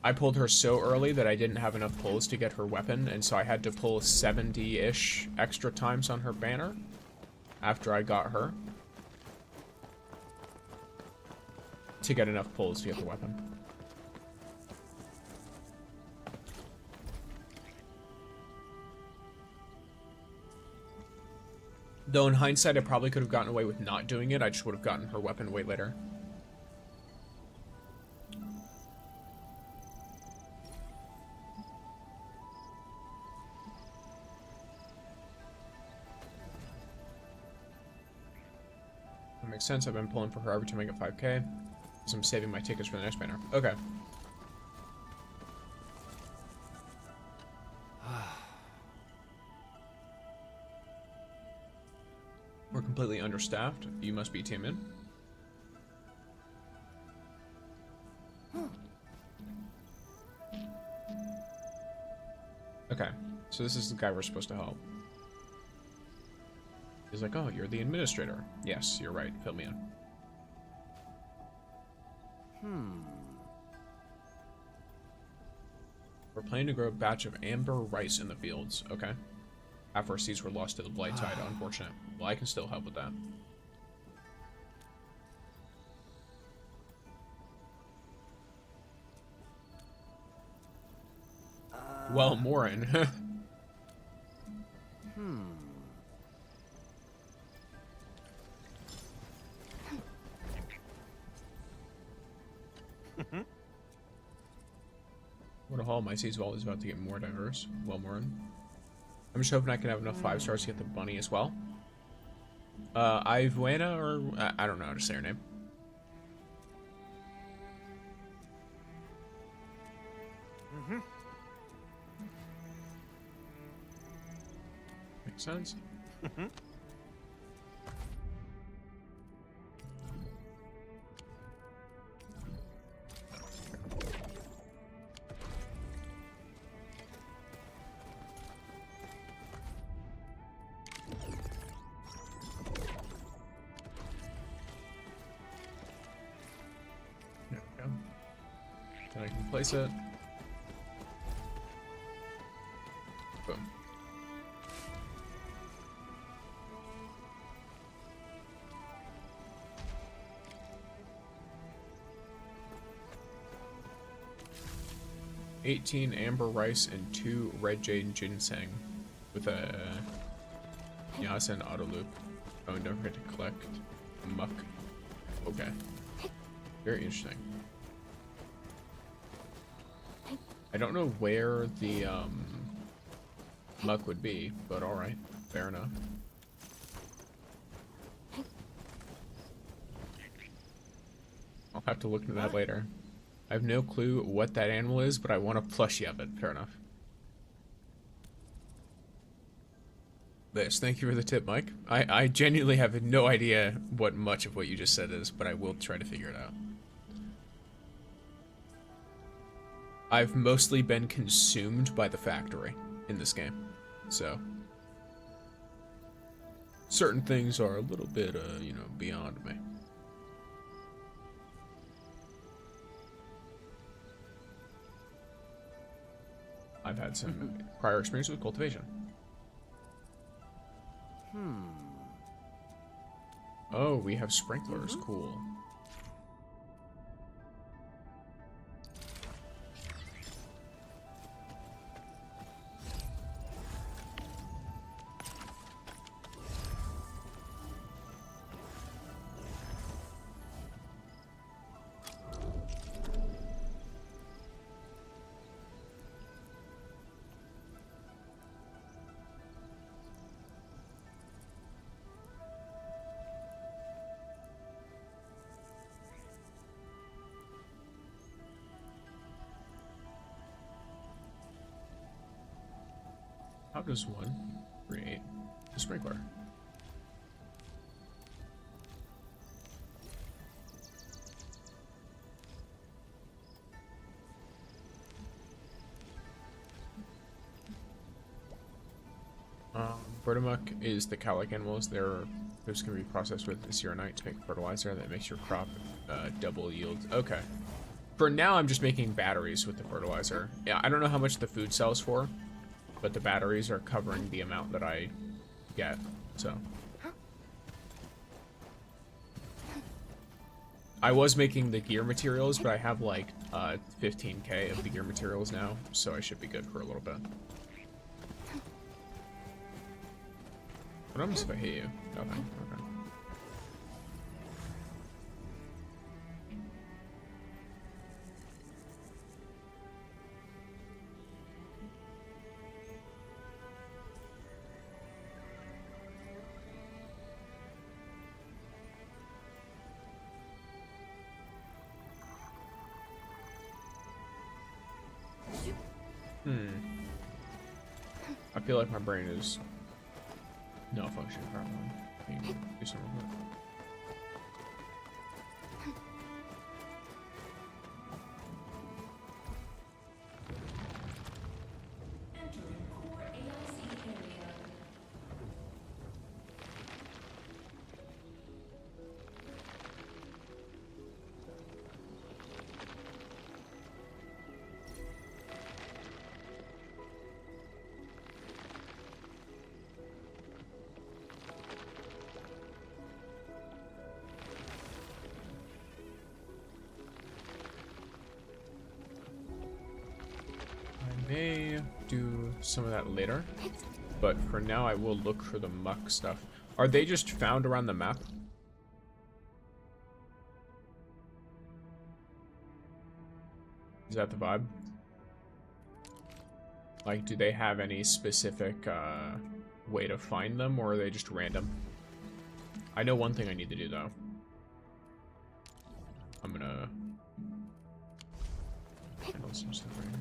A: I pulled her so early that I didn't have enough pulls to get her weapon, and so I had to pull 70-ish extra times on her banner after I got her to get enough pulls to get the weapon. Though in hindsight, I probably could have gotten away with not doing it. I just would have gotten her weapon way later. That makes sense. I've been pulling for her every time I get 5k. Because I'm saving my tickets for the next banner. Okay. We're completely understaffed. You must be team in. Okay, so this is the guy we're supposed to help. He's like, oh, you're the administrator. Yes, you're right. Fill me in. We're planning to grow a batch of amber rice in the fields. Okay. Half our seeds were lost to the blight tide. Unfortunate. Well, I can still help with that. Well, Morin. What a haul. My seeds vault is about to get more diverse. Well, Morin. I'm just hoping I can have enough 5 stars to get the bunny as well. Ivuena, or I don't know how to say her name. Makes sense. There we go. Then I can place it. Boom. $18 amber rice and 2 red jade ginseng with a Yasen auto loop. Oh, and don't forget to collect muck. Okay. Very interesting. I don't know where the muck would be, but alright. Fair enough. I'll have to look into that later. I have no clue what that animal is, but I want a plushie of it. Fair enough. Liz, thank you for the tip, Mike. I genuinely have no idea what much of what you just said is, but I will try to figure it out. I've mostly been consumed by the factory in this game, so certain things are a little bit, you know, beyond me. I've had some prior experience with cultivation. Oh, we have sprinklers. Cool. How does one create a sprinkler? Vertimuck is the cow-like animals. Those can be processed with Zero-Night to make fertilizer that makes your crop double yield. Okay. For now, I'm just making batteries with the fertilizer. Yeah, I don't know how much the food sells for, but the batteries are covering the amount that I get, so. I was making the gear materials, but I have like 15k of the gear materials now, so I should be good for a little bit. What happens if I hit you? Nothing. Okay. I feel like my brain is not functioning properly. I need to do something with it. some of that later. But for now, I will look for the muck stuff. Are they just found around the map? Is that the vibe? Like, do they have any specific way to find them, or are they just random? I know one thing I need to do, though. I'm gonna handle some stuff right here.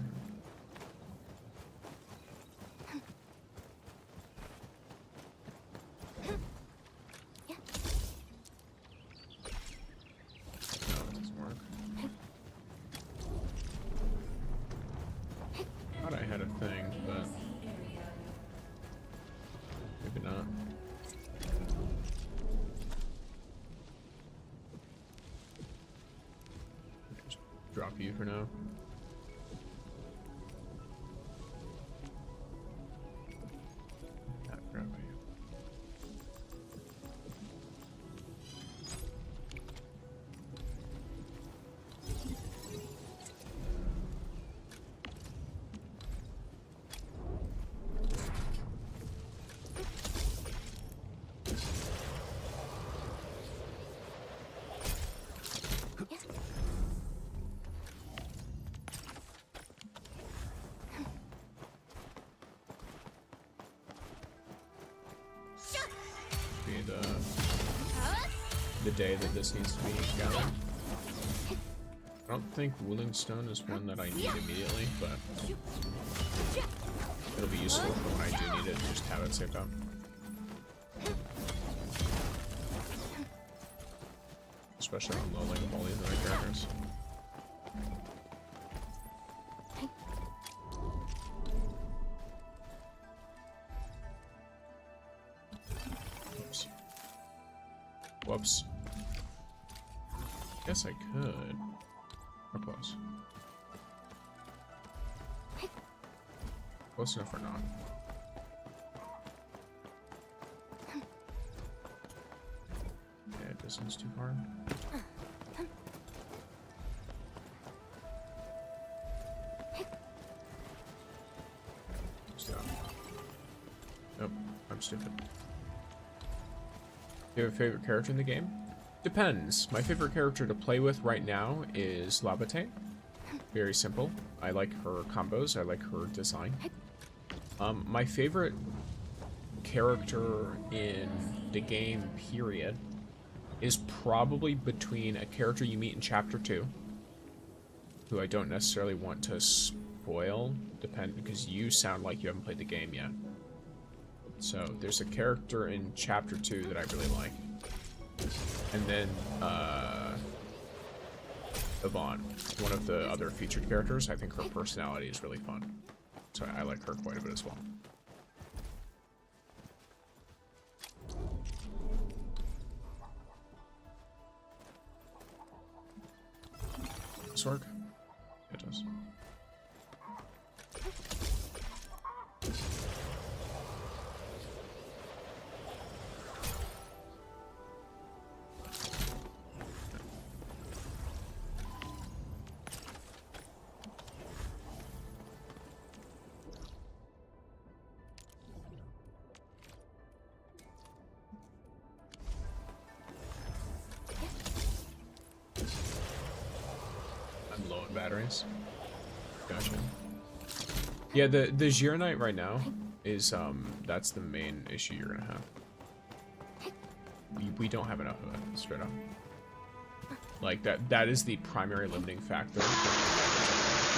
A: I had a thing, but maybe not. Just drop you for now. Not grab you. The day that this needs to be gathered. I don't think Wooling Stone is one that I need immediately, but it'll be useful for when I do need it, just have it saved up. Especially on low link of all these other characters. Whoops. Whoops. Guess I could. Or close. Close enough or not? Yeah, distance too far. Stop. Nope, I'm stupid. Do you have a favorite character in the game? Depends. My favorite character to play with right now is Laevatain. Very simple. I like her combos. I like her design. My favorite character in the game, period, is probably between a character you meet in Chapter 2, who I don't necessarily want to spoil, because you sound like you haven't played the game yet. So there's a character in Chapter 2 that I really like. And then, Yvonne, one of the other featured characters. I think her personality is really fun. So I like her quite a bit as well. Does this work? It does. Batteries. Gotcha. Yeah, the Zyrnite right now is that's the main issue you're gonna have. We don't have enough of it, straight up. Like that is the primary limiting factor.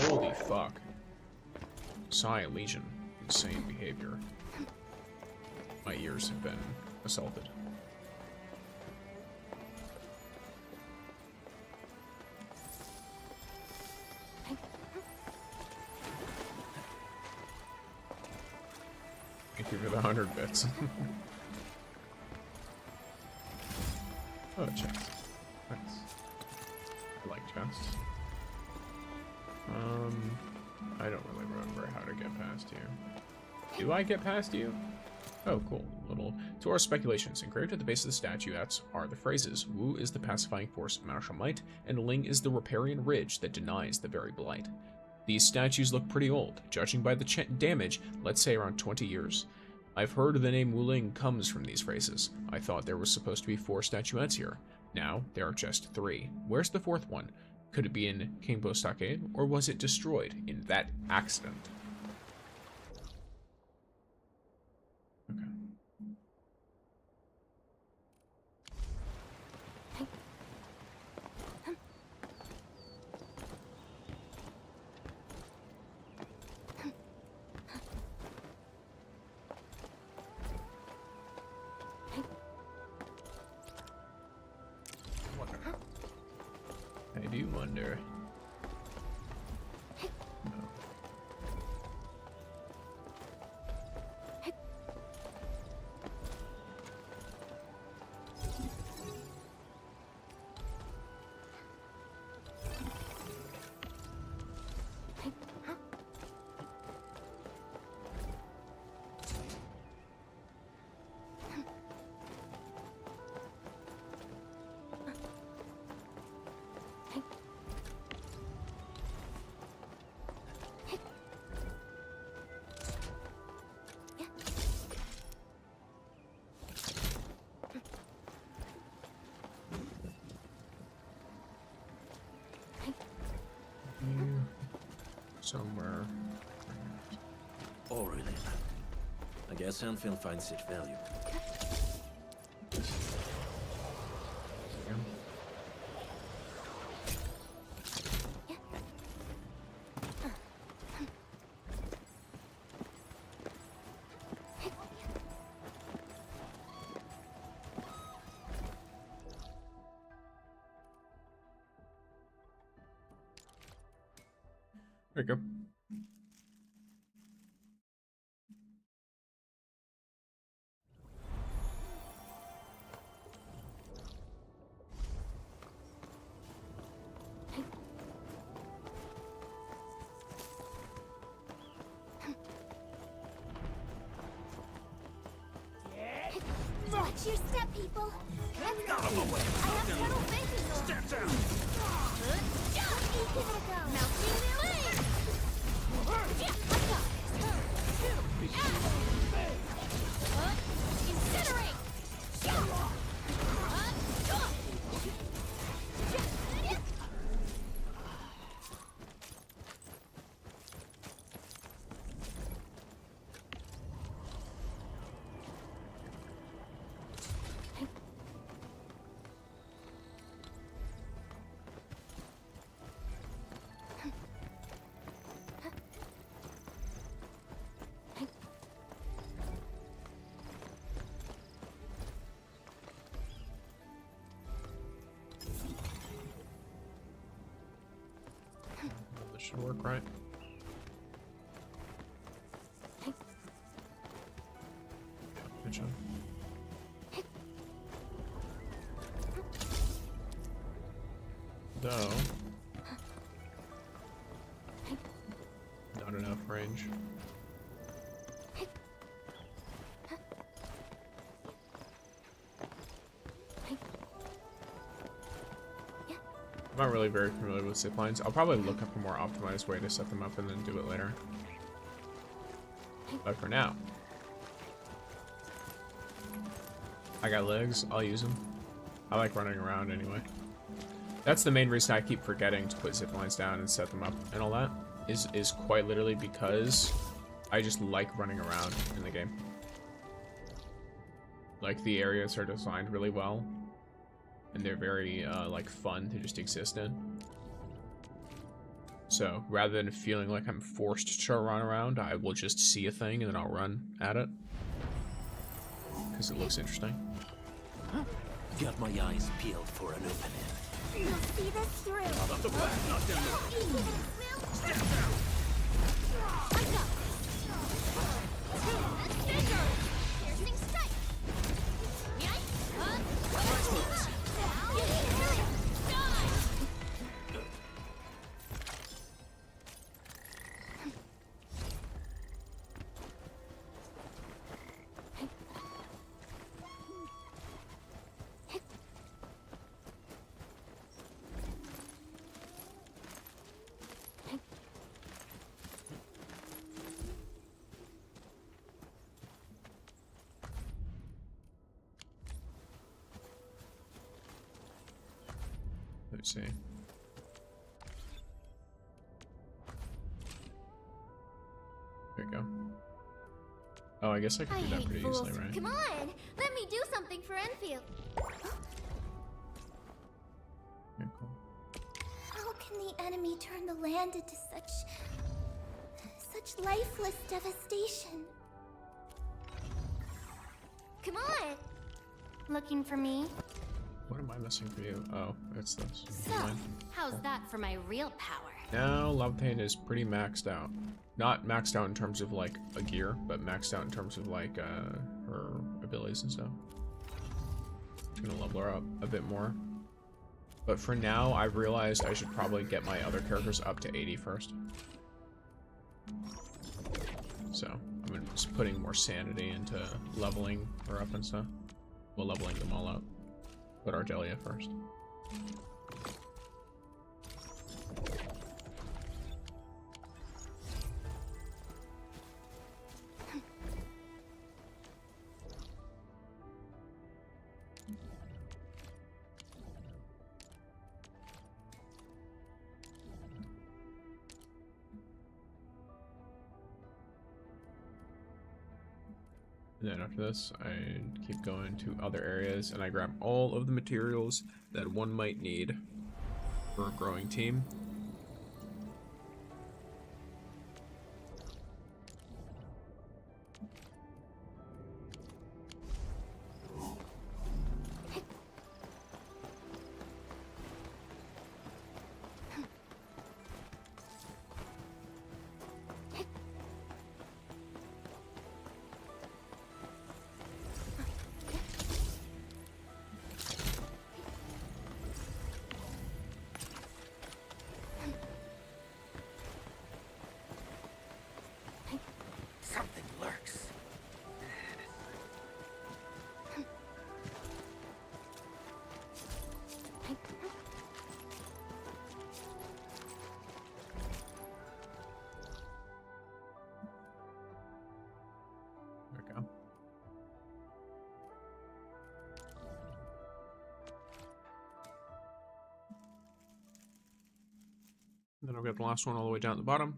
A: Holy fuck. Psi Legion. Insane behavior. My ears have been assaulted. Thank you for the 100 bits. Oh, chest. Nice. I like chests. I don't really remember how to get past you. Do I get past you? Oh, cool. To our speculations, engraved at the base of the statue are the phrases, Wu is the pacifying force of martial might, and Ling is the riparian ridge that denies the very blight. These statues look pretty old, judging by the damage, let's say around 20 years. I've heard the name Wuling comes from these phrases. I thought there was supposed to be 4 statuettes here. Now, there are just 3. Where's the 4th one? Could it be in Kingpo Stockade, or was it destroyed in that accident? Okay. I do wonder. No. Somewhere.
H: Oh, really? I guess Endfield finds it valuable.
A: There you go.
D: Watch your step, people. Let's go. I have trouble making them.
C: Step down!
D: Give it a go. Mounting blade. Incinerate.
A: This should work, right? Good job. Though, not enough range. I'm not really very familiar with zip lines. I'll probably look up a more optimized way to set them up and then do it later. But for now, I got legs, I'll use them. I like running around anyway. That's the main reason I keep forgetting to put zip lines down and set them up and all that, is quite literally because I just like running around in the game. Like, the areas are designed really well, and they're very, like, fun to just exist in. So, rather than feeling like I'm forced to run around, I will just see a thing and then I'll run at it. Because it looks interesting.
H: Got my eyes peeled for an opening.
D: You'll see this through.
C: Up the back, not down the... Step down!
D: Piercing strike.
A: Let me see. There you go. Oh, I guess I could do that pretty easily, right?
D: Come on, let me do something for Enfield.
A: Okay, cool.
D: How can the enemy turn the land into such lifeless devastation? Come on! Looking for me?
A: What am I missing for you? Oh, it's this.
I: So,
A: Mine.
I: how's that for my real power?
A: Now, Laevatain is pretty maxed out. Not maxed out in terms of like a gear, but maxed out in terms of like her abilities and stuff. I'm gonna level her up a bit more. But for now, I've realized I should probably get my other characters up to 80 first. So, I'm just putting more sanity into leveling her up and stuff. Well, leveling them all up. Put Argelia first. And then after this, I keep going to other areas and I grab all of the materials that one might need for a growing team.
C: Something lurks.
A: There we go. Then I'll get the last one all the way down at the bottom.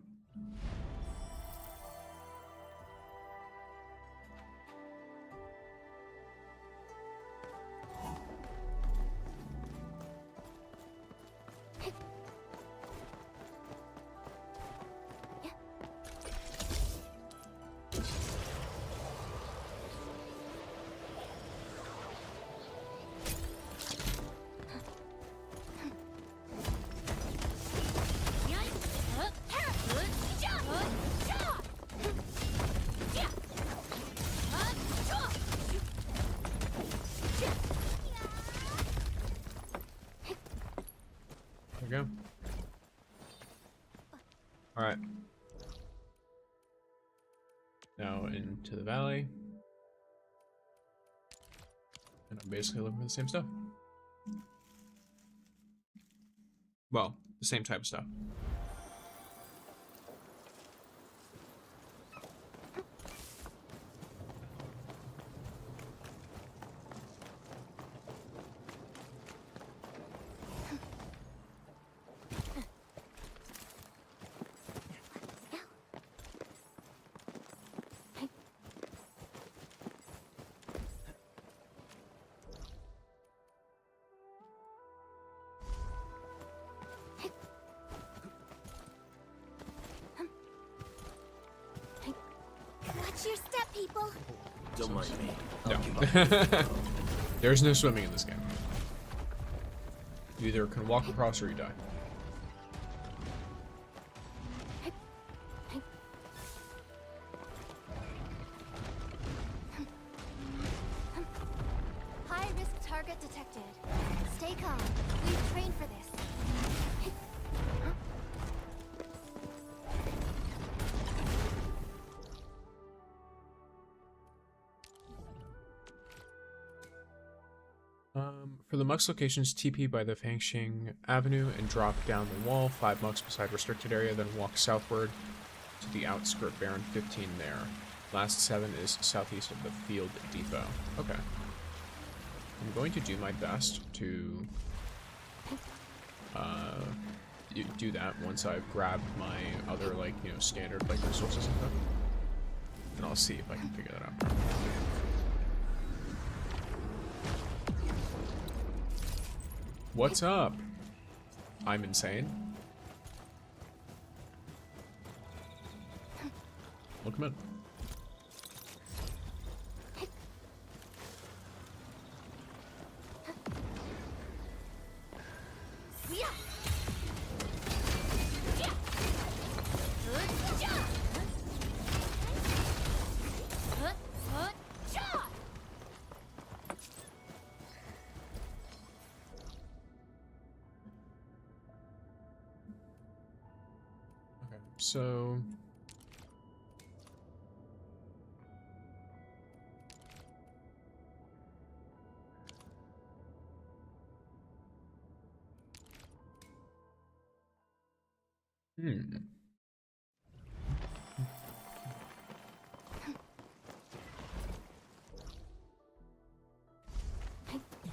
A: There we go. Alright. Now into the valley. And I'm basically looking for the same stuff. Well, the same type of stuff.
D: Watch your step, people.
H: Don't mind me.
A: No.
H: I'll keep up.
A: There's no swimming in this game. You either can walk across or you die.
D: High risk target detected. Stay calm. We've trained for this.
A: For the Mux locations, TP by the Fangxing Avenue and drop down the wall, 5 Mux beside restricted area, then walk southward to the outskirt Baron 15 there. Last 7 is southeast of the field depot. Okay. I'm going to do my best to do that once I've grabbed my other, like, you know, standard, like, resources and stuff. And I'll see if I can figure that out. What's up? I'm insane. Welcome in. So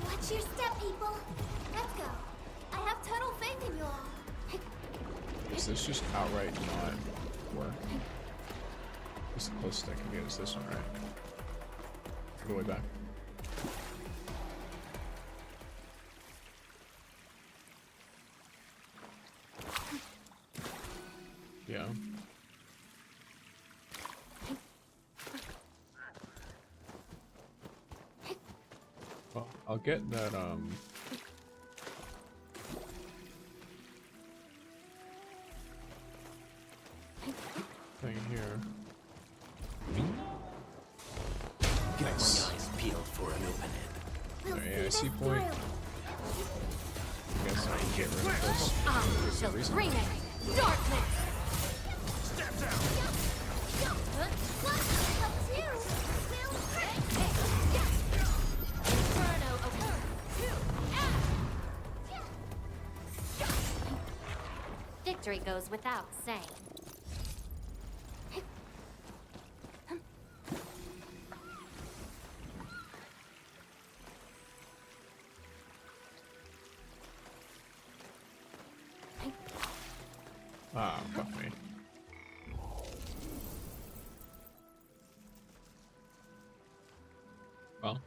D: Watch your step, people. Let's go. I have total faith in you all.
A: is this just outright not work? This is the closest I can get is this one, right? All the way back. Yeah. Well, I'll get that, thing here.
H: Get
A: Nice.
H: my eyes peeled for an opening.
D: We'll
A: Yeah, I
D: see
A: see
D: this
A: point.
D: through.
A: I guess I can get rid of this.
I: I shall
A: reason.
I: bring it. Darkness.
C: Step down!
I: Inferno occurs. Victory goes without saying.
A: Ah, fuck me. Well.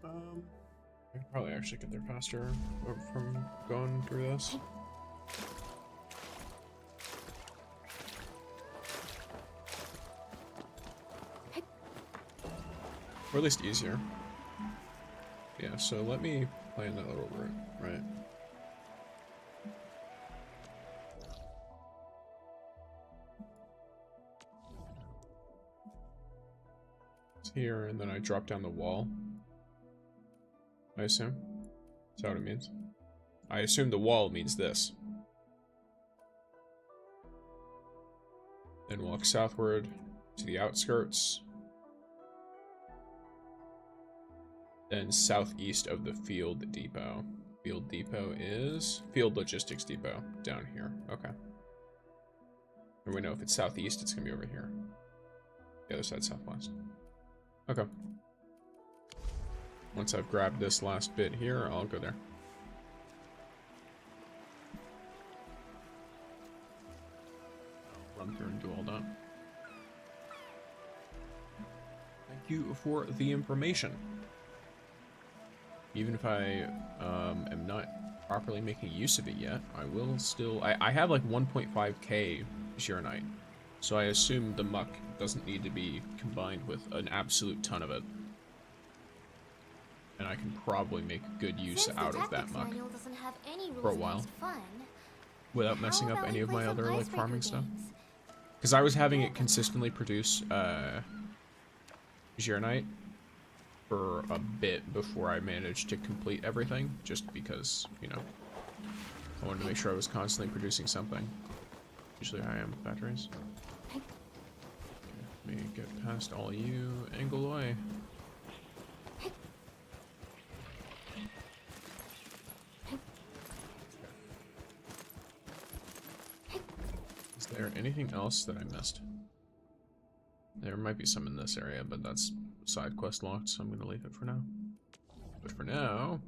A: I could probably actually get there faster from going through this. Or at least easier. Yeah, so let me plan that little route, right? It's here, and then I drop down the wall. I assume. Is that what it means? I assume the wall means this. Then walk southward to the outskirts. Then southeast of the field depot. Field depot is field logistics depot down here. Okay. And we know if it's southeast, it's gonna be over here. The other side southwest. Okay. Once I've grabbed this last bit here, I'll go there. I'll run through and do all that. Thank you for the information. Even if I am not properly making use of it yet, I will still... I have like 1.5k Zhurnite, so I assume the muck doesn't need to be combined with an absolute ton of it. And I can probably make good use
D: Since the
A: out of that
D: tactics
A: muck
D: manual doesn't have any rules
A: for a while
D: against fun,
A: without messing
D: how
A: up
D: about
A: any
D: we
A: of
D: play
A: my
D: some
A: other like
D: icebreaker
A: farming stuff.
D: games?
A: Because I was having it consistently produce Arknight for a bit before I managed to complete everything, just because, you know, I wanted to make sure I was constantly producing something. Usually I am with batteries. Okay, let me get past all you, angle away. Is there anything else that I missed? There might be some in this area, but that's side quest locked, so I'm gonna leave it for now. But for now,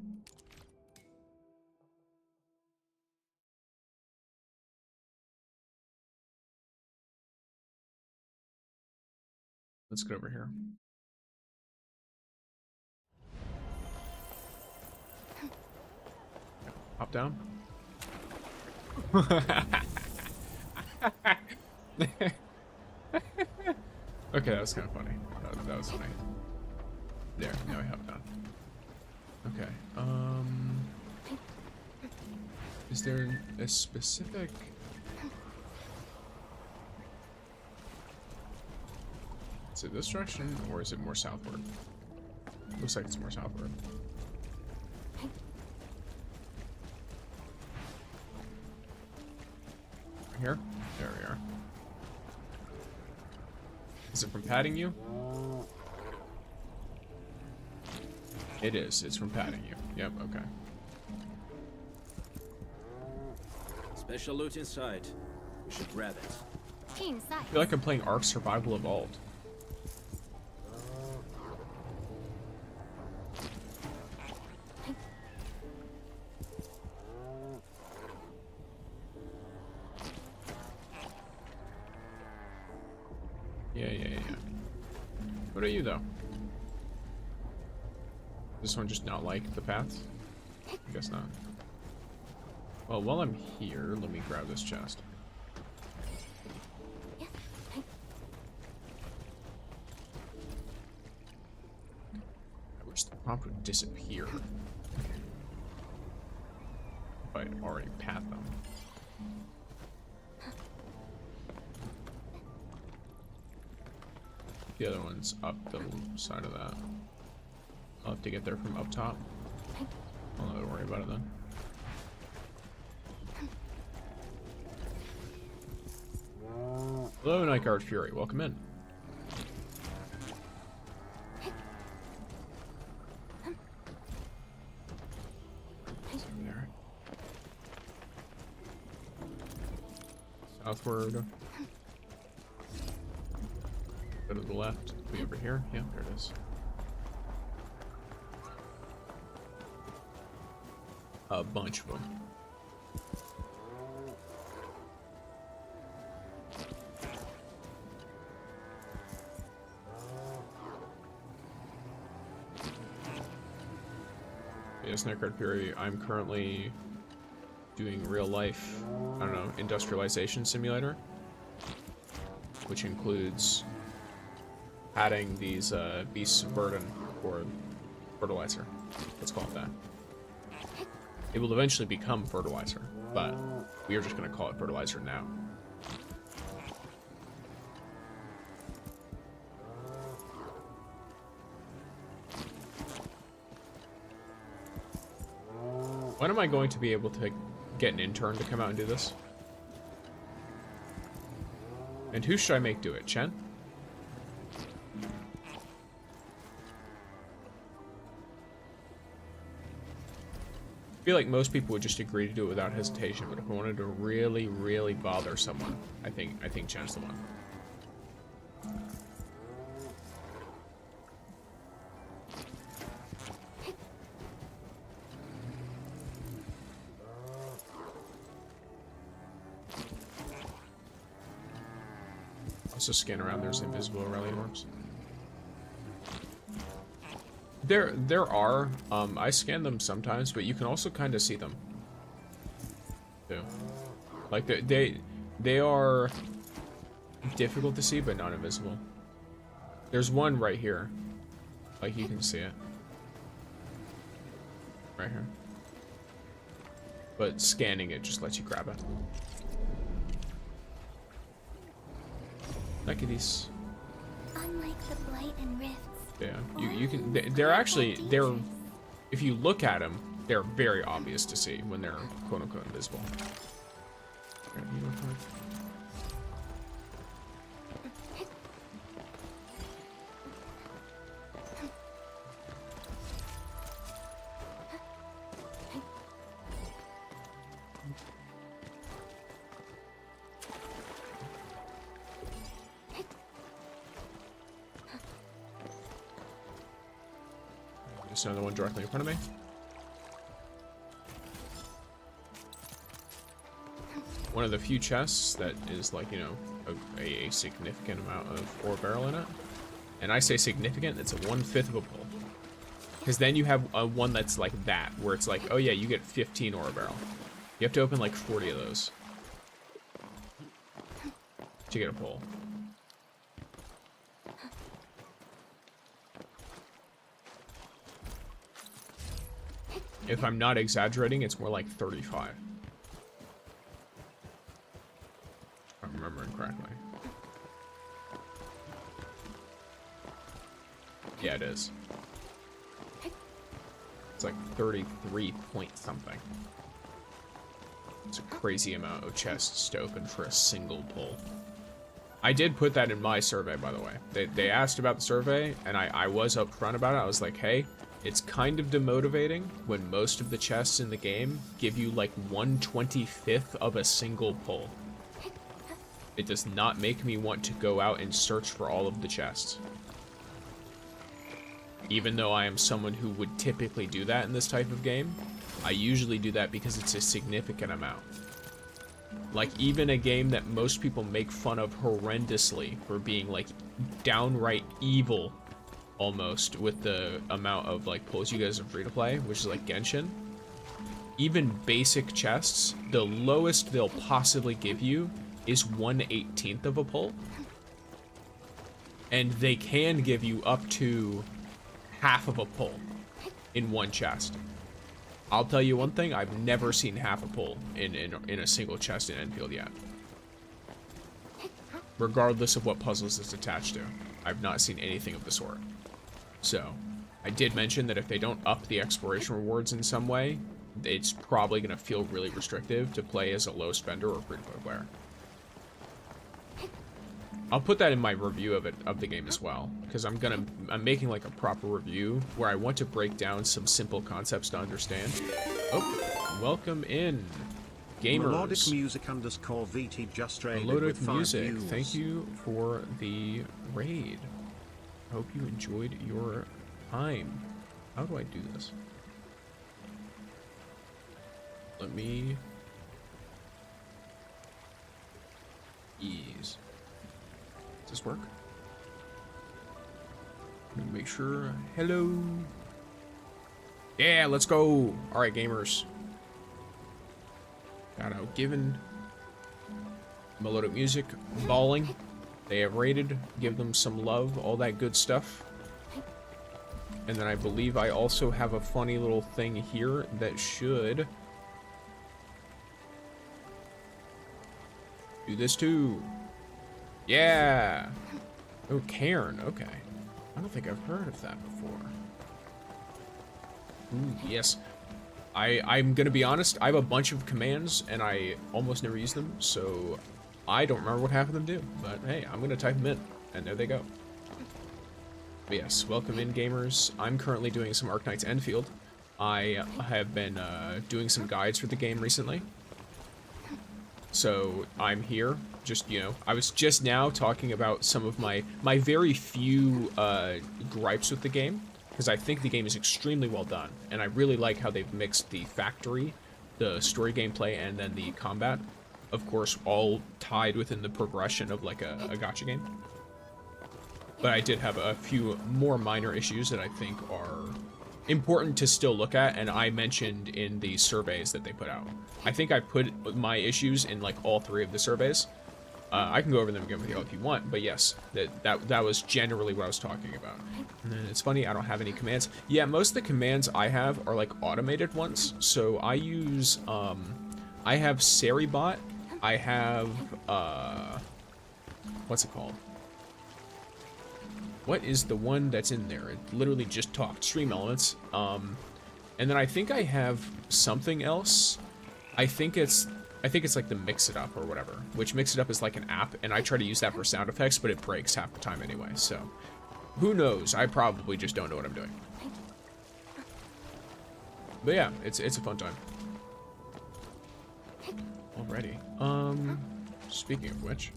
A: let's get over here. Hop down. Okay, that was kind of funny. That was funny. There, now I hop down. Okay, is there a specific... Is it this direction, or is it more southward? Looks like it's more southward. Here? There we are. Is it from patting you? It is. It's from patting you. Yep, okay.
H: Special loot inside. We should grab it.
I: Team sight.
A: I feel like I'm playing Ark Survival Evolved. Yeah. What are you, though? This one just not like the path? I guess not. Well, while I'm here, let me grab this chest. I wish the prompt would disappear. If I'd already pat them. The other one's up the side of that. I'll have to get there from up top. I'll not worry about it then. Hello, Nightguard Fury. Welcome in. It's over there. Southward. Go to the left. Be over here. Yeah, there it is. A bunch of them. Yes, Nightguard Fury, I'm currently doing real life, I don't know, industrialization simulator, which includes adding these beasts of burden for fertilizer. Let's call it that. It will eventually become fertilizer, but we are just going to call it fertilizer now. When am I going to be able to get an intern to come out and do this? And who should I make do it? Chen? I feel like most people would just agree to do it without hesitation, but if I wanted to really, really bother someone, I think Chen's the one. Also scan around, there's invisible rally orbs. There are, I scan them sometimes, but you can also kind of see them, too. Like, they are difficult to see, but not invisible. There's one right here. Like, you can see it. Right here. But scanning it just lets you grab it. Look at these.
D: Unlike the blight and rifts.
A: Yeah, you can. They're actually if you look at them, they're very obvious to see when they're quote unquote invisible. Grab you real quick. Just another one directly in front of me. One of the few chests that is like, you know, a significant amount of ore barrel in it. And I say significant, it's a 1/5 of a pull. Because then you have a one that's like that, where it's like, oh yeah, you get 15 ore barrel. You have to open like 40 of those to get a pull. If I'm not exaggerating, it's more like 35. If I'm remembering correctly. Yeah, it is. It's like 33 point something. It's a crazy amount of chests to open for a single pull. I did put that in my survey, by the way. They asked about the survey, and I was upfront about it. I was like, hey, it's kind of demotivating when most of the chests in the game give you like 1/25th of a single pull. It does not make me want to go out and search for all of the chests. Even though I am someone who would typically do that in this type of game, I usually do that because it's a significant amount. Like, even a game that most people make fun of horrendously for being like downright evil almost with the amount of like pulls you guys are free to play, which is like Genshin. Even basic chests, the lowest they'll possibly give you is 1/18th of a pull. And they can give you up to half of a pull in one chest. I'll tell you one thing, I've never seen half a pull in a single chest in Endfield yet. Regardless of what puzzles it's attached to. I've not seen anything of the sort. So, I did mention that if they don't up the exploration rewards in some way, it's probably going to feel really restrictive to play as a low spender or free-to-play player. I'll put that in my review of the game as well, because I'm making like a proper review where I want to break down some simple concepts to understand. Oh, welcome in, gamers.
J: Melodic music underscore VT just raided
A: Melodic
J: with 5
A: music,
J: views.
A: thank you for the raid. Hope you enjoyed your time. How do I do this? Let me ease. Does this work? Let me make sure. Hello. Yeah, let's go. All right, gamers. Got out given Melodic music balling. They have rated, give them some love, all that good stuff. And then I believe I also have a funny little thing here that should do this too. Yeah. Oh, Cairn. Okay. I don't think I've heard of that before. Ooh, yes. I'm gonna be honest, I have a bunch of commands and I almost never use them, so I don't remember what half of them do, but hey, I'm gonna type them in, and there they go. But yes, welcome in, gamers. I'm currently doing some Arknights Endfield. I have been doing some guides for the game recently. So I'm here, just, you know, I was just now talking about some of my very few gripes with the game, because I think the game is extremely well done, and I really like how they've mixed the factory, the story gameplay, and then the combat. Of course, all tied within the progression of like a gacha game. But I did have a few more minor issues that I think are important to still look at, and I mentioned in the surveys that they put out. I think I put my issues in like all 3 of the surveys. I can go over them again with you all if you want, but yes, that was generally what I was talking about. And then it's funny, I don't have any commands. Yeah, most of the commands I have are like automated ones. So I use, I have Seribot, I have, what's it called? What is the one that's in there? It literally just talked, Stream Elements. And then I think I have something else. I think it's like the Mix It Up or whatever, which Mix It Up is like an app, and I try to use that for sound effects, but it breaks half the time anyway, so who knows? I probably just don't know what I'm doing. But yeah, it's a fun time. Alrighty. Speaking of which,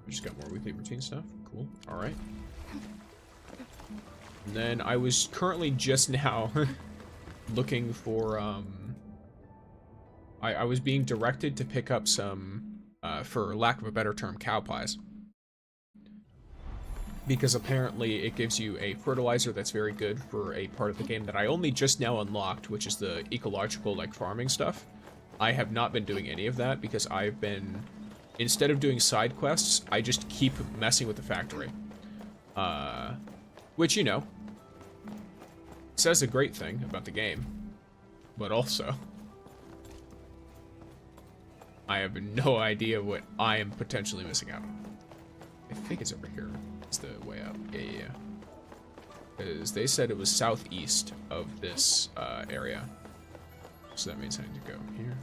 A: we just got more weekly routine stuff. Cool. Alright. And then I was currently just now looking for, I was being directed to pick up some, for lack of a better term, cow pies. Because apparently it gives you a fertilizer that's very good for a part of the game that I only just now unlocked, which is the ecological, like, farming stuff. I have not been doing any of that because I've been, instead of doing side quests, I just keep messing with the factory. Which, you know, says a great thing about the game, but also I have no idea what I am potentially missing out on. I think it's over here. It's the way up. Yeah. Because they said it was southeast of this area. So that means I need to go here.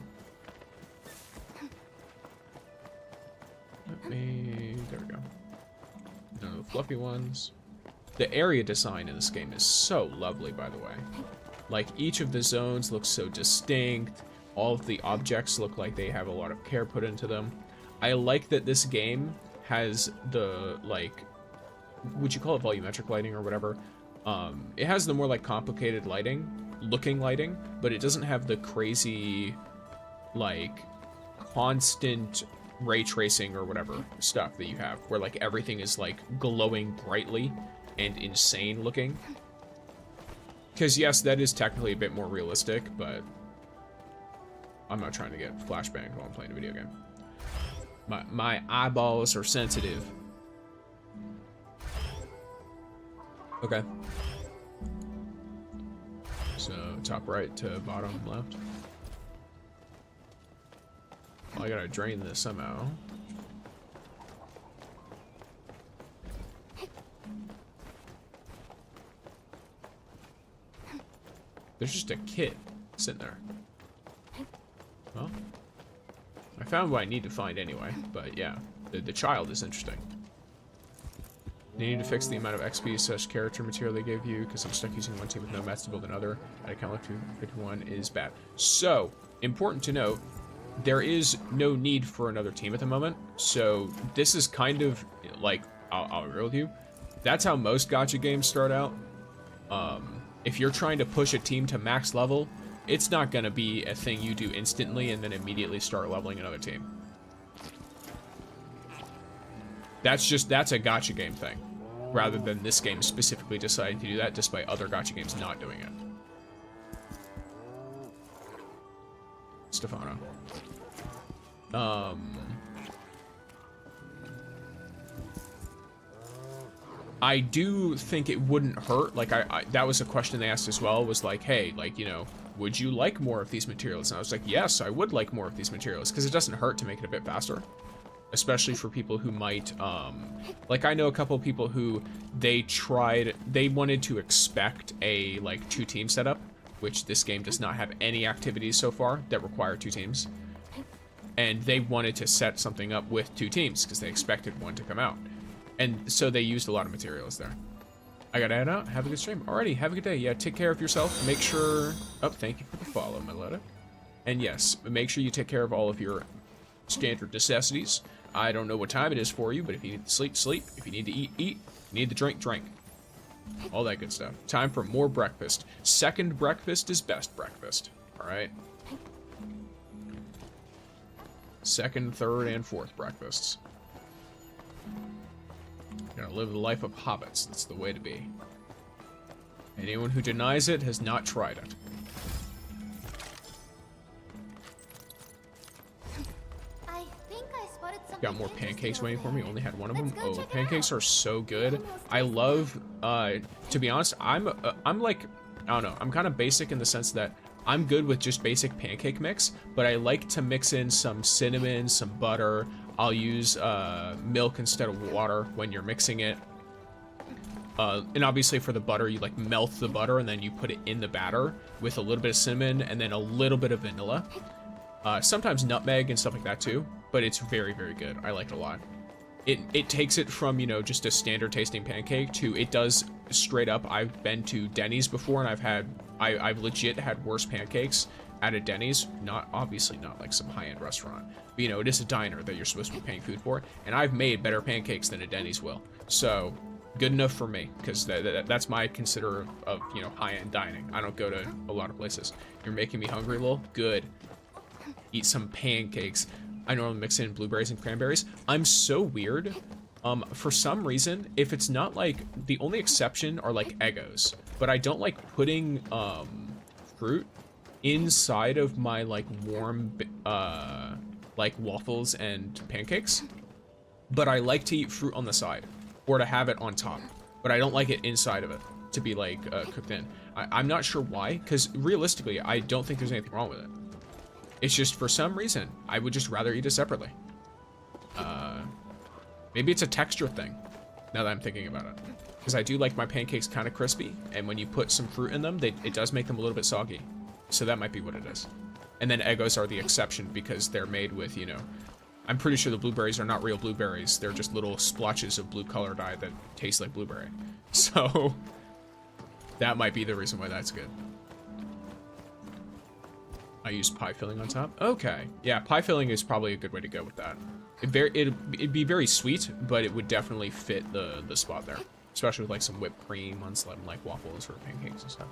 A: There we go. None of the fluffy ones. The area design in this game is so lovely, by the way. Like, each of the zones looks so distinct. All of the objects look like they have a lot of care put into them. I like that this game has the, like, would you call it volumetric lighting or whatever? It has the more, like, complicated looking lighting, but it doesn't have the crazy, like, constant ray tracing or whatever stuff that you have, where, like, everything is, like, glowing brightly and insane looking. Because, yes, that is technically a bit more realistic, but I'm not trying to get flashbanged while I'm playing a video game. My eyeballs are sensitive. Okay. So, top right to bottom left. Well, I gotta drain this somehow. There's just a kid sitting there. Well, I found what I need to find anyway, but yeah, the child is interesting. You need to fix the amount of XP / character material they gave you, because I'm stuck using one team with no mats to build another. At a count of 251 is bad. So, important to note, there is no need for another team at the moment. So, this is kind of, like, I'll be real with you. That's how most gacha games start out. If you're trying to push a team to max level, it's not going to be a thing you do instantly and then immediately start leveling another team. That's a gacha game thing, rather than this game specifically deciding to do that, despite other gacha games not doing it. Stefano. I do think it wouldn't hurt, like, that was a question they asked as well, was like, hey, like, you know, would you like more of these materials? And I was like, yes, I would like more of these materials, because it doesn't hurt to make it a bit faster. Especially for people who might, like, I know a couple of people who they wanted to expect a, like, 2-team setup, which this game does not have any activities so far that require 2 teams. And they wanted to set something up with 2 teams, because they expected one to come out. And so they used a lot of materials there. I gotta head out. Have a good stream. Alrighty, have a good day. Yeah, take care of yourself. Make sure... Oh, thank you for the follow, Meletta. And yes, make sure you take care of all of your standard necessities. I don't know what time it is for you, but if you need to sleep, sleep. If you need to eat, eat. If you need to drink, drink. All that good stuff. Time for more breakfast. Second breakfast is best breakfast. Alright? Second, third, and fourth breakfasts. Gotta live the life of hobbits. That's the way to be. Anyone who denies it has not tried it.
D: I think I spotted some
A: got more pancakes waiting for me. Only had one of them. Oh, pancakes are so good. I love, to be honest, I'm like, I don't know, I'm kind of basic in the sense that I'm good with just basic pancake mix, but I like to mix in some cinnamon, some butter. I'll use milk instead of water when you're mixing it. And obviously for the butter, you like melt the butter and then you put it in the batter with a little bit of cinnamon and then a little bit of vanilla. Sometimes nutmeg and stuff like that too, but it's very, very good. I like it a lot. It takes it from, you know, just a standard tasting pancake to it does straight up. I've been to Denny's before and I've legit had worse pancakes at a Denny's. Obviously not like some high-end restaurant, but you know, it is a diner that you're supposed to be paying food for, and I've made better pancakes than a Denny's will. So good enough for me, because that's my consider of, you know, high-end dining. I don't go to a lot of places. You're making me hungry, Lil? Good. Eat some pancakes. I normally mix in blueberries and cranberries. I'm so weird. For some reason, if it's not like, the only exception are like Eggos, but I don't like putting fruit inside of my like warm like waffles and pancakes, but I like to eat fruit on the side or to have it on top, but I don't like it inside of it to be like cooked in. I'm not sure why, because realistically I don't think there's anything wrong with it. It's just for some reason I would just rather eat it separately. Maybe it's a texture thing now that I'm thinking about it, because I do like my pancakes kind of crispy, and when you put some fruit in them, it does make them a little bit soggy. So that might be what it is. And then Eggos are the exception because they're made with, you know, I'm pretty sure the blueberries are not real blueberries. They're just little splotches of blue color dye that taste like blueberry. So that might be the reason why that's good. I use pie filling on top. Okay, yeah, pie filling is probably a good way to go with that. It'd be very sweet, but it would definitely fit the spot there, especially with like some whipped cream on some like waffles or pancakes and stuff.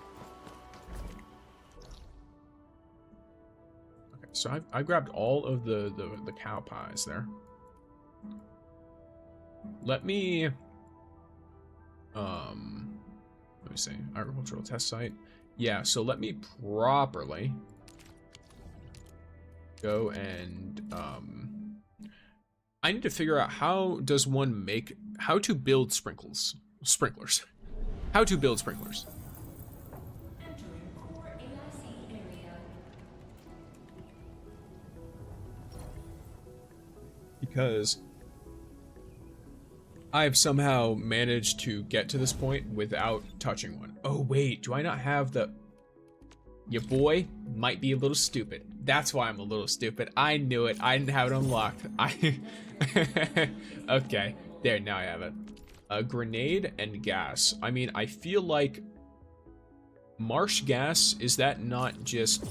A: Okay, so I grabbed all of the cow pies there. Let me see, agricultural test site. Yeah, so let me properly go and I need to figure out how to build sprinklers. How to build sprinklers. Because I've somehow managed to get to this point without touching one. Oh wait, do I not have the... Your boy might be a little stupid. That's why I'm a little stupid. I knew it. I didn't have it unlocked. Okay, there, now I have it. A grenade and gas. I mean, I feel like marsh gas, is that not just...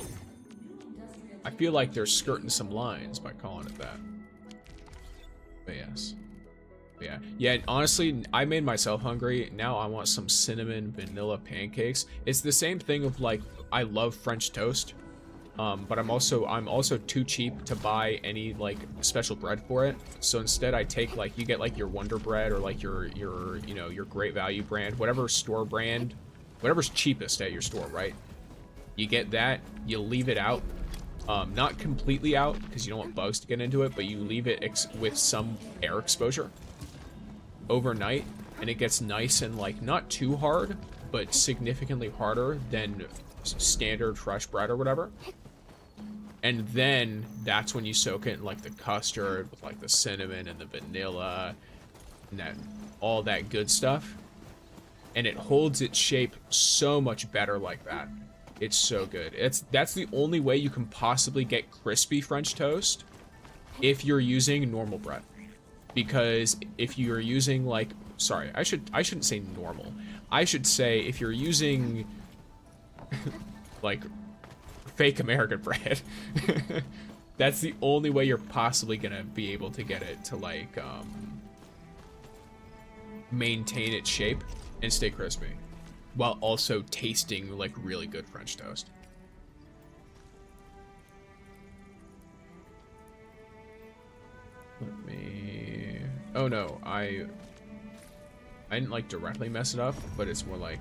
A: I feel like they're skirting some lines by calling it that. But yes. Yeah, honestly, I made myself hungry. Now I want some cinnamon vanilla pancakes. It's the same thing of like, I love French toast, but I'm also too cheap to buy any like special bread for it. So instead I take like, you get like your Wonder Bread or like your you know, your Great Value brand, whatever store brand, whatever's cheapest at your store, right? You get that, you leave it out. Not completely out because you don't want bugs to get into it, but you leave it with some air exposure overnight, and it gets nice and like not too hard, but significantly harder than standard fresh bread or whatever. And then that's when you soak it in like the custard with like the cinnamon and the vanilla and all that good stuff, and it holds its shape so much better like that. It's so good. That's the only way you can possibly get crispy French toast if you're using normal bread. Because if you're using like, sorry, I shouldn't say normal. I should say if you're using like fake American bread, that's the only way you're possibly gonna be able to get it to like maintain its shape and stay crispy, while also tasting like really good French toast. Let me... Oh no, I didn't like directly mess it up, but it's more like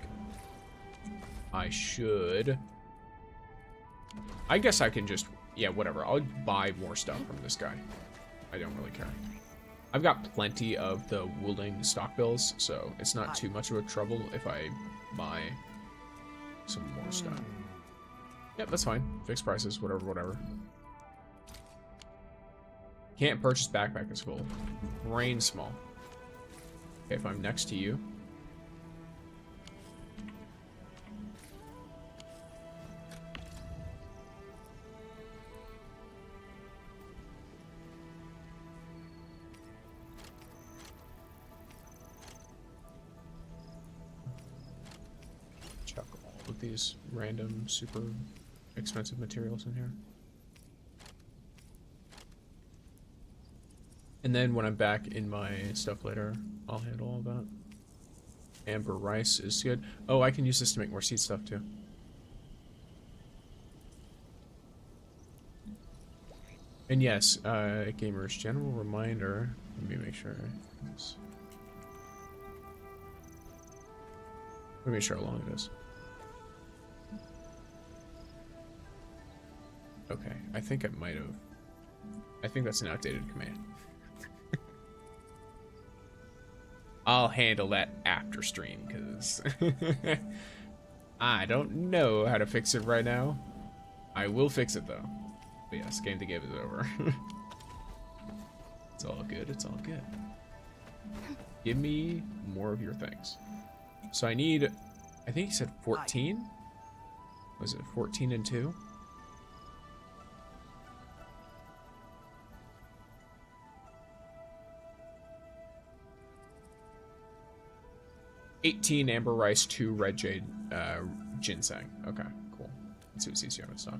A: I should. I guess I can just, yeah, whatever. I'll buy more stuff from this guy. I don't really care. I've got plenty of the Wuling stock bills, so it's not too much of a trouble if I buy some more stuff. Yep, that's fine. Fixed prices, whatever. Can't purchase backpack is full. Brain small. Okay, if I'm next to you. Chuck all of these random, super expensive materials in here. And then when I'm back in my stuff later, I'll handle all that. Amber rice is good. Oh, I can use this to make more seed stuff too. And yes, gamers, general reminder. Let me make sure. Let me make sure how long it is. Okay, I think it might have. I think that's an outdated command. I'll handle that after stream, because I don't know how to fix it right now. I will fix it, though. But yes, game to game is over. It's all good, it's all good. Give me more of your things. So I need, I think he said 14? Was it 14 and 2? $18 amber rice, 2 red jade, ginseng. Okay, cool. Let's see what CC in stock.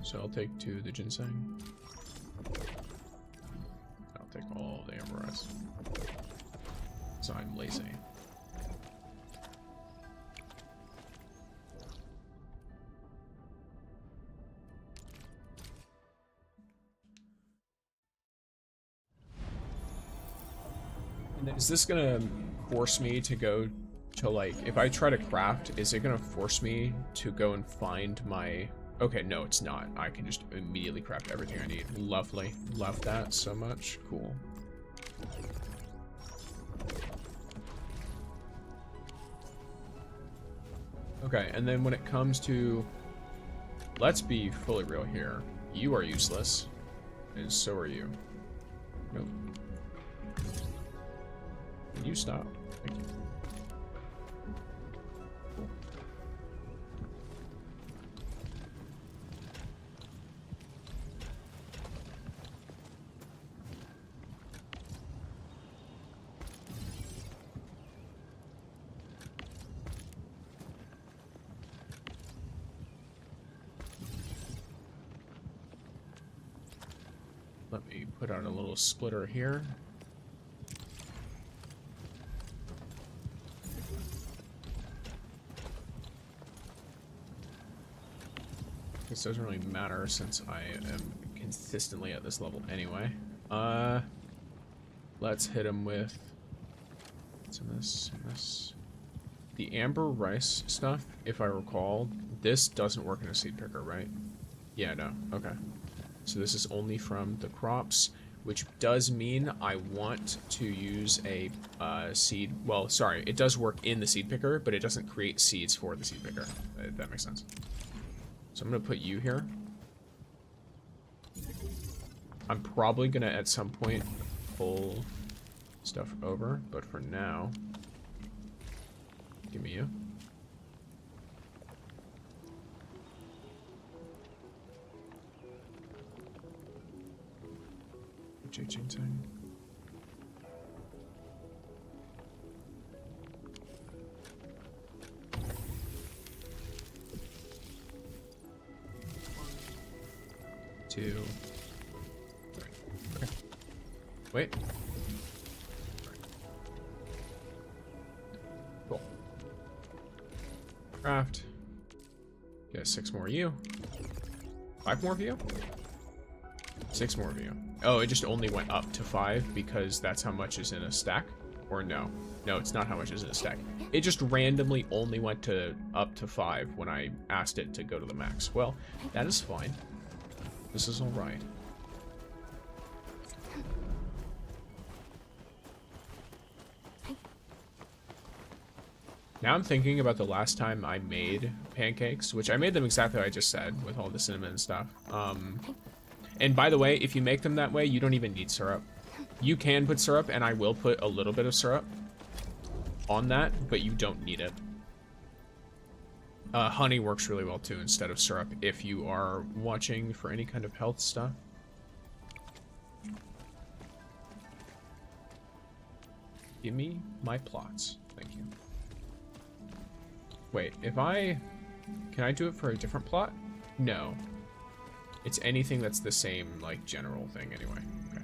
A: So I'll take 2 of the ginseng. I'll take all the amber rice. So I'm lazy. Is this gonna force me to go to, like, if I try to craft, is it gonna force me to go and find my... Okay, no, it's not. I can just immediately craft everything I need. Lovely. Love that so much. Cool. Okay, and then when it comes to... Let's be fully real here. You are useless. And so are you. Nope. Can you stop? Thank you. Cool. Let me put out a little splitter here. This doesn't really matter since I am consistently at this level anyway. Let's hit him with some of this, some of this. The amber rice stuff, if I recall, this doesn't work in a seed picker, right? Yeah, no. Okay. So this is only from the crops, which does mean I want to use a seed. Well, sorry, it does work in the seed picker, but it doesn't create seeds for the seed picker. If that makes sense. So I'm gonna put you here. I'm probably gonna at some point pull stuff over, but for now, give me you. Ginseng. Two. Okay. Wait. Cool. Craft. Get 6 more of you. 5 more of you? 6 more of you. Oh, it just only went up to 5 because that's how much is in a stack? Or no? No, it's not how much is in a stack. It just randomly only went to up to 5 when I asked it to go to the max. Well, that is fine. This is alright. Now I'm thinking about the last time I made pancakes, which I made them exactly like I just said, with all the cinnamon and stuff. And by the way, if you make them that way, you don't even need syrup. You can put syrup, and I will put a little bit of syrup on that, but you don't need it. Honey works really well too instead of syrup if you are watching for any kind of health stuff. Give me my plots. Thank you. Wait, if I... Can I do it for a different plot? No. It's anything that's the same, like, general thing anyway. Okay.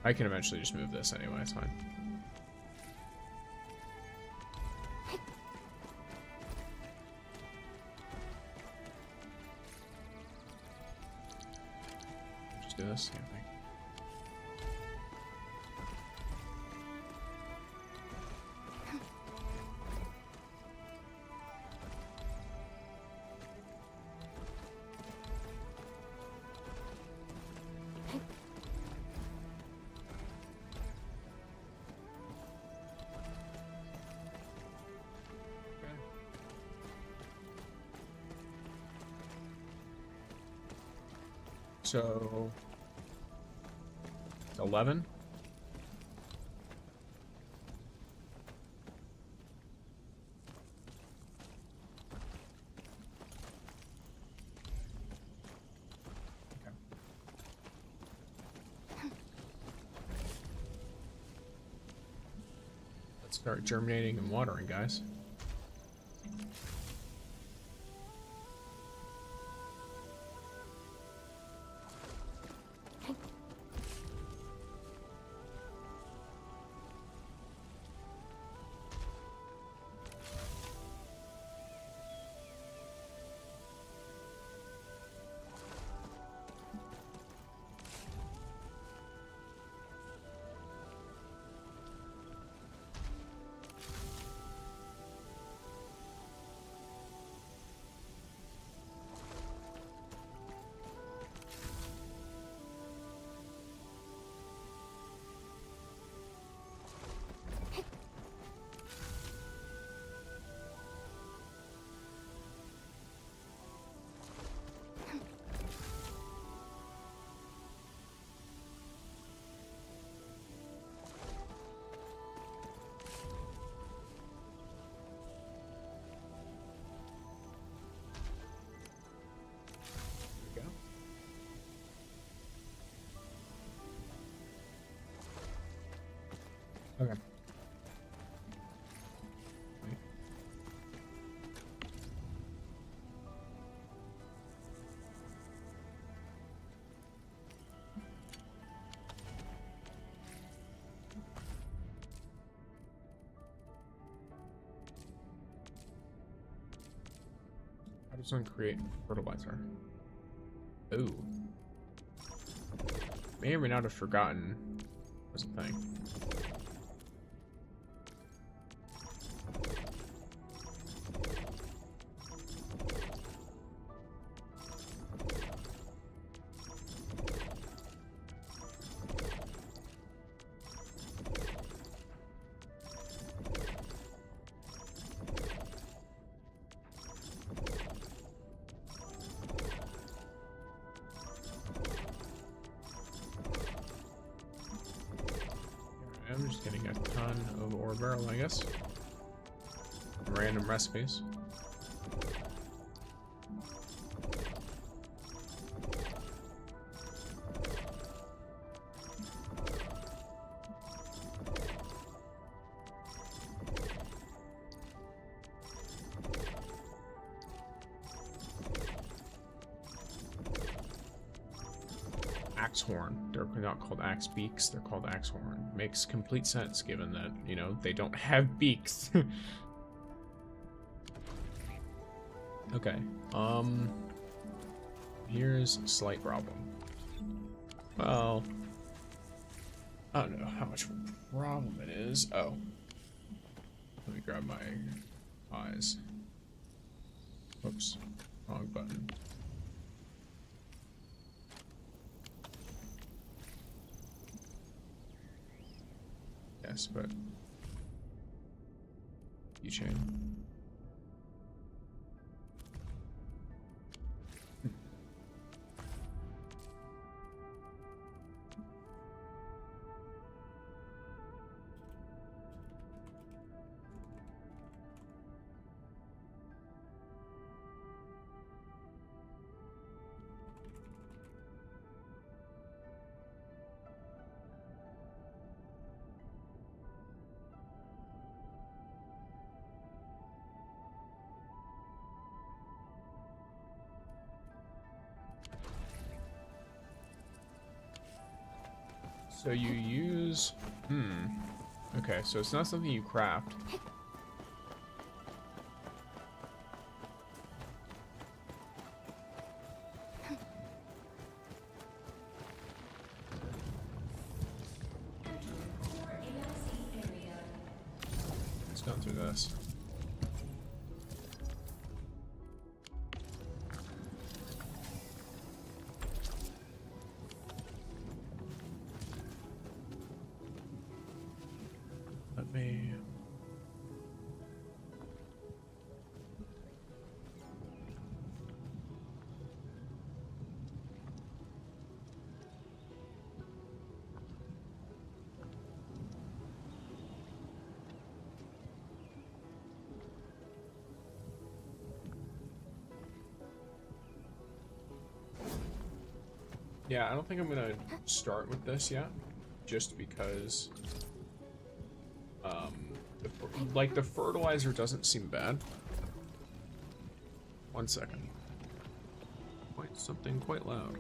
A: I can eventually just move this anyway, it's fine. Just do this, yeah, thank you. So, 11. Okay. Let's start germinating and watering, guys. Okay. How does one create fertilizer? Ooh. May or may not have forgotten was a thing. I'm just getting a ton of ore barrel, I guess. Random recipes. Axe horn. They're not called axe beaks, they're called axe horn. Makes complete sense given that, you know, they don't have beaks. Okay, here's a slight problem. Well, I don't know how much of a problem it is. Oh. Let me grab my eyes. Oops, wrong button. Yes, but keychain. So you use, okay, so it's not something you craft. Let's go through this. Let me... Yeah, I don't think I'm gonna start with this yet, just because, the fertilizer doesn't seem bad. 1 second. Something quite loud.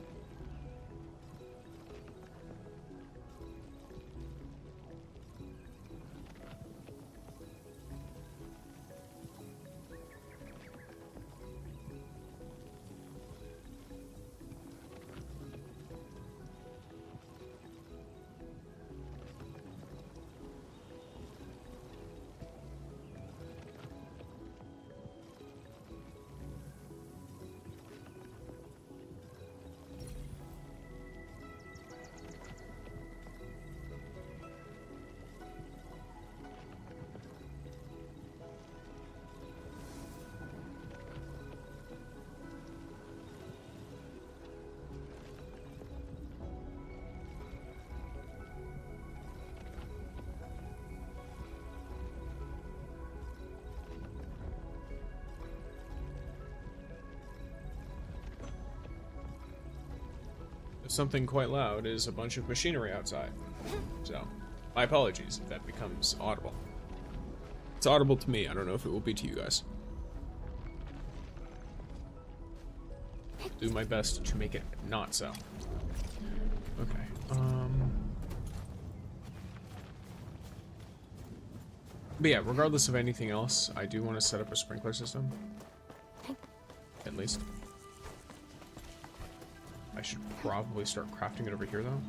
A: Something quite loud is a bunch of machinery outside. So, my apologies if that becomes audible. It's audible to me, I don't know if it will be to you guys. I'll do my best to make it not so. Okay, but yeah, regardless of anything else, I do want to set up a sprinkler system. At least. I should probably start crafting it over here, though.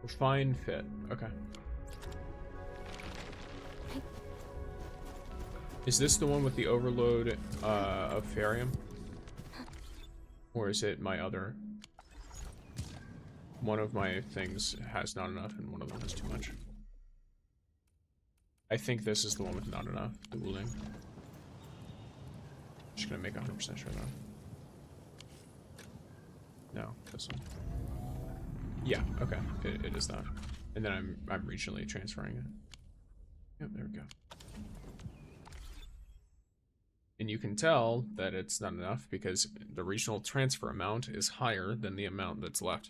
A: Refine fit. Okay. Is this the one with the overload of Farium? Or is it my other? One of my things has not enough and one of them has too much. I think this is the one with not enough, the ruling. Just gonna make 100% sure though. No, this one. Yeah, okay, it is that. And then I'm regionally transferring it. Yep, there we go. And you can tell that it's not enough because the regional transfer amount is higher than the amount that's left.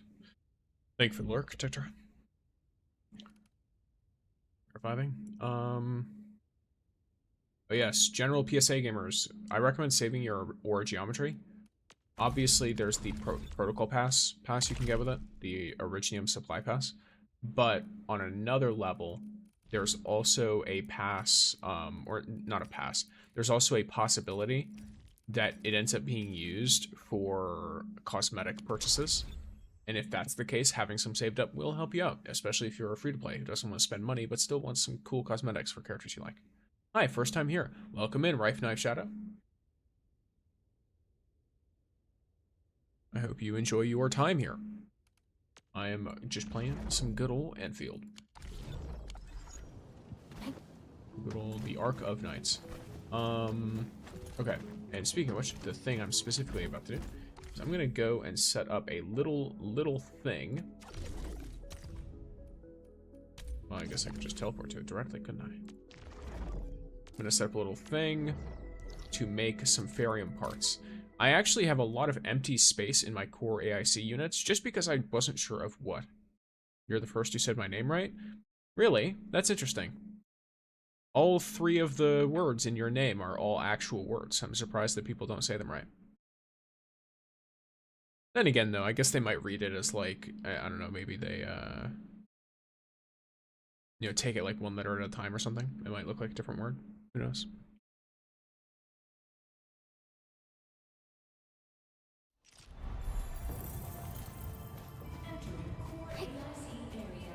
A: Thank you for the lurk, Tetra. Reviving. Oh yes, general PSA gamers. I recommend saving your ore geometry. Obviously, there's the protocol pass you can get with it, the Originium supply pass. But on another level, there's also a pass, or not a pass, there's also a possibility that it ends up being used for cosmetic purchases. And if that's the case, having some saved up will help you out, especially if you're a free-to-play who doesn't want to spend money but still wants some cool cosmetics for characters you like. Hi, first time here. Welcome in, Rife Knife Shadow. I hope you enjoy your time here. I am just playing some good old Endfield. Good old the Arknights. Okay, and speaking of which, the thing I'm specifically about to do is I'm gonna go and set up a little thing. Well, I guess I could just teleport to it directly, couldn't I? I'm gonna set up a little thing to make some Farium parts. I actually have a lot of empty space in my core AIC units just because I wasn't sure of what. You're the first who said my name right? Really? That's interesting. All 3 of the words in your name are all actual words. I'm surprised that people don't say them right. Then again, though, I guess they might read it as like, I don't know, maybe they, you know, take it like 1 letter at a time or something. It might look like a different word. Who knows?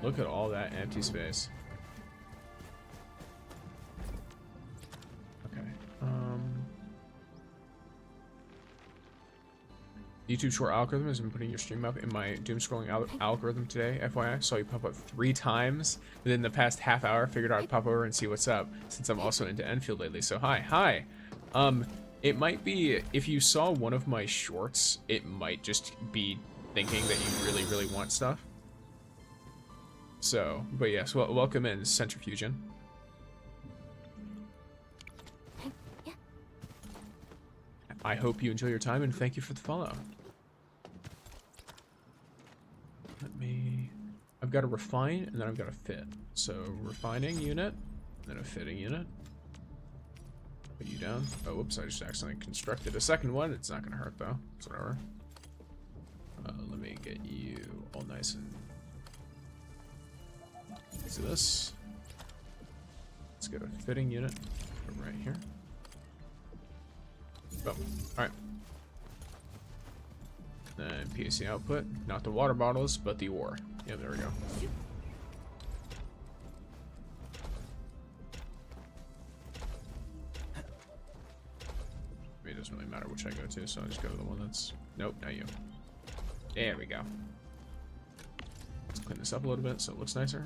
A: Look at all that empty space. Okay. YouTube short algorithm has been putting your stream up in my doom scrolling algorithm today. FYI, saw you pop up 3 times within the past half hour. Figured I'd pop over and see what's up since I'm also into Enfield lately. So hi. It might be, if you saw one of my shorts, it might just be thinking that you really want stuff. So, but yes, welcome in, Centrifusion. I hope you enjoy your time and thank you for the follow. I've got a refine and then I've got a fit. So refining unit, then a fitting unit. Put you down. Oh, whoops, I just accidentally constructed a second one. It's not gonna hurt though, it's whatever. Let me get you all nice and... Let's do this. Let's get a fitting unit right here. Boom. Alright. Then PSC output. Not the water bottles, but the ore. Yeah, there we go. It doesn't really matter which I go to, so I'll just go to the one that's... Nope, not you. There we go. Let's clean this up a little bit so it looks nicer.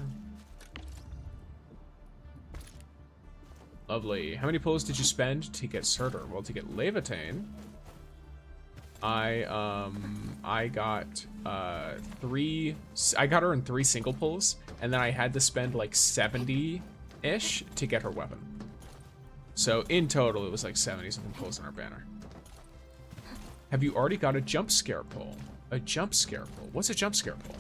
A: Lovely. How many pulls did you spend to get Surtur? Well, to get Laevatain, I got I got her in 3 single pulls, and then I had to spend like 70-ish to get her weapon. So in total, it was like 70-something pulls on our banner. Have you already got a jump scare pull? A jump scare pull? What's a jump scare pull?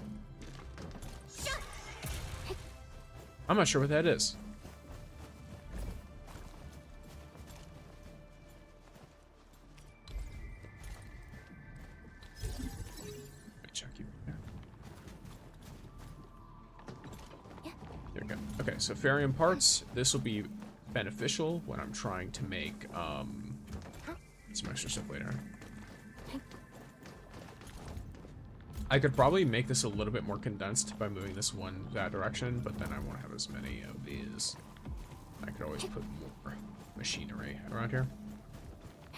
A: I'm not sure what that is. There we go. Okay, so Farium parts. This will be beneficial when I'm trying to make some extra stuff later. I could probably make this a little bit more condensed by moving this one that direction, but then I won't have as many of these. I could always put more machinery around here.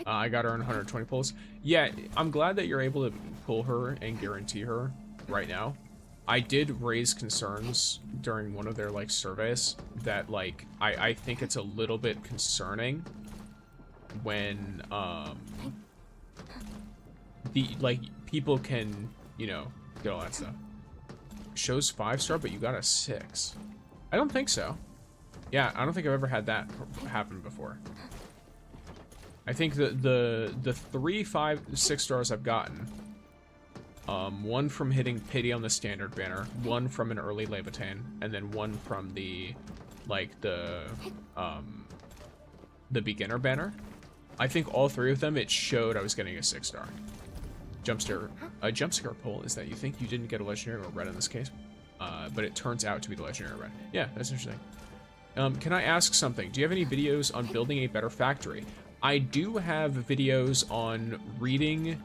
A: I got her in 120 pulls. Yeah, I'm glad that you're able to pull her and guarantee her right now. I did raise concerns during one of their like surveys that like I think it's a little bit concerning when the like people can, you know, get all that stuff. Shows 5-star, but you got a 6. I don't think so. Yeah, I don't think I've ever had that happen before. I think the 3, 5, 6 stars I've gotten, one from hitting pity on the standard banner, one from an early Laevatain, and then one from the like the beginner banner. I think all 3 of them it showed I was getting a 6-star. A jump scare pull is that you think you didn't get a legendary or red in this case. but it turns out to be the legendary red. Yeah, that's interesting. Can I ask something? Do you have any videos on building a better factory? I do have videos on reading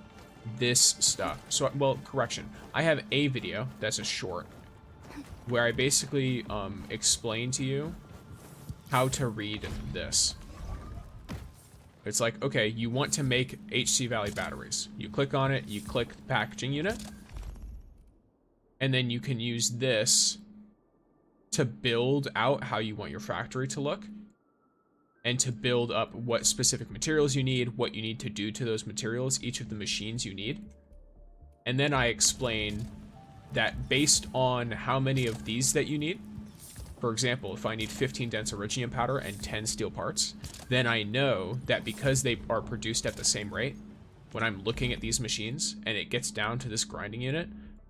A: this stuff. So, well, correction. I have a video that's a short where I basically explain to you how to read this. It's like, okay, you want to make HC Valley batteries. You click on it, you click the packaging unit, and then you can use this to build out how you want your factory to look, and to build up what specific materials you need, what you need to do to those materials, each of the machines you need. And then I explain that based on how many of these that you need, for example, if I need 15 dense Iridium powder and 10 steel parts, then I know that because they are produced at the same rate, when I'm looking at these machines and it gets down to this grinding unit,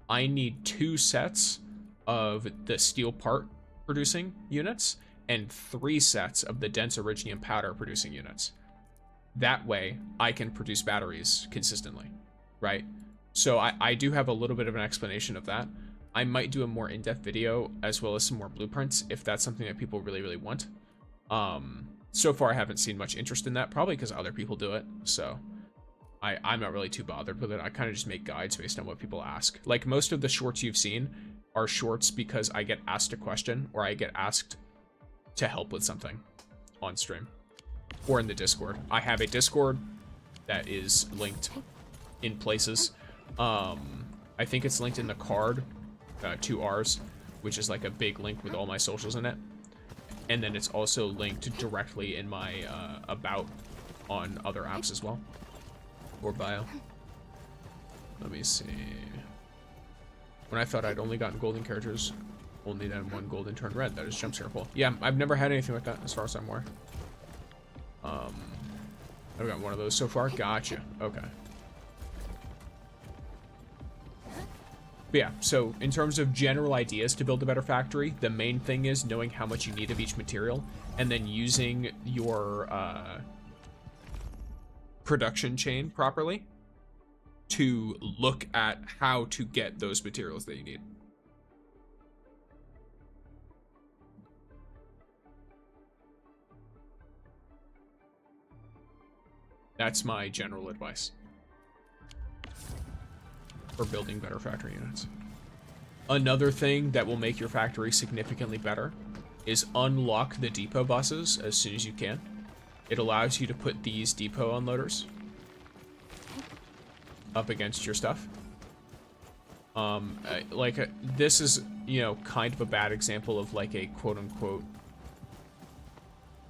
A: I need 2 sets of the steel part producing units and 3 sets of the dense Iridium powder producing units. That way, I can produce batteries consistently, right? So I do have a little bit of an explanation of that. I might do a more in-depth video as well as some more blueprints if that's something that people really, really want. So far, I haven't seen much interest in that, probably because other people do it. So I'm not really too bothered with it. I kind of just make guides based on what people ask. Like most of the shorts you've seen are shorts because I get asked a question or I get asked to help with something on stream or in the Discord. I have a Discord that is linked in places. I think it's linked in the card to ours, which is like a big link with all my socials in it. And then it's also linked directly in my about on other apps as well, or bio. Let me see. When I thought I'd only gotten golden characters, only then 1 golden turned red. That is jump scare pull. Yeah, I've never had anything like that as far as I'm aware. I've got one of those so far. Gotcha. Okay. But yeah, so in terms of general ideas to build a better factory, the main thing is knowing how much you need of each material and then using your production chain properly to look at how to get those materials that you need. That's my general advice for building better factory units. Another thing that will make your factory significantly better is unlock the depot buses as soon as you can. It allows you to put these depot unloaders up against your stuff. This is, you know, kind of a bad example of like a quote-unquote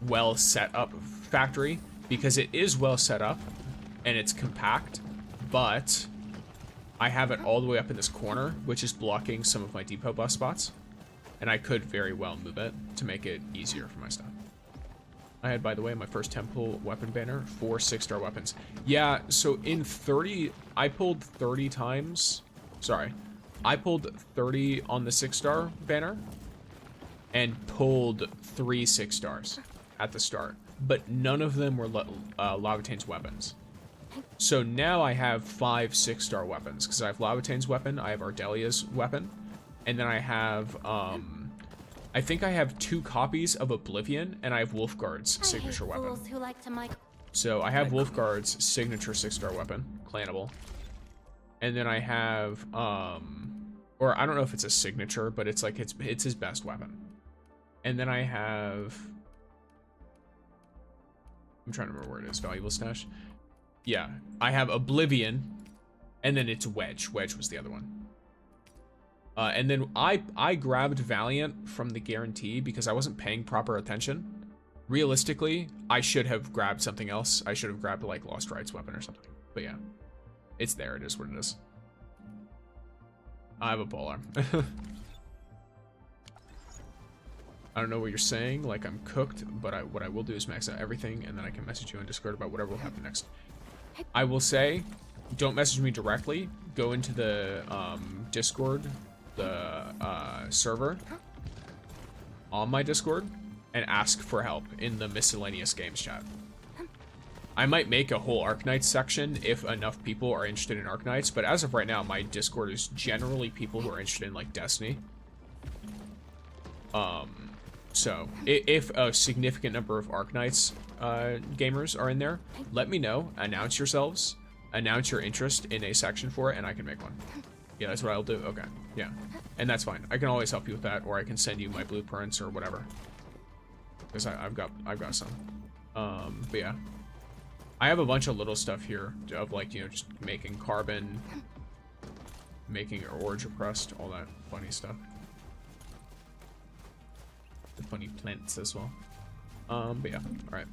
A: well set up factory, because it is well set up and it's compact, but I have it all the way up in this corner, which is blocking some of my depot bus spots, and I could very well move it to make it easier for my stuff. I had, by the way, my first temple weapon banner, 4 6-star weapons. Yeah, so in 30, I pulled 30 times. Sorry, I pulled 30 on the 6-star banner and pulled 3 6-stars at the start, but none of them were Laevatain's weapons. So now I have 5 6-star weapons, because I have Laevatain's weapon, I have Ardelia's weapon, and then I have, I think I have 2 copies of Oblivion, and I have Wolfguard's signature weapon.
I: Who like to
A: So I have Wolfguard's signature 6-star weapon, clannable. And then I have, or I don't know if it's a signature, but it's like, it's his best weapon. And then I have, I'm trying to remember where it is, valuable stash. Yeah, I have Oblivion, and then it's Wedge. Wedge was the other one. And then I grabbed Valiant from the guarantee because I wasn't paying proper attention. Realistically, I should have grabbed something else. I should have grabbed like Lost Rights weapon or something. But yeah, it's there. It is what it is. I have a pole arm. I don't know what you're saying, like I'm cooked, but what I will do is max out everything, and then I can message you on Discord about whatever will happen next. I will say, don't message me directly. Go into the Discord, the server on my Discord, and ask for help in the miscellaneous games chat. I might make a whole Arknights section if enough people are interested in Arknights, but as of right now, my Discord is generally people who are interested in like Destiny So if a significant number of Arknights gamers are in there, let me know. Announce yourselves. Announce your interest in a section for it, and I can make one. Yeah, that's what I'll do. Okay, yeah, and that's fine. I can always help you with that, or I can send you my blueprints or whatever. Because I've got some. But yeah, I have a bunch of little stuff here of like, you know, just making carbon, making origin crust, all that funny stuff. The funny plants as well. But yeah, all right.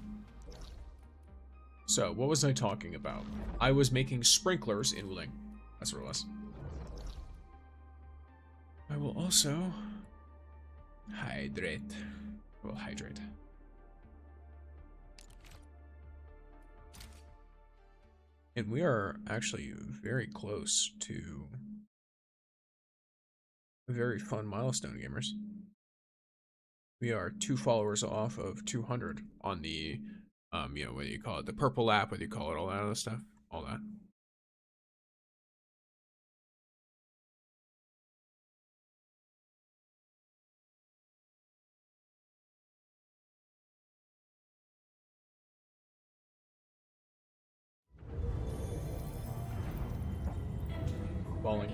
A: So what was I talking about? I was making sprinklers in Wuling. That's what it was. I will also hydrate. Well, hydrate. And we are actually very close to a very fun milestone, gamers. We are 2 followers off of 200 on the, you know, whether you call it the purple app, whether you call it all that other stuff, all that. Falling.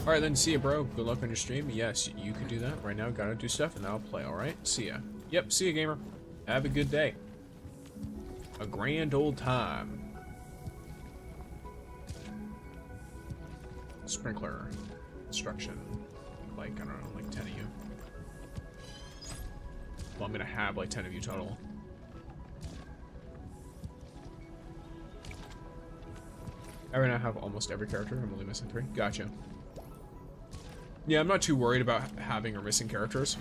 A: Alright then, see ya, bro. Good luck on your stream. Yes, you can do that right now. Gotta do stuff and then I'll play, alright? See ya. Yep, see ya, gamer. Have a good day. A grand old time. Sprinkler. Construction. Like, I don't know, like 10 of you. Well, I'm gonna have like 10 of you total. I right now have almost every character. I'm only missing 3. Gotcha. Yeah, I'm not too worried about having or missing characters.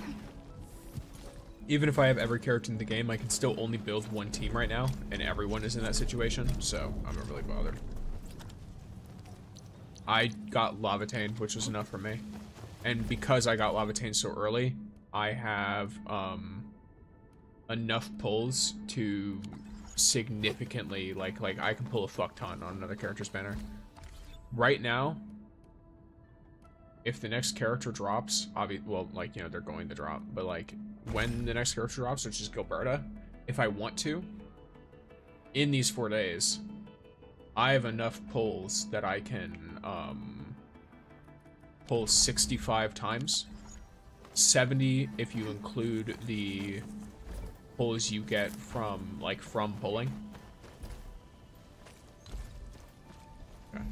A: Even if I have every character in the game, I can still only build 1 team right now, and everyone is in that situation, so I'm not really bothered. I got Laevatain, which was enough for me. And because I got Laevatain so early, I have enough pulls to significantly, like I can pull a fuck ton on another character's banner. Right now, if the next character drops, well, like, you know, they're going to drop, but like, when the next character drops, which is Gilberta, if I want to, in these 4 days, I have enough pulls that I can pull 65 times. 70 if you include the pulls you get from, like, from pulling. Okay.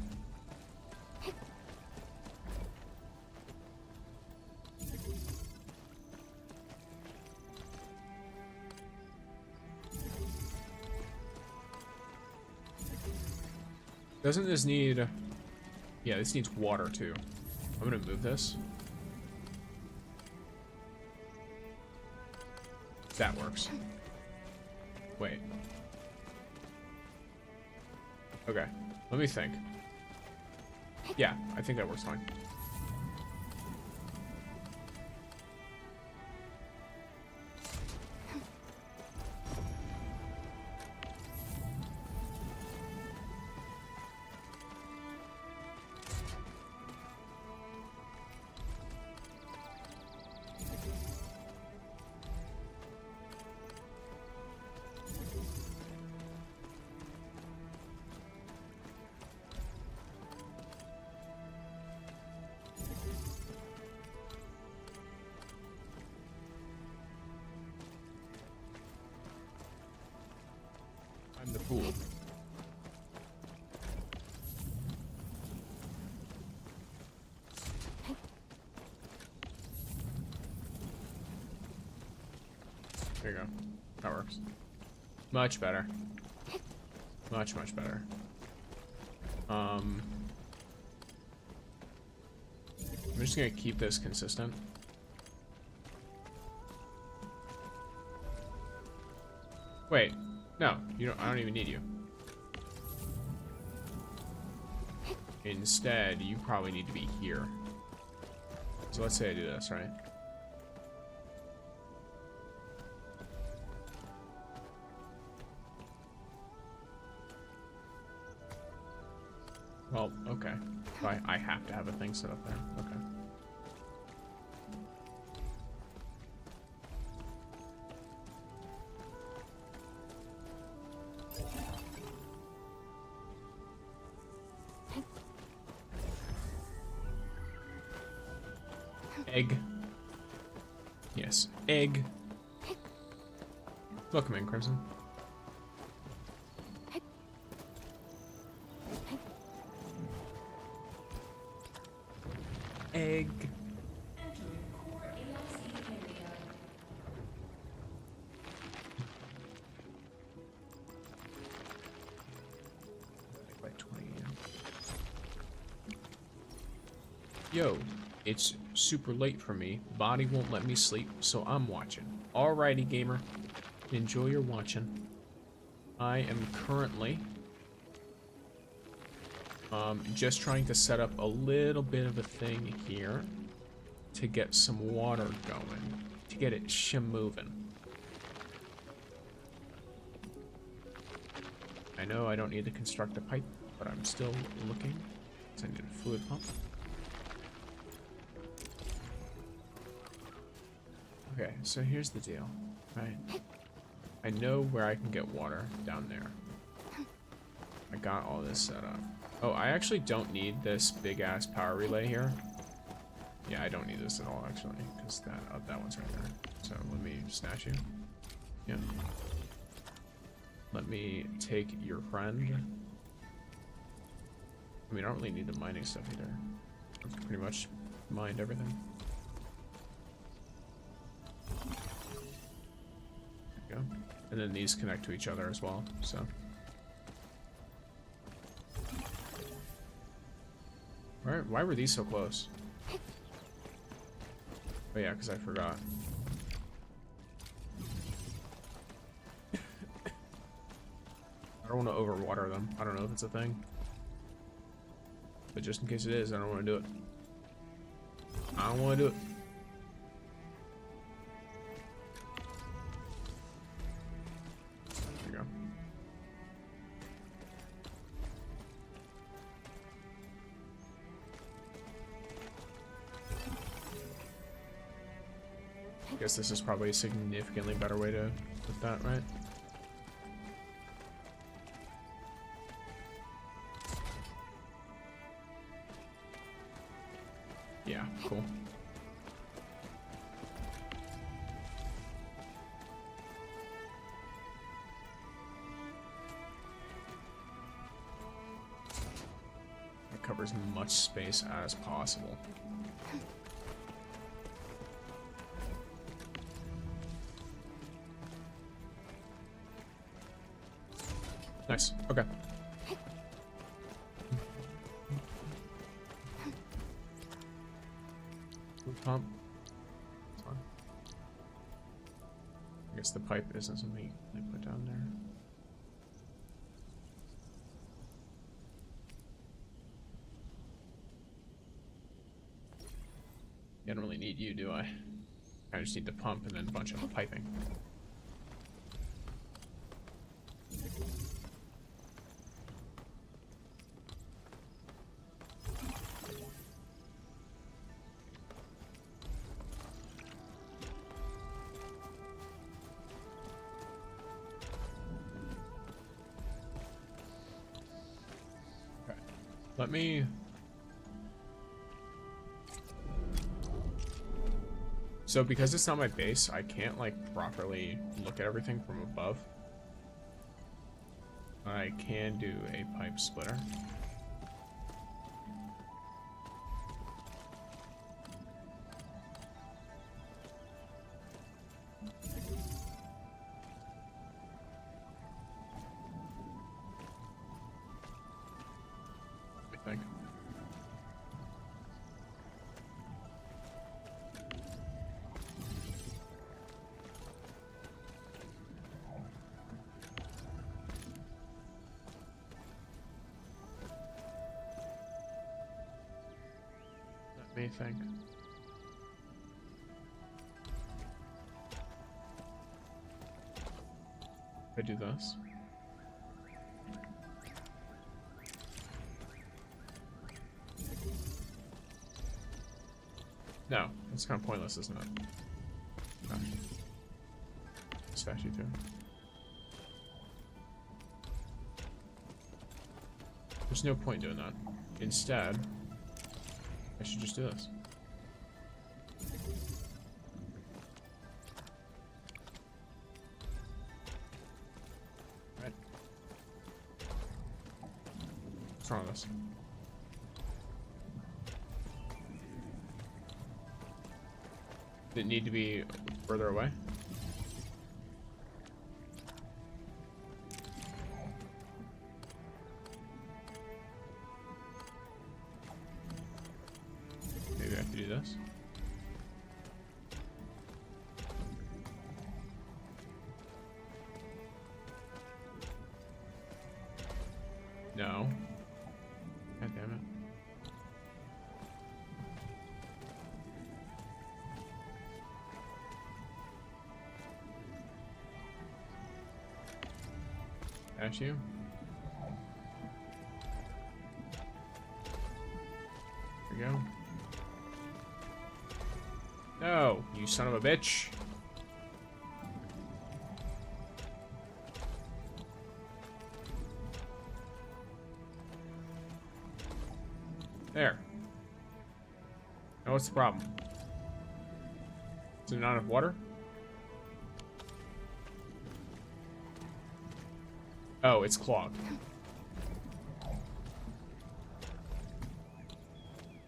A: Doesn't this need... Yeah, this needs water, too. I'm gonna move this. That works. Wait. Okay, let me think. Yeah, I think that works fine. I'm the fool. There you go. That works. Much better. Much, much better. I'm just gonna keep this consistent. Wait. No, you don't. I don't even need you. Instead, you probably need to be here. So let's say I do this, right? Well, okay. So I have to have a thing set up there. Okay. Egg. Yes, egg. Welcome in, Crimson. Egg. By 20. Yo, it's super late for me. Body won't let me sleep, so I'm watching. Alrighty, gamer. Enjoy your watching. I am currently just trying to set up a little bit of a thing here to get some water going, to get it moving. I know I don't need to construct a pipe, but I'm still looking. So I need a fluid pump. Okay, so here's the deal, right? I know where I can get water down there. I got all this set up. Oh, I actually don't need this big-ass power relay here. Yeah, I don't need this at all, actually, because that one's right there. So let me snatch you. Yeah. Let me take your friend. I mean, I don't really need the mining stuff either. I've pretty much mined everything. There we go. And then these connect to each other as well, so. Why were these so close? Oh yeah, because I forgot. I don't want to overwater them. I don't know if it's a thing. But just in case it is, I don't want to do it. I don't want to do it. There you go. I guess this is probably a significantly better way to put that, right? Yeah, cool. It covers as much space as possible. Nice. Okay. Pump. That's fine. I guess the pipe isn't something they put down there. I don't really need you, do I? I just need the pump and then a bunch of piping. Let me... So because it's not my base, I can't like properly look at everything from above. I can do a pipe splitter. I think. Let me think. If I do this. No, it's kind of pointless, isn't it? No. Statue too. There's no point doing that. Instead, I should just do this. front of us? Did it need to be further away? Maybe I have to do this. No. God damn it. Ash you. There we go. No, you son of a bitch. There. Now what's the problem? Is there not enough water? Oh, it's clogged.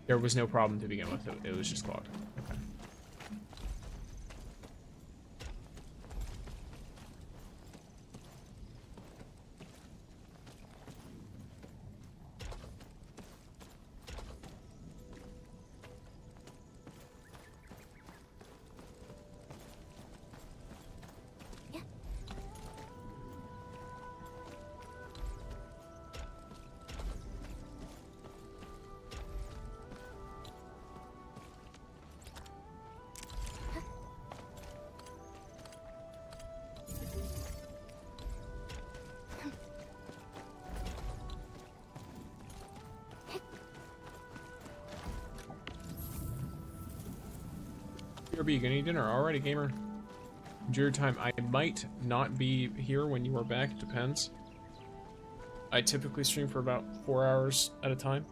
A: There was no problem to begin with. It was just clogged. Okay. BRB, you gonna eat dinner? Alrighty, gamer. Enjoy your time. I might not be here when you are back. It depends. I typically stream for about 4 hours at a time.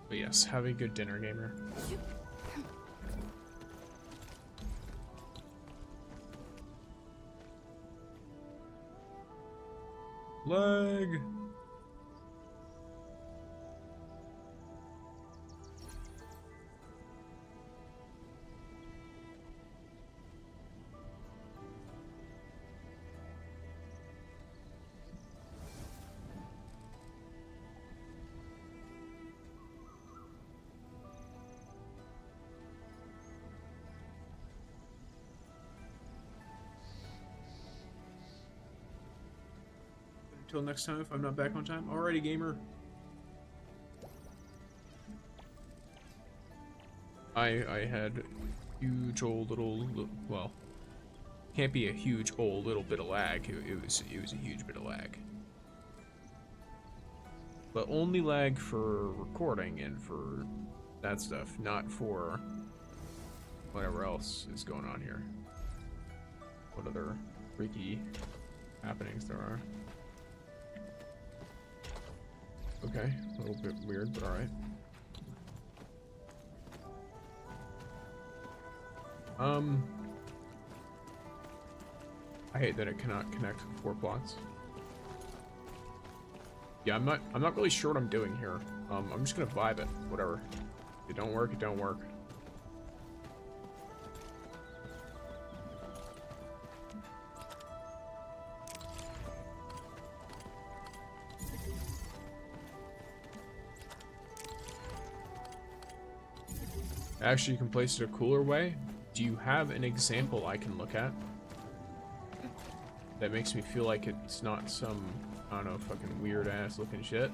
A: But yes, have a good dinner, gamer. Leg. Until next time, if I'm not back on time. Alrighty, gamer. I had huge old little, well, can't be a huge old little bit of lag. It was a huge bit of lag. But only lag for recording and for that stuff, not for whatever else is going on here. What other freaky happenings there are. Okay, a little bit weird, but alright. I hate that it cannot connect 4 plots. Yeah, I'm not really sure what I'm doing here. I'm just gonna vibe it, whatever. If it don't work, it don't work. Actually, you can place it a cooler way. Do you have an example I can look at that makes me feel like it's not some, I don't know, fucking weird ass looking shit?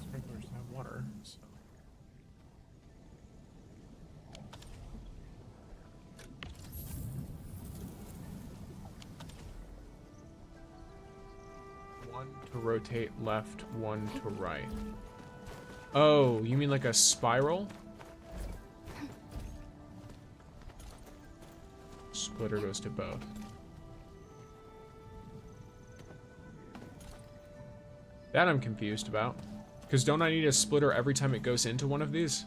A: Sprinklers have water, so. One to rotate left, one to right. Oh, you mean like a spiral? Splitter goes to both. That I'm confused about. Because don't I need a splitter every time it goes into one of these?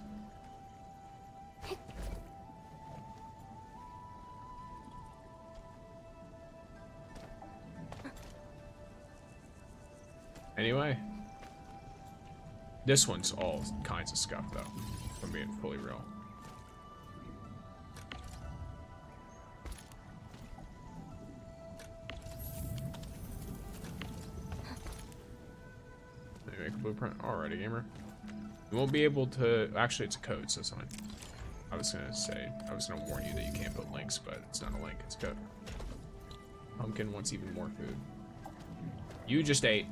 A: Anyway. This one's all kinds of scuff, though. If I'm being fully real. Let me make a blueprint. Alrighty, gamer. You won't be able to... Actually, it's a code, so it's fine. I was gonna warn you that you can't put links, but it's not a link, it's code. Pumpkin wants even more food. You just ate.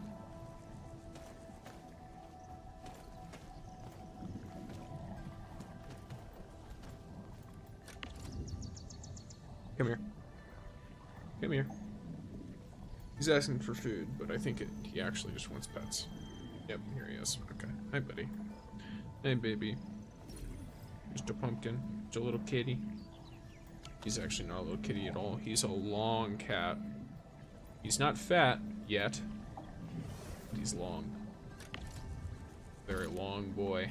A: Come here. Come here. He's asking for food, but I think he actually just wants pets. Yep, here he is. Okay. Hi, buddy. Hey, baby. Just a pumpkin. Just a little kitty. He's actually not a little kitty at all. He's a long cat. He's not fat yet. But he's long. Very long boy.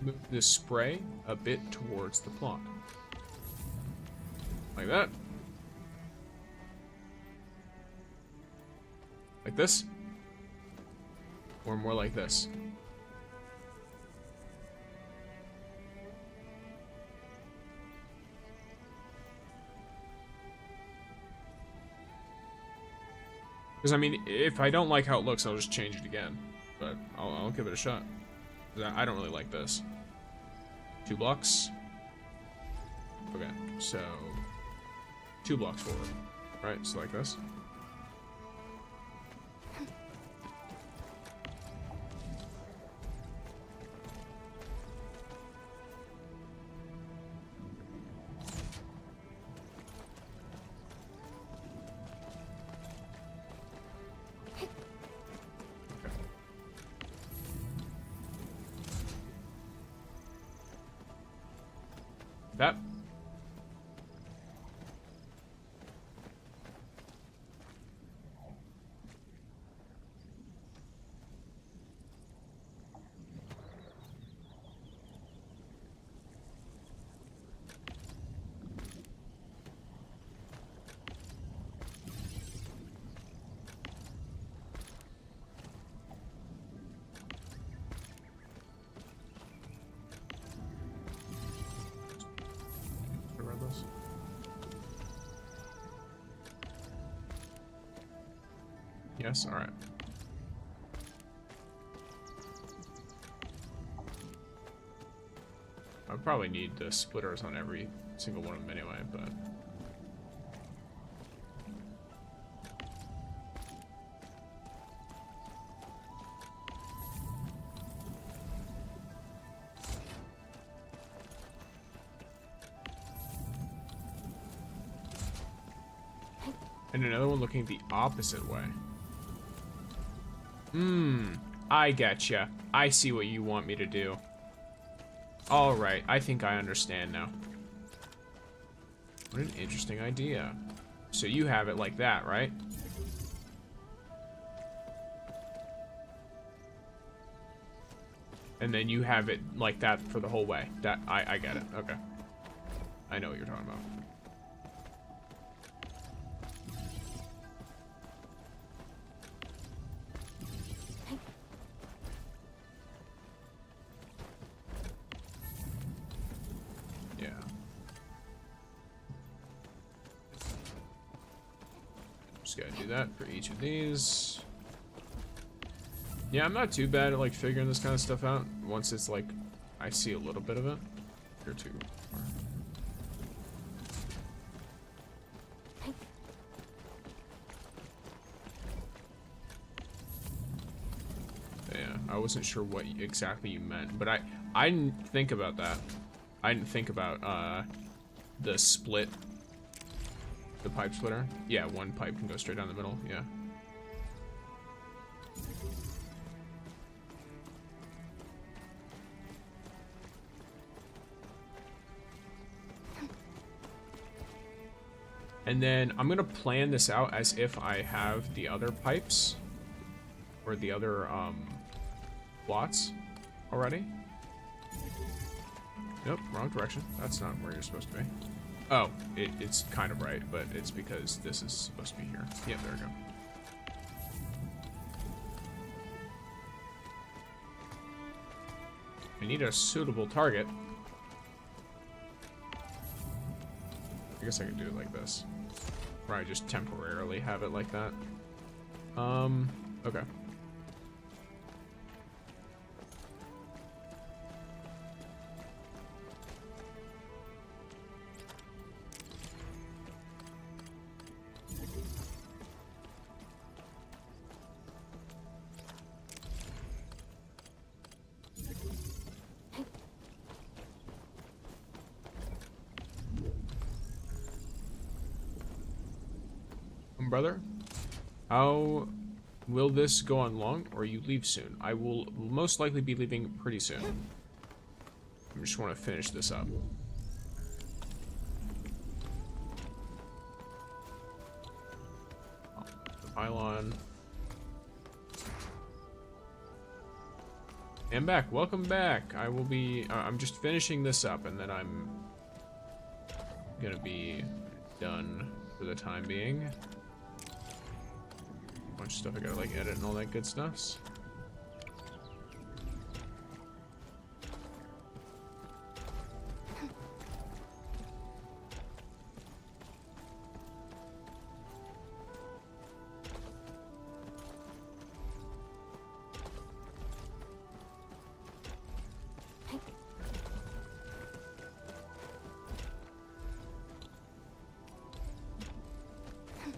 A: Move this spray a bit towards the plot. Like that. Like this. Or more like this. Because, I mean, if I don't like how it looks, I'll just change it again. But I'll give it a shot. I don't really like this. 2 blocks. Okay, so 2 blocks forward. Right, so like this. That. Yes, alright. I probably need the splitters on every single one of them anyway, but... And another one looking the opposite way. I getcha. I see what you want me to do. Alright, I think I understand now. What an interesting idea. So you have it like that, right? And then you have it like that for the whole way. That I get it. Okay. I know what you're talking about. Just gotta do that for each of these. Yeah, I'm not too bad at like figuring this kind of stuff out once it's like I see a little bit of it. You're too far. Yeah. I wasn't sure what exactly you meant, but I didn't think about that. I didn't think about the split, the pipe splitter. Yeah, one pipe can go straight down the middle. Yeah. And then I'm gonna plan this out as if I have the other pipes or the other plots already. Nope, wrong direction. That's not where you're supposed to be. Oh, it's kind of right, but it's because this is supposed to be here. Yeah, there we go. I need a suitable target. I guess I could do it like this. Or I just temporarily have it like that. Okay. Brother, how will this go on long, or you leave soon? I will most likely be leaving pretty soon. I just want to finish this up. Oh, the pylon. I'm back. Welcome back. I will be. I'm just finishing this up, and then I'm gonna be done for the time being. Bunch of stuff I gotta like edit and all that good stuff.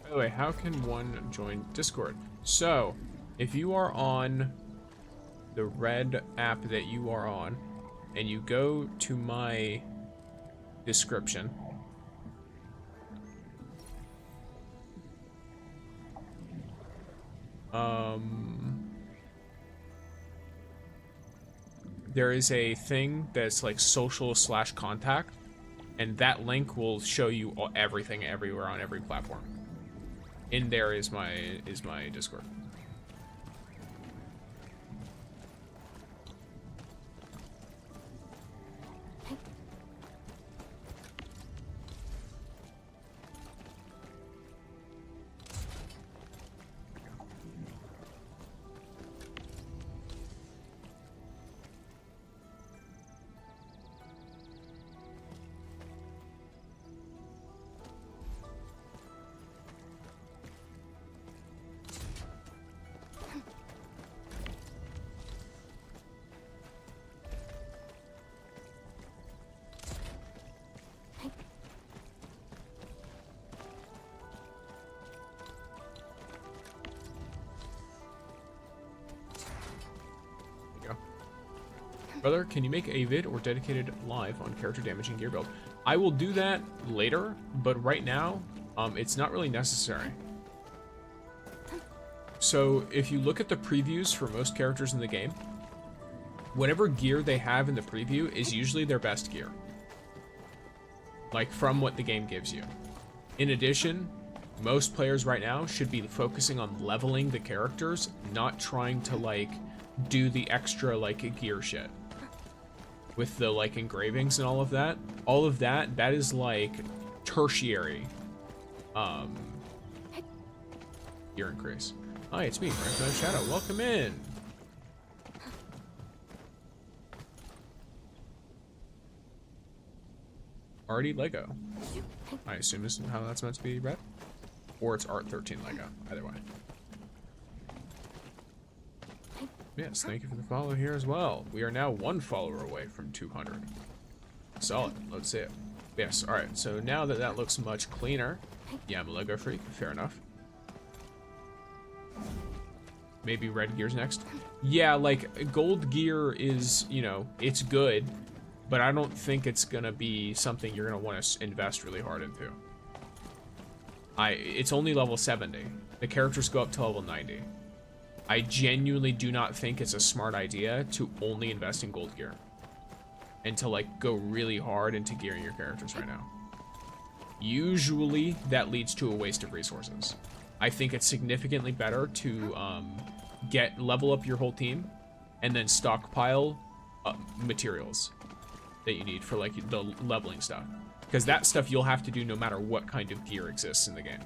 A: By the way, how can one join Discord? So, if you are on the red app that you are on, and you go to my description, there is a thing that's like social/contact, and that link will show you everything everywhere on every platform. In there is my Discord. Brother, can you make a vid or dedicated live on character damage and gear build? I will do that later, but right now, it's not really necessary. So if you look at the previews for most characters in the game, whatever gear they have in the preview is usually their best gear. Like from what the game gives you. In addition, most players right now should be focusing on leveling the characters, not trying to like do the extra like gear shit. With the like engravings and all of that that is like tertiary gear increase. Hi, it's me, Frank Shadow. Welcome in. Arty Lego. I assume this is how that's meant to be read. Or it's Art 13 Lego. Either way. Yes, thank you for the follow here as well. We are now 1 follower away from 200. Solid. Let's see it. Yes, alright. So now that that looks much cleaner. Yeah, I'm a Lego freak. Fair enough. Maybe red gear's next. Yeah, like gold gear is, you know, it's good, but I don't think it's gonna be something you're gonna want to invest really hard into. It's only level 70. The characters go up to level 90. I genuinely do not think it's a smart idea to only invest in gold gear and to like go really hard into gearing your characters right now. Usually that leads to a waste of resources. I think it's significantly better to level up your whole team and then stockpile materials that you need for like the leveling stuff. Because that stuff you'll have to do no matter what kind of gear exists in the game.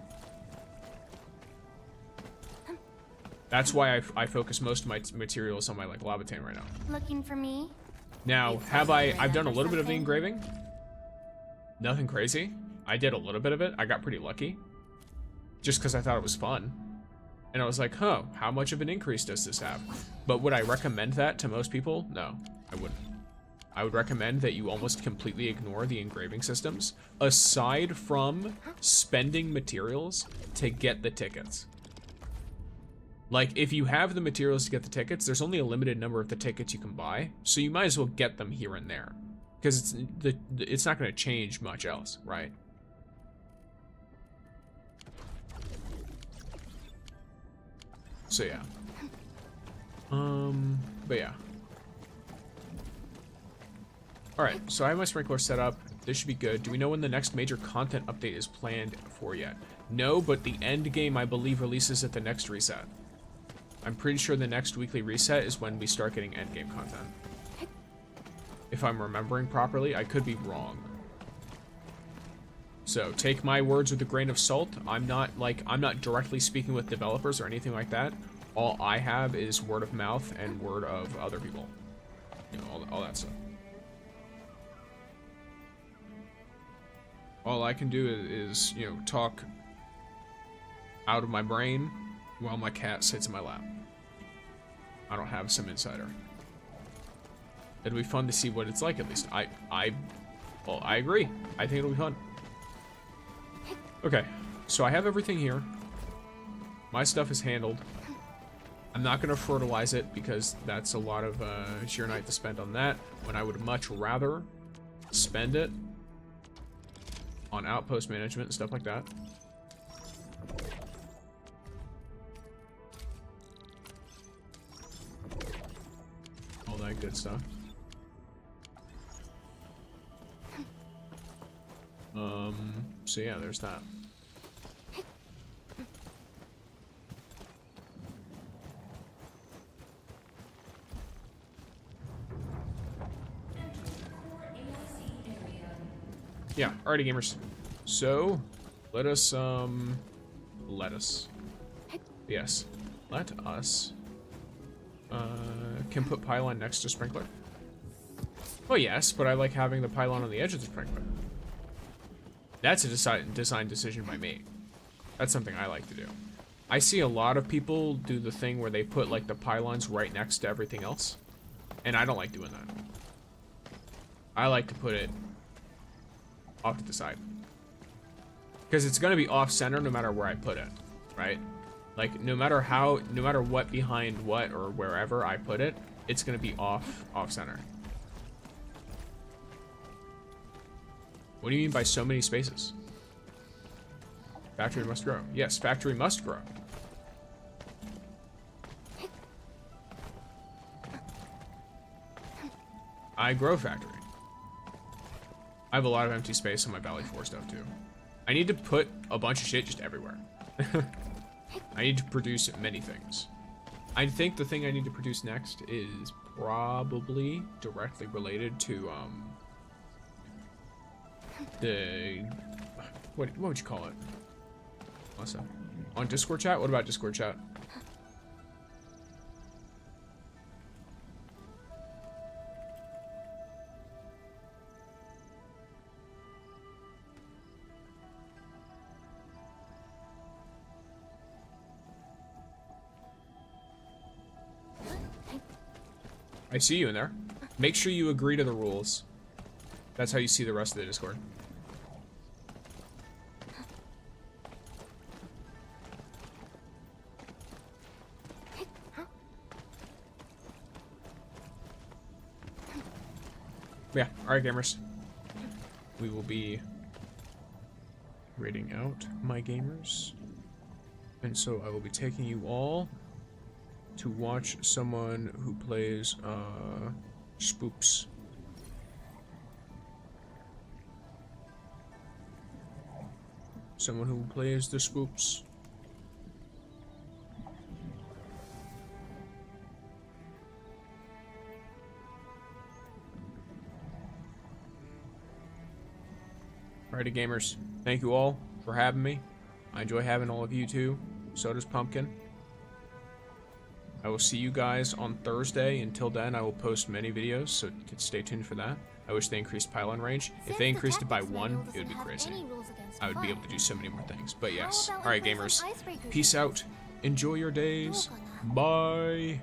A: That's why I focus most of my materials on my like Laevatain right now.
D: Looking for me?
A: Now, I've done a little bit of the engraving. Nothing crazy. I did a little bit of it. I got pretty lucky. Just because I thought it was fun. And I was like, huh, how much of an increase does this have? But would I recommend that to most people? No, I wouldn't. I would recommend that you almost completely ignore the engraving systems, aside from spending materials to get the tickets. Like, if you have the materials to get the tickets, there's only a limited number of the tickets you can buy, so you might as well get them here and there. Because it's not going to change much else, right? So yeah. But yeah. Alright, so I have my sprinkler set up. This should be good. Do we know when the next major content update is planned for yet? No, but the end game, I believe, releases at the next reset. I'm pretty sure the next weekly reset is when we start getting end game content. If I'm remembering properly, I could be wrong. So take my words with a grain of salt. I'm not directly speaking with developers or anything like that. All I have is word of mouth and word of other people. You know, all that stuff. All I can do is, you know, talk out of my brain while my cat sits in my lap. I don't have some insider. It'll be fun to see what it's like, at least. Well, I agree. I think it'll be fun. Okay, so I have everything here. My stuff is handled. I'm not going to fertilize it because that's a lot of sheer night to spend on that, when I would much rather spend it on outpost management and stuff like that. All that good stuff. So yeah, there's that. Yeah, alrighty gamers. So, let us can put pylon next to sprinkler. Oh yes, but I like having the pylon on the edge of the sprinkler. That's a design decision by me. That's something I like to do. I see a lot of people do the thing where they put like the pylons right next to everything else, and I don't like doing that. I like to put it off to the side. Because it's gonna be off center no matter where I put it, right? Like no matter what behind what or wherever I put it, it's gonna be off center. What do you mean by so many spaces? Factory must grow. Yes, factory must grow. I grow factory. I have a lot of empty space on my Valley 4 stuff too. I need to put a bunch of shit just everywhere. I need to produce many things. I think the thing I need to produce next is probably directly related to what would you call it? What's up? On Discord chat? What about Discord chat? I see you in there. Make sure you agree to the rules. That's how you see the rest of the Discord. Yeah, alright, gamers. We will be rating out my gamers. And so I will be taking you all to watch someone who plays, spoops. Someone who plays the spoops. Alrighty, gamers. Thank you all for having me. I enjoy having all of you too. So does Pumpkin. I will see you guys on Thursday. Until then, I will post many videos, so stay tuned for that. I wish they increased pylon range. If they increased it by 1, it would be crazy. I would be able to do so many more things. But yes. Alright, gamers. Peace out. Enjoy your days. Bye.